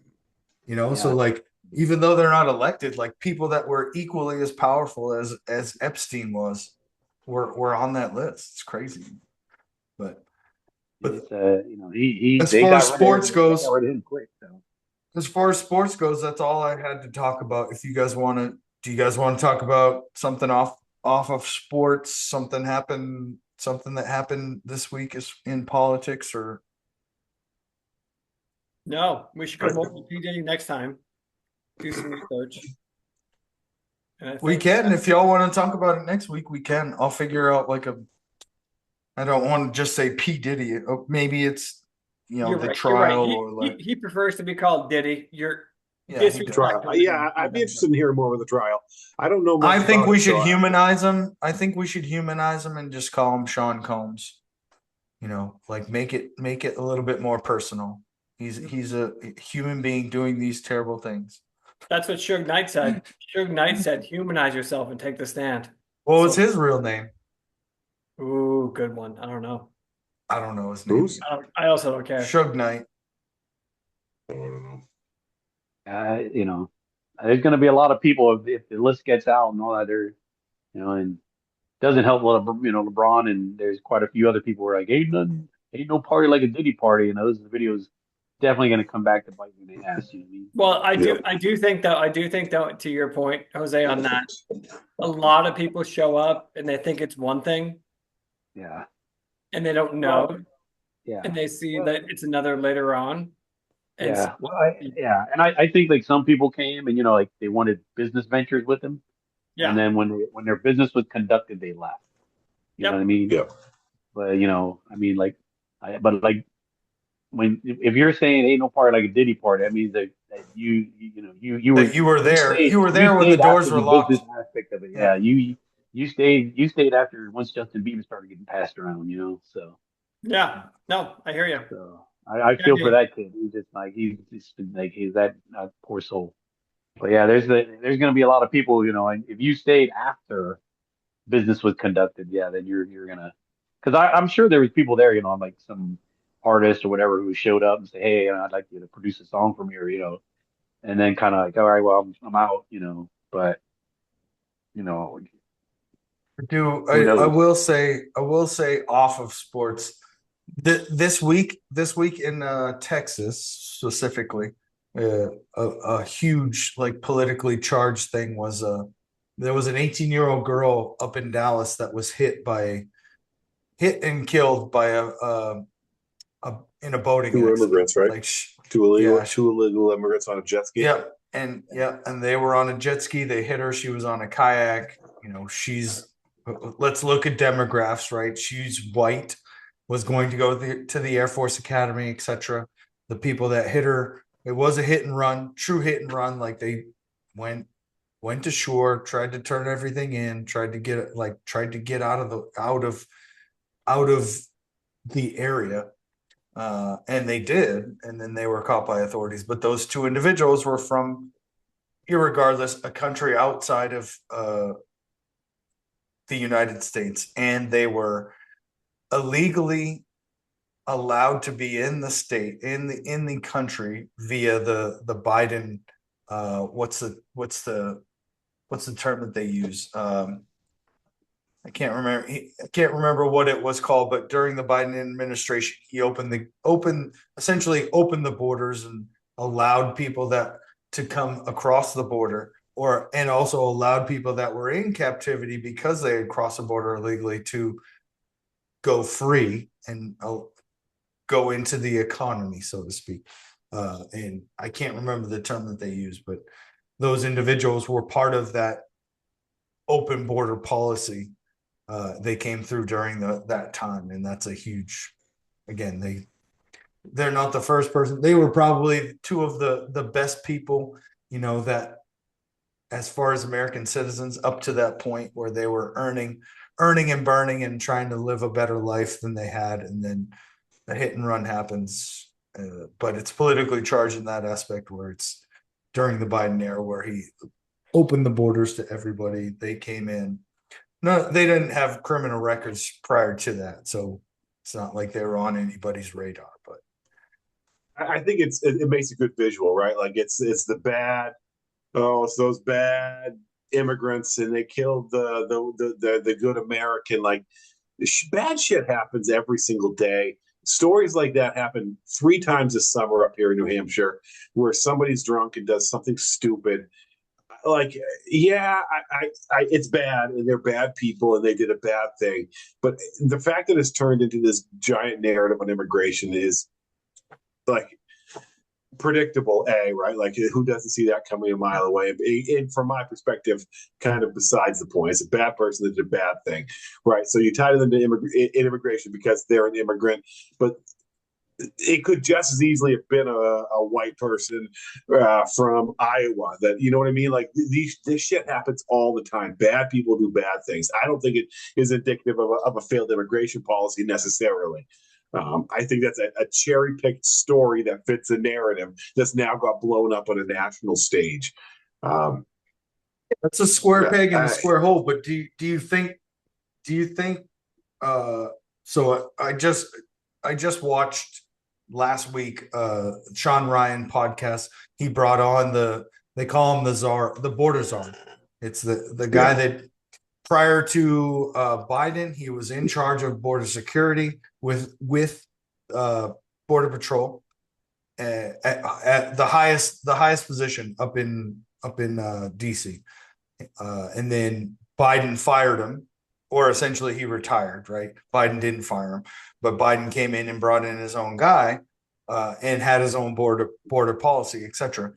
So like, even though they're not elected, like people that were equally as powerful as Epstein was, were on that list. It's crazy, but as far as sports goes, got rid of him quick. So. As far as sports goes, that's all I had to talk about. If you guys want to, do you guys want to talk about something off of sports? Something that happened this week is in politics, or no? We should come over to P. Diddy next time. Do some research. We can, if y'all want to talk about it next week, we can. I'll figure out I don't want to just say P. Diddy. Maybe it's the trial, right. or like he prefers to be called Diddy. Trial. Yeah, I'd be interested in hearing more of the trial. I don't know much. I think we should humanize him. I think we should humanize him and just call him Sean Combs. Like make it a little bit more personal. He's a human being doing these terrible things. That's what Suge Knight said. Suge Knight said, "Humanize yourself and take the stand." What was his real name? Ooh, good one. I don't know. I don't know his name. I also don't care. Suge Knight. There's going to be a lot of people if the list gets out and all that. And it doesn't help. LeBron, and there's quite a few other people who are like, ain't no party like a Diddy party, and those videos definitely going to come back to bite me in the ass. Well, I do think that to your point, Jose, on that, a lot of people show up and they think it's one thing. Yeah. And they don't know. Yeah. And they see that it's another later on. And and I think like some people came and like they wanted business ventures with him, Yeah. And then when their business was conducted, they left. You know Yep. what I mean? Yeah. But I mean, but like when if you're saying ain't no party like a Diddy party, that means that That you were there. You were you there when the stayed doors after were the locked. business aspect of it. Yeah. Yeah, you stayed after once Justin Bieber started getting passed around. So Yeah. No, I hear you. I Yeah, feel for that kid. He's just like he's that poor soul. But yeah, there's gonna be a lot of people. And if you stayed after business was conducted, yeah, then you're gonna, because I'm sure there was people there, like some artist or whatever who showed up and say, hey, I'd like you to produce a song for me, or and then kind of like, all right, well, I'm out, but you know, Do who I knows? will say off of sports this week in Texas specifically, a huge like politically charged thing was there was an 18-year-old girl up in Dallas that was hit and killed by a in a boating Two accident. immigrants, right? Like Two yeah, illegal immigrants on a jet ski. and they were on a jet ski. They hit her. She was on a kayak. She's let's look at demographics, right? She's white, was going to go to the Air Force Academy, etc. The people that hit her, it was a hit and run, true hit and run. Like they went went to shore, tried to turn everything in, tried to get out of the area, and they did, and then they were caught by authorities. But those two individuals were from, irregardless, a country outside of the United States, and they were illegally allowed to be in the state in the country via the Biden. What's the term that they use? I can't remember. I can't remember what it was called, but during the Biden administration, he essentially opened the borders and allowed people that to come across the border, and also allowed people that were in captivity because they had crossed the border illegally to go free and go into the economy, so to speak. And I can't remember the term that they used, but those individuals were part of that open border policy. They came through during that time, and that's a huge. Again, they're not the first person. They were probably two of the best people, that as far as American citizens up to that point where they were earning and burning and trying to live a better life than they had, and then the hit and run happens. But it's politically charged in that aspect where it's during the Biden era where he opened the borders to everybody. They came in. No, they didn't have criminal records prior to that, so it's not like they were on anybody's radar. But I think it makes a good visual, right? Like it's the bad. Oh, it's those bad immigrants, and they killed the good American. Like bad shit happens every single day. Stories like that happen 3 times this summer up here in New Hampshire, where somebody's drunk and does something stupid. Like, yeah, it's bad, and they're bad people, and they did a bad thing. But the fact that it's turned into this giant narrative on immigration is like predictable, right? Like, who doesn't see that coming a mile away? And from my perspective, kind of besides the point. It's a bad person that did a bad thing, right? So you tie them to immigration because they're an immigrant, but it could just as easily have been a white person from Iowa. That, you know what I mean? Like this shit happens all the time. Bad people do bad things. I don't think it is indicative of a failed immigration policy necessarily. I think that's a cherry picked story that fits a narrative that's now got blown up on a national stage. that's a square peg in a square hole. But do you think? So I just watched last week Sean Ryan podcast. He brought on they call him the czar, the border czar. It's the guy that prior to Biden, he was in charge of border security with Border Patrol at the highest position up in DC, and then Biden fired him, or essentially he retired. Right? Biden didn't fire him, but Biden came in and brought in his own guy, and had his own border policy, etc.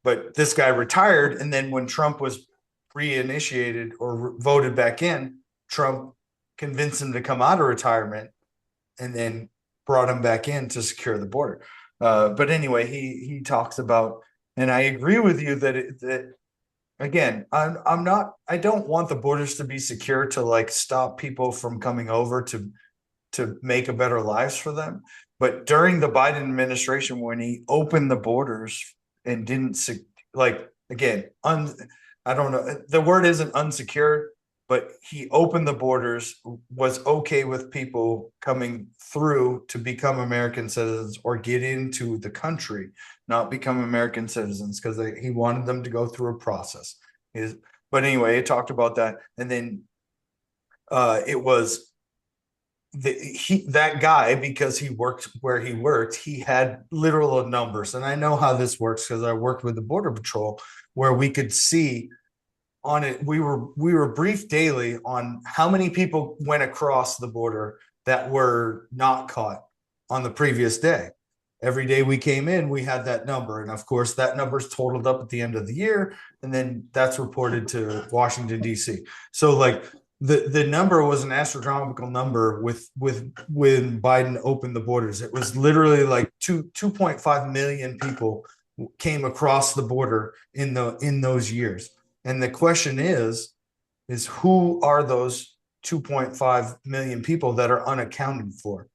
But this guy retired, and then when Trump was reinitiated or voted back in, Trump convinced him to come out of retirement and then brought him back in to secure the border. But anyway, he talks about, and I agree with you that again, I don't want the borders to be secure to like stop people from coming over to make a better lives for them. But during the Biden administration, when he opened the borders and didn't like, again, I don't know, the word isn't unsecured, but he opened the borders, was okay with people coming through to become American citizens or get into the country, not become American citizens, because he wanted them to go through a process. But anyway, it talked about that, and then it was that guy, because he worked where he worked, he had literal numbers, and I know how this works because I worked with the Border Patrol, where we could see on it. We were briefed daily on how many people went across the border that were not caught on the previous day. Every day we came in, we had that number, and of course that number's totaled up at the end of the year, and then that's reported to Washington D.C. So like the number was an astronomical number with when Biden opened the borders. It was literally like 2.5 million people came across the border in those years. And the question is who are those 2.5 million people that are unaccounted for?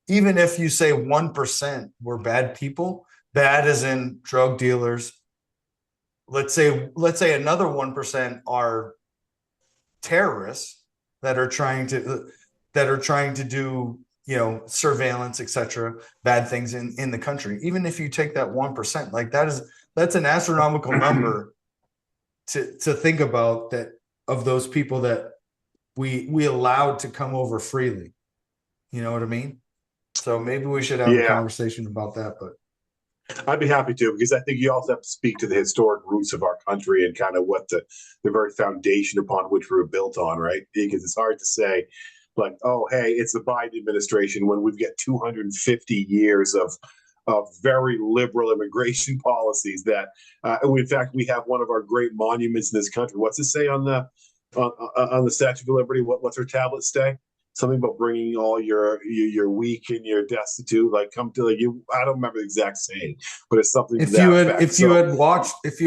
Even if you say 1% were bad people, bad as in drug dealers, let's say another 1% are terrorists that are trying to do, surveillance, etc., bad things in the country. Even if you take that 1%, like that's an astronomical number to think about, that of those people that we allowed to come over freely. You know what I mean? So maybe we should have a conversation about that, but I'd be happy to, because I think you also have to speak to the historic roots of our country and kind of what the very foundation upon which we were built on, right? Because it's hard to say, like, oh, hey, it's the Biden administration when we've got 250 years of very liberal immigration policies that, in fact, we have one of our great monuments in this country. What's it say on the Statue of Liberty? What's her tablet say? Something about bringing all your weak and your destitute, like come to like you. I don't remember the exact saying, but it's something. If you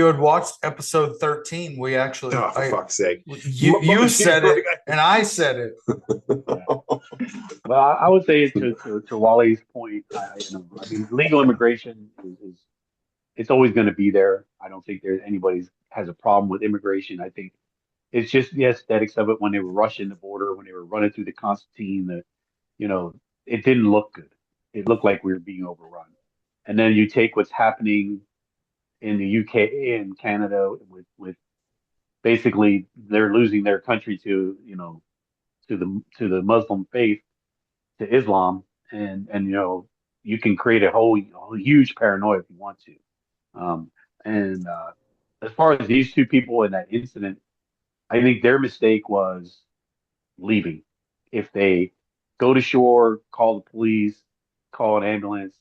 had watched episode 13, we actually, for fuck's sake, you said it and I said it. Well, I would say to Wally's point, legal immigration is it's always going to be there. I don't think anybody has a problem with immigration. I think it's just the aesthetics of it when they were rushing the border, when they were running through the Constantine, it didn't look good. It looked like we were being overrun. And then you take what's happening in the UK and Canada with basically they're losing their country to the Muslim faith, to Islam, and you can create a whole huge paranoia if you want to. And as far as these two people in that incident, I think their mistake was leaving. If they go to shore, call the police, call an ambulance,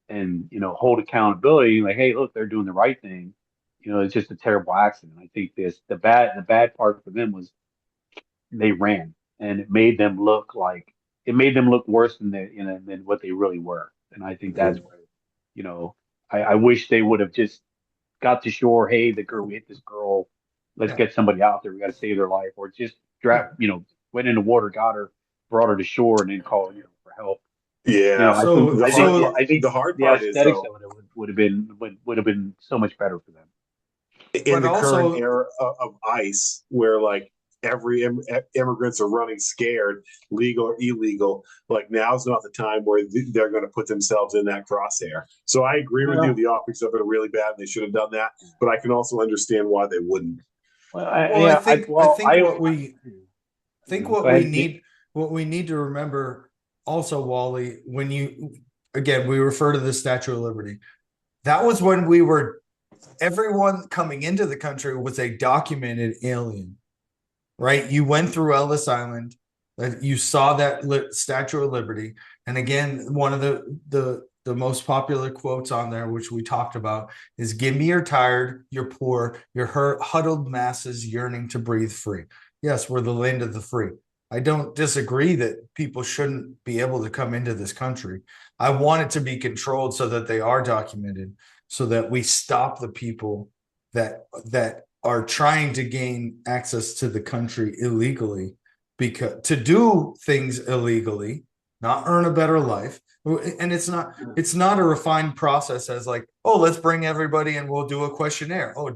and hold accountability, like, hey, look, they're doing the right thing. It's just a terrible accident. I think the bad part for them was they ran, and it made them look worse than what they really were. And I think that's where, I wish they would have just got to shore. Hey, we hit this girl. Let's get somebody out there. We got to save their life, or just went in the water, got her, brought her to shore, and then called for help. Yeah. I think the hard part is aesthetics of it would have been so much better for them. In the current era of ICE, where like every immigrants are running scared, legal or illegal, like now's not the time where they're going to put themselves in that crosshair. So I agree with you. The optics of it are really bad, and they should have done that. But I can also understand why they wouldn't. I think what we need to remember also, Wally, when we refer to the Statue of Liberty, that was when everyone coming into the country was a documented alien, right? You went through Ellis Island, you saw that Statue of Liberty, and again, one of the the most popular quotes on there, which we talked about, is "Give me your tired, your poor, your hurt, huddled masses yearning to breathe free." Yes, we're the land of the free. I don't disagree that people shouldn't be able to come into this country. I want it to be controlled so that they are documented, so that we stop the people that are trying to gain access to the country illegally, because to do things illegally, not earn a better life. And it's not a refined process as like, oh, let's bring everybody and we'll do a questionnaire. Oh,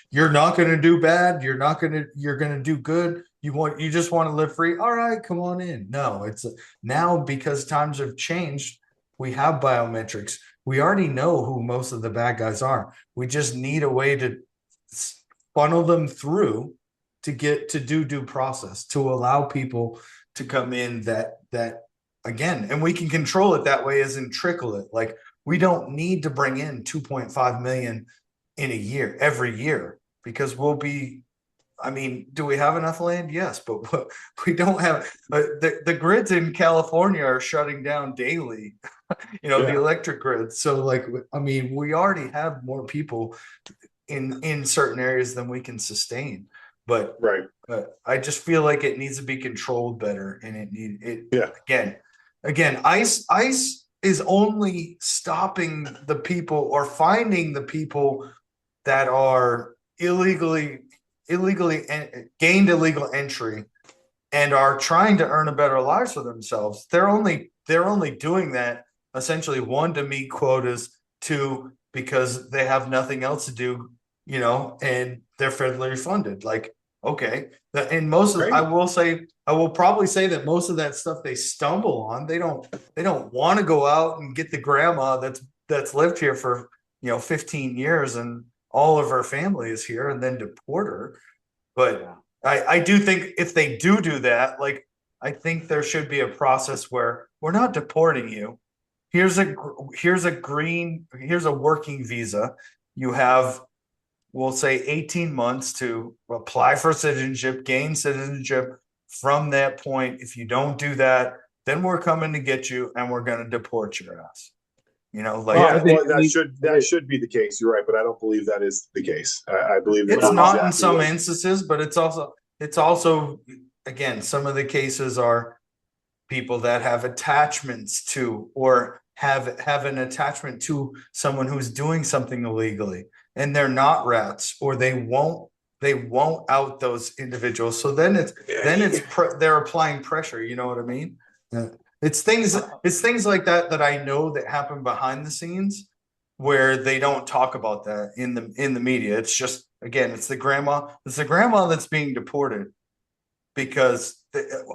you're not going to do bad, you're going to do good, you just want to live free, all right, come on in. No, it's now, because times have changed, we have biometrics. We already know who most of the bad guys are. We just need a way to funnel them through to get to do due process, to allow people to come in that again, and we can control it that way, as in trickle it. Like, we don't need to bring in 2.5 million in a year, every year, because I mean, do we have enough land? Yes, but we don't have the grids in California are shutting down daily, the electric grid. So like, I mean, we already have more people in certain areas than we can sustain. But I just feel like it needs to be controlled better, and again, ICE is only stopping the people or finding the people that are illegally gained illegal entry and are trying to earn a better life for themselves. They're only doing that essentially, one, to meet quotas, two, because they have nothing else to do, and they're federally funded. Like, okay, and most of I will probably say that most of that stuff they stumble on. They don't want to go out and get the grandma that's lived here for 15 years and all of her family is here, and then deport her. But I do think if they do that, like, I think there should be a process where we're not deporting you. Here's a working visa. You have, we'll say, 18 months to apply for citizenship, gain citizenship. From that point, if you don't do that, then we're coming to get you and we're going to deport your ass. That should be the case. You're right, but I don't believe that is the case. I believe it's not in some instances, but it's also again, some of the cases are people that have attachments to, or have an attachment to someone who's doing something illegally, and they're not rats, or they won't out those individuals. So then they're applying pressure. You know what I mean? It's things like that I know that happen behind the scenes, where they don't talk about that in the media. It's just, again, it's the grandma that's being deported because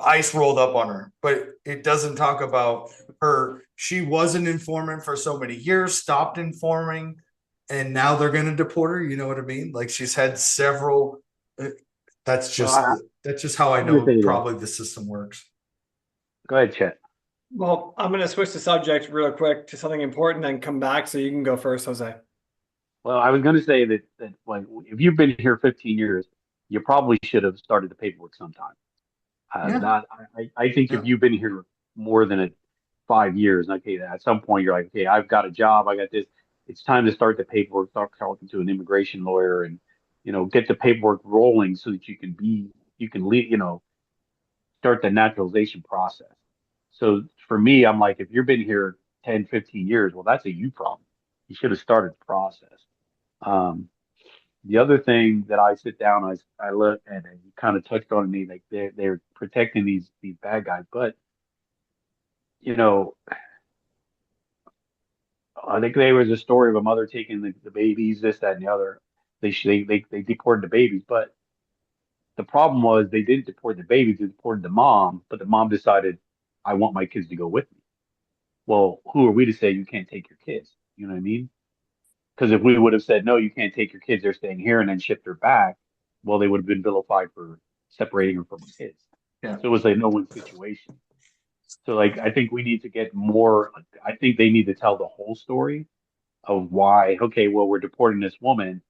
ICE rolled up on her, but it doesn't talk about her. She was an informant for so many years, stopped informing, and now they're going to deport her. You know what I mean? Like, she's had several. That's just how I know probably the system works. Go ahead, Chet. Well, I'm going to switch the subject real quick to something important and come back, so you can go first, Jose. Well, I was going to say that like, if you've been here 15 years, you probably should have started the paperwork sometime. I think if you've been here more than 5 years, okay, at some point you're like, okay, I've got a job, I got this. It's time to start the paperwork, start talking to an immigration lawyer, and get the paperwork rolling so that you can start the naturalization process. So for me, I'm like, if you've been here 10, 15 years, well, that's a you problem. You should have started the process. The other thing that I sit down, I look and you kind of touched on me, like they're protecting these bad guys, but I think there was a story of a mother taking the babies, this, that, and the other. They deported the babies, but the problem was they didn't deport the babies, they deported the mom, but the mom decided, I want my kids to go with me. Well, who are we to say you can't take your kids? You know what I mean? Because if we would have said, no, you can't take your kids, they're staying here, and then shipped her back, well, they would have been vilified for separating her from her kids. Yeah. So it was a no-win situation. So, like, I think we need to get more, I think they need to tell the whole story of why, okay, well, we're deporting this woman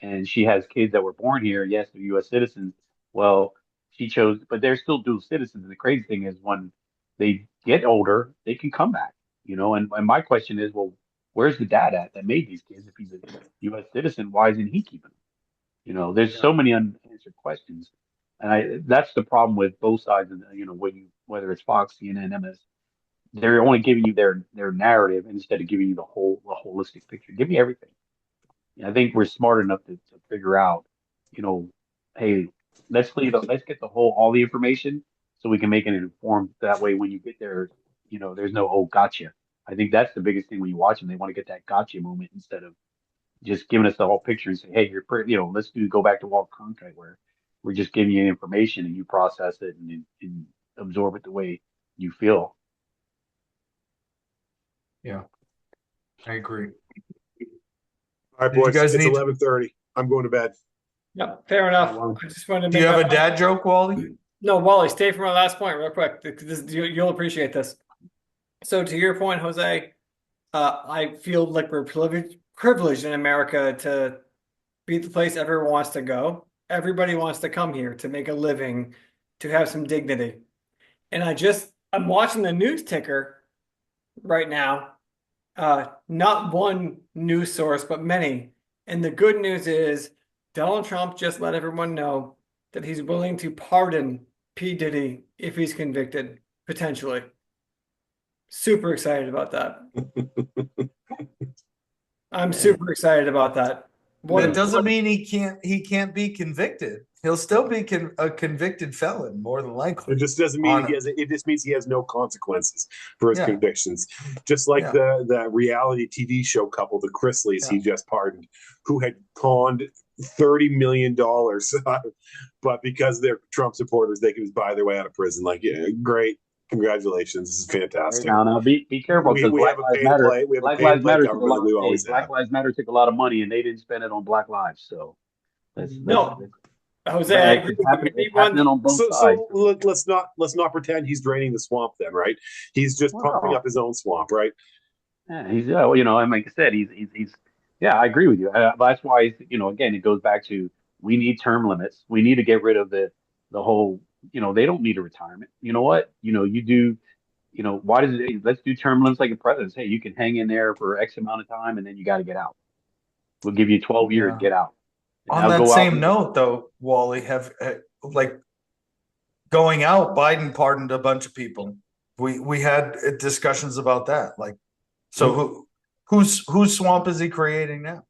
and she has kids that were born here. Yes, they're U.S. citizens. Well, she chose, but they're still dual citizens. And the crazy thing is when they get older, they can come back. And my question is, well, where's the dad at that made these kids? If he's a U.S. citizen, why isn't he keeping them? There's Yeah. so many unanswered questions, and that's the problem with both sides. And whether it's Fox, CNN, MS, they're only giving you their narrative instead of giving you the holistic picture. Give me everything. I think we're smart enough to figure out, you know, hey, let's get all the information so we can make it informed. That way, when you get there, there's no gotcha. I think that's the biggest thing when you watch them. They want to get that gotcha moment instead of just giving us the whole picture and say, hey, you're pretty, go back to Walt Cronkite where we're just giving you information and you process it and absorb it the way you feel. Yeah, I agree. All right, Did you boys. guys It's need? 11:30. I'm going to bed. Yeah, fair enough. Well, I just wanted to Do you make have my a dad joke, Wally? No, Wally, stay for my last point real quick. You'll appreciate this. So to your point, Jose, I feel like we're privileged in America to be the place everyone wants to go. Everybody wants to come here to make a living, to have some dignity. And I'm watching the news ticker right now. Not one news source, but many. And the good news is Donald Trump just let everyone know that he's willing to pardon P. Diddy if he's convicted, potentially. Super excited about that. I'm super excited about that. That doesn't mean he can't be convicted. He'll still be a convicted felon, more than likely. It just doesn't mean it just means he has no consequences for his convictions. Just like the reality TV show couple, the Chrisleys, he just pardoned, who had conned $30 million. But because they're Trump supporters, they can just buy their way out of prison. Like, yeah, great. Congratulations. This is fantastic. Now be careful because we have a pay to play. We have a pay to play government that we always have. Black Lives Matter took a lot of money and they didn't spend it on Black lives. So Jose, I agree with you. It's happening on both sides. So let's not pretend he's draining the swamp then, right? He's just pumping up his own swamp, right? Yeah, and like I said, he's yeah, I agree with you. That's why, again, it goes back to we need term limits. We need to get rid of the whole, they don't need a retirement. You know what? You do, why does it, let's do term limits like a president. Hey, you can hang in there for X amount of time and then you got to get out. We'll give you 12 years, get out. On that same note, though, Wally, like going out, Biden pardoned a bunch of people. We had discussions about that. Like, so whose swamp is he creating now?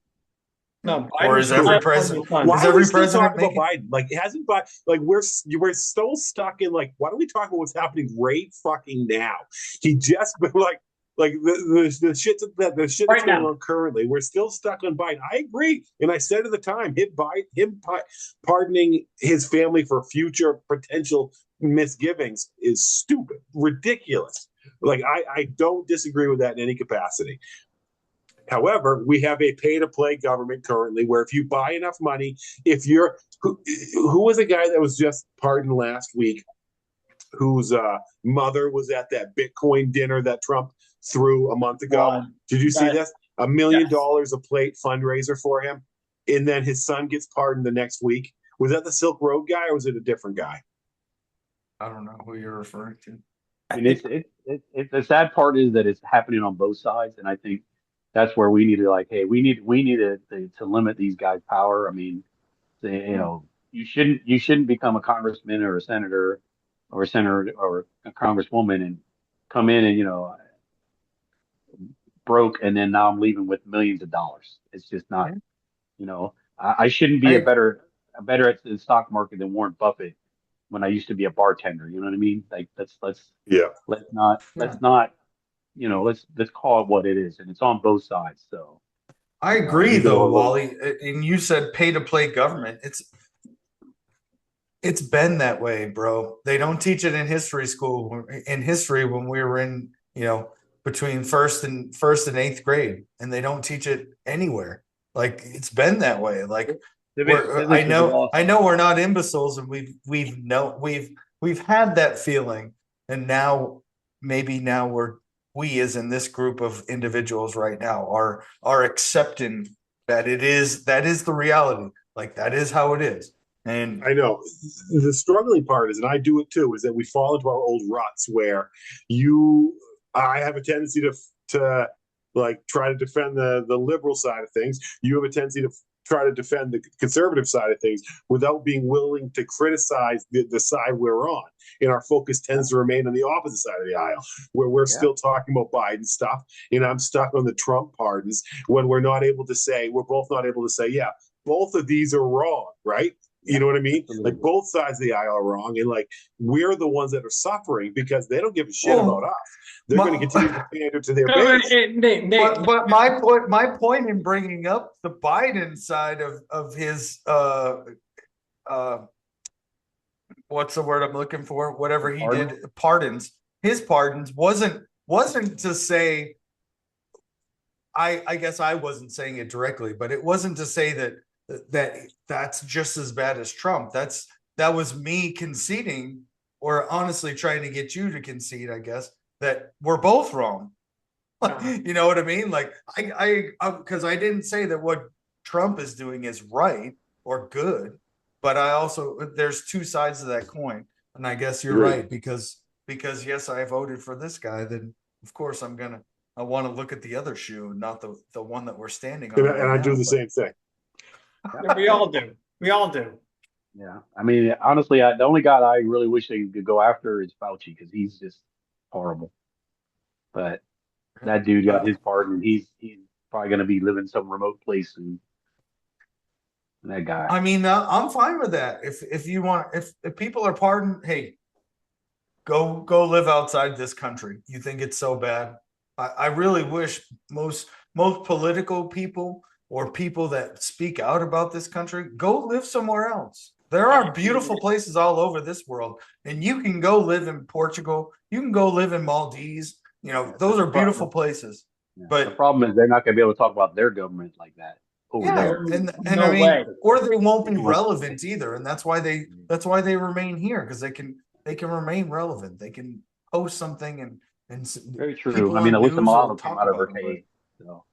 No, or is every president? Why are we still talking about Biden? Like, it hasn't. Like, we're so stuck in like. Why don't we talk about what's happening right fucking now? He just been like the shit that's going on currently. We're still stuck on Biden. I agree, and I said at the time, him pardoning his family for future potential misgivings is stupid, ridiculous. Like, I don't disagree with that in any capacity. However, we have a pay-to-play government currently where if you buy enough money, if you're who was a guy that was just pardoned last week, whose mother was at that Bitcoin dinner that Trump threw a month ago. Did you see this? $1 million a plate fundraiser for him, and then his son gets pardoned the next week. Was that the Silk Road guy, or was it a different guy? I don't know who you're referring to. I mean, the sad part is that it's happening on both sides, and I think that's where we need to we need to limit these guys' power. I mean, you shouldn't become a congressman or a senator or a congresswoman and come in and broke and then now I'm leaving with millions of dollars. It's just not. I shouldn't be better at the stock market than Warren Buffett when I used to be a bartender. You know what I mean? Like let's call it what it is, and it's on both sides. So I agree, though, Wally. And you said pay to play government. It's been that way, bro. They don't teach it in history school. In history, when we were in, between first and eighth grade, and they don't teach it anywhere. Like, it's been that way. Like, I know we're not imbeciles, and we've had that feeling, and now we as in this group of individuals right now are accepting that that is the reality. Like, that is how it is. And I know the struggling part is, and I do it too, is that we fall into our old ruts where you I have a tendency to like try to defend the liberal side of things. You have a tendency to try to defend the conservative side of things without being willing to criticize the side we're on. And our focus tends to remain on the opposite side of the aisle, where we're still talking about Biden stuff, and I'm stuck on the Trump pardons when we're both not able to say, yeah, both of these are wrong, right? You know what I mean? Absolutely. Like both sides of the aisle are wrong, and like we're the ones that are suffering because they don't give a shit about us. They're going to continue to pander to their base. Nate, But my point in bringing up the Biden side of his what's the word I'm looking for? Whatever he did, his pardons wasn't to say. I guess I wasn't saying it directly, but it wasn't to say that's just as bad as Trump. That was me conceding, or honestly trying to get you to concede, I guess, that we're both wrong. You know what I mean? Like because I didn't say that what Trump is doing is right or good, but there's two sides of that coin, and I guess you're right because yes, I voted for this guy. Then of course I want to look at the other shoe, not the one that we're standing on. And I do the same thing. We all do. We all do. Yeah, I mean, honestly, the only guy I really wish they could go after is Fauci because he's just horrible. But that dude got his pardon. He's probably going to be living some remote place, and that guy. I mean, I'm fine with that. If you want, if people are pardoned, hey, go live outside this country. You think it's so bad? I really wish most political people or people that speak out about this country go live somewhere else. There are beautiful places all over this world, and you can go live in Portugal. You can go live in Maldives. You know, those are beautiful places. Yeah. But the problem is they're not going to be able to talk about their government like that over there. And No I mean, way. or they won't be relevant either, and that's why they remain here, because they can remain relevant. They can post something and very true. I mean, Alyssa Milano came out of her cave. So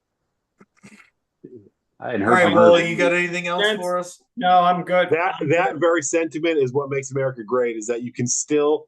I hadn't heard. All right, Wally, you got anything else for us? No, I'm good. That very sentiment is what makes America great, is that you can still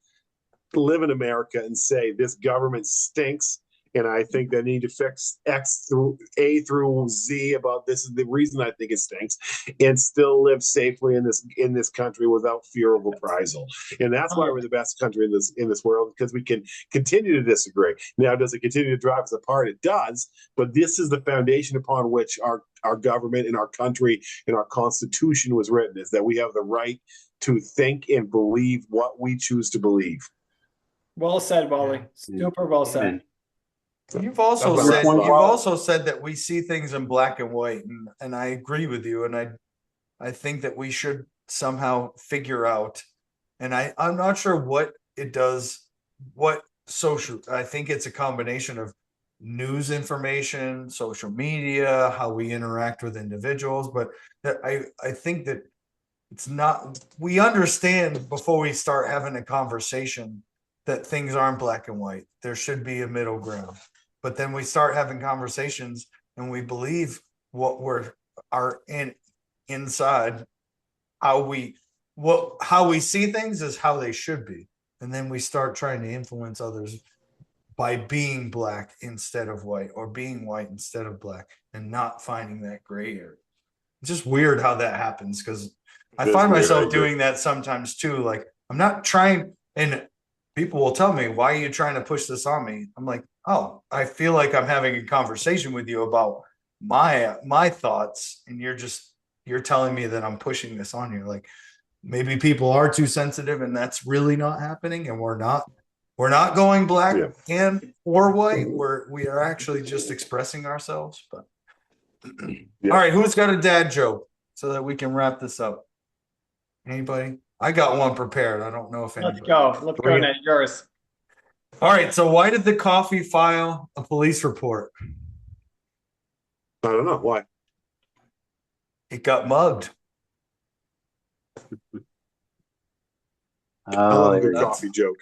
live in America and say this government stinks, and I think they need to fix X through A through Z about this is the reason I think it stinks, and still live safely in this country without fear of reprisal. And that's why we're the best country in this world, because we can continue to disagree. Now, does it continue to drive us apart? It does, but this is the foundation upon which our government and our country and our Constitution was written, is that we have the right to think and believe what we choose to believe. Well said, Wally. Super well said. You've also said that we see things in black and white, and I agree with you, and I think that we should somehow figure out, and I'm not sure what it does, what social. I think it's a combination of news information, social media, how we interact with individuals, but I think that it's not. We understand before we start having a conversation that things aren't black and white. There should be a middle ground. But then we start having conversations and we believe what inside, how we see things is how they should be. And then we start trying to influence others by being black instead of white, or being white instead of black, and not finding that gray area. It's just weird how that happens, because I find myself doing that sometimes too. Like, I'm not trying, and people will tell me, why are you trying to push this on me? I'm like, oh, I feel like I'm having a conversation with you about my thoughts, and you're telling me that I'm pushing this on you. Like, maybe people are too sensitive, and that's really not happening, and we're not going black and or white. We are actually just expressing ourselves. But all right, who's got a dad joke so that we can wrap this up? Anybody? I got one prepared. I don't know if anybody. Let's go, Nate. Yours. All right. So why did the coffee file a police report? I don't know why. It got mugged. I love a good coffee joke.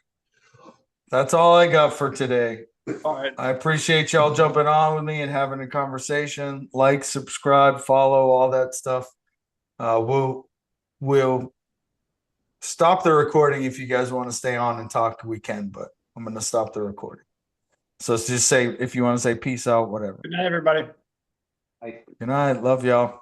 That's all I got for today. All right. I appreciate y'all jumping on with me and having a conversation. Like, subscribe, follow, all that stuff. We'll stop the recording if you guys want to stay on and talk. We can, but I'm going to stop the recording. So just say, if you want to say peace out, whatever. Good night, everybody. I Good night. Love y'all.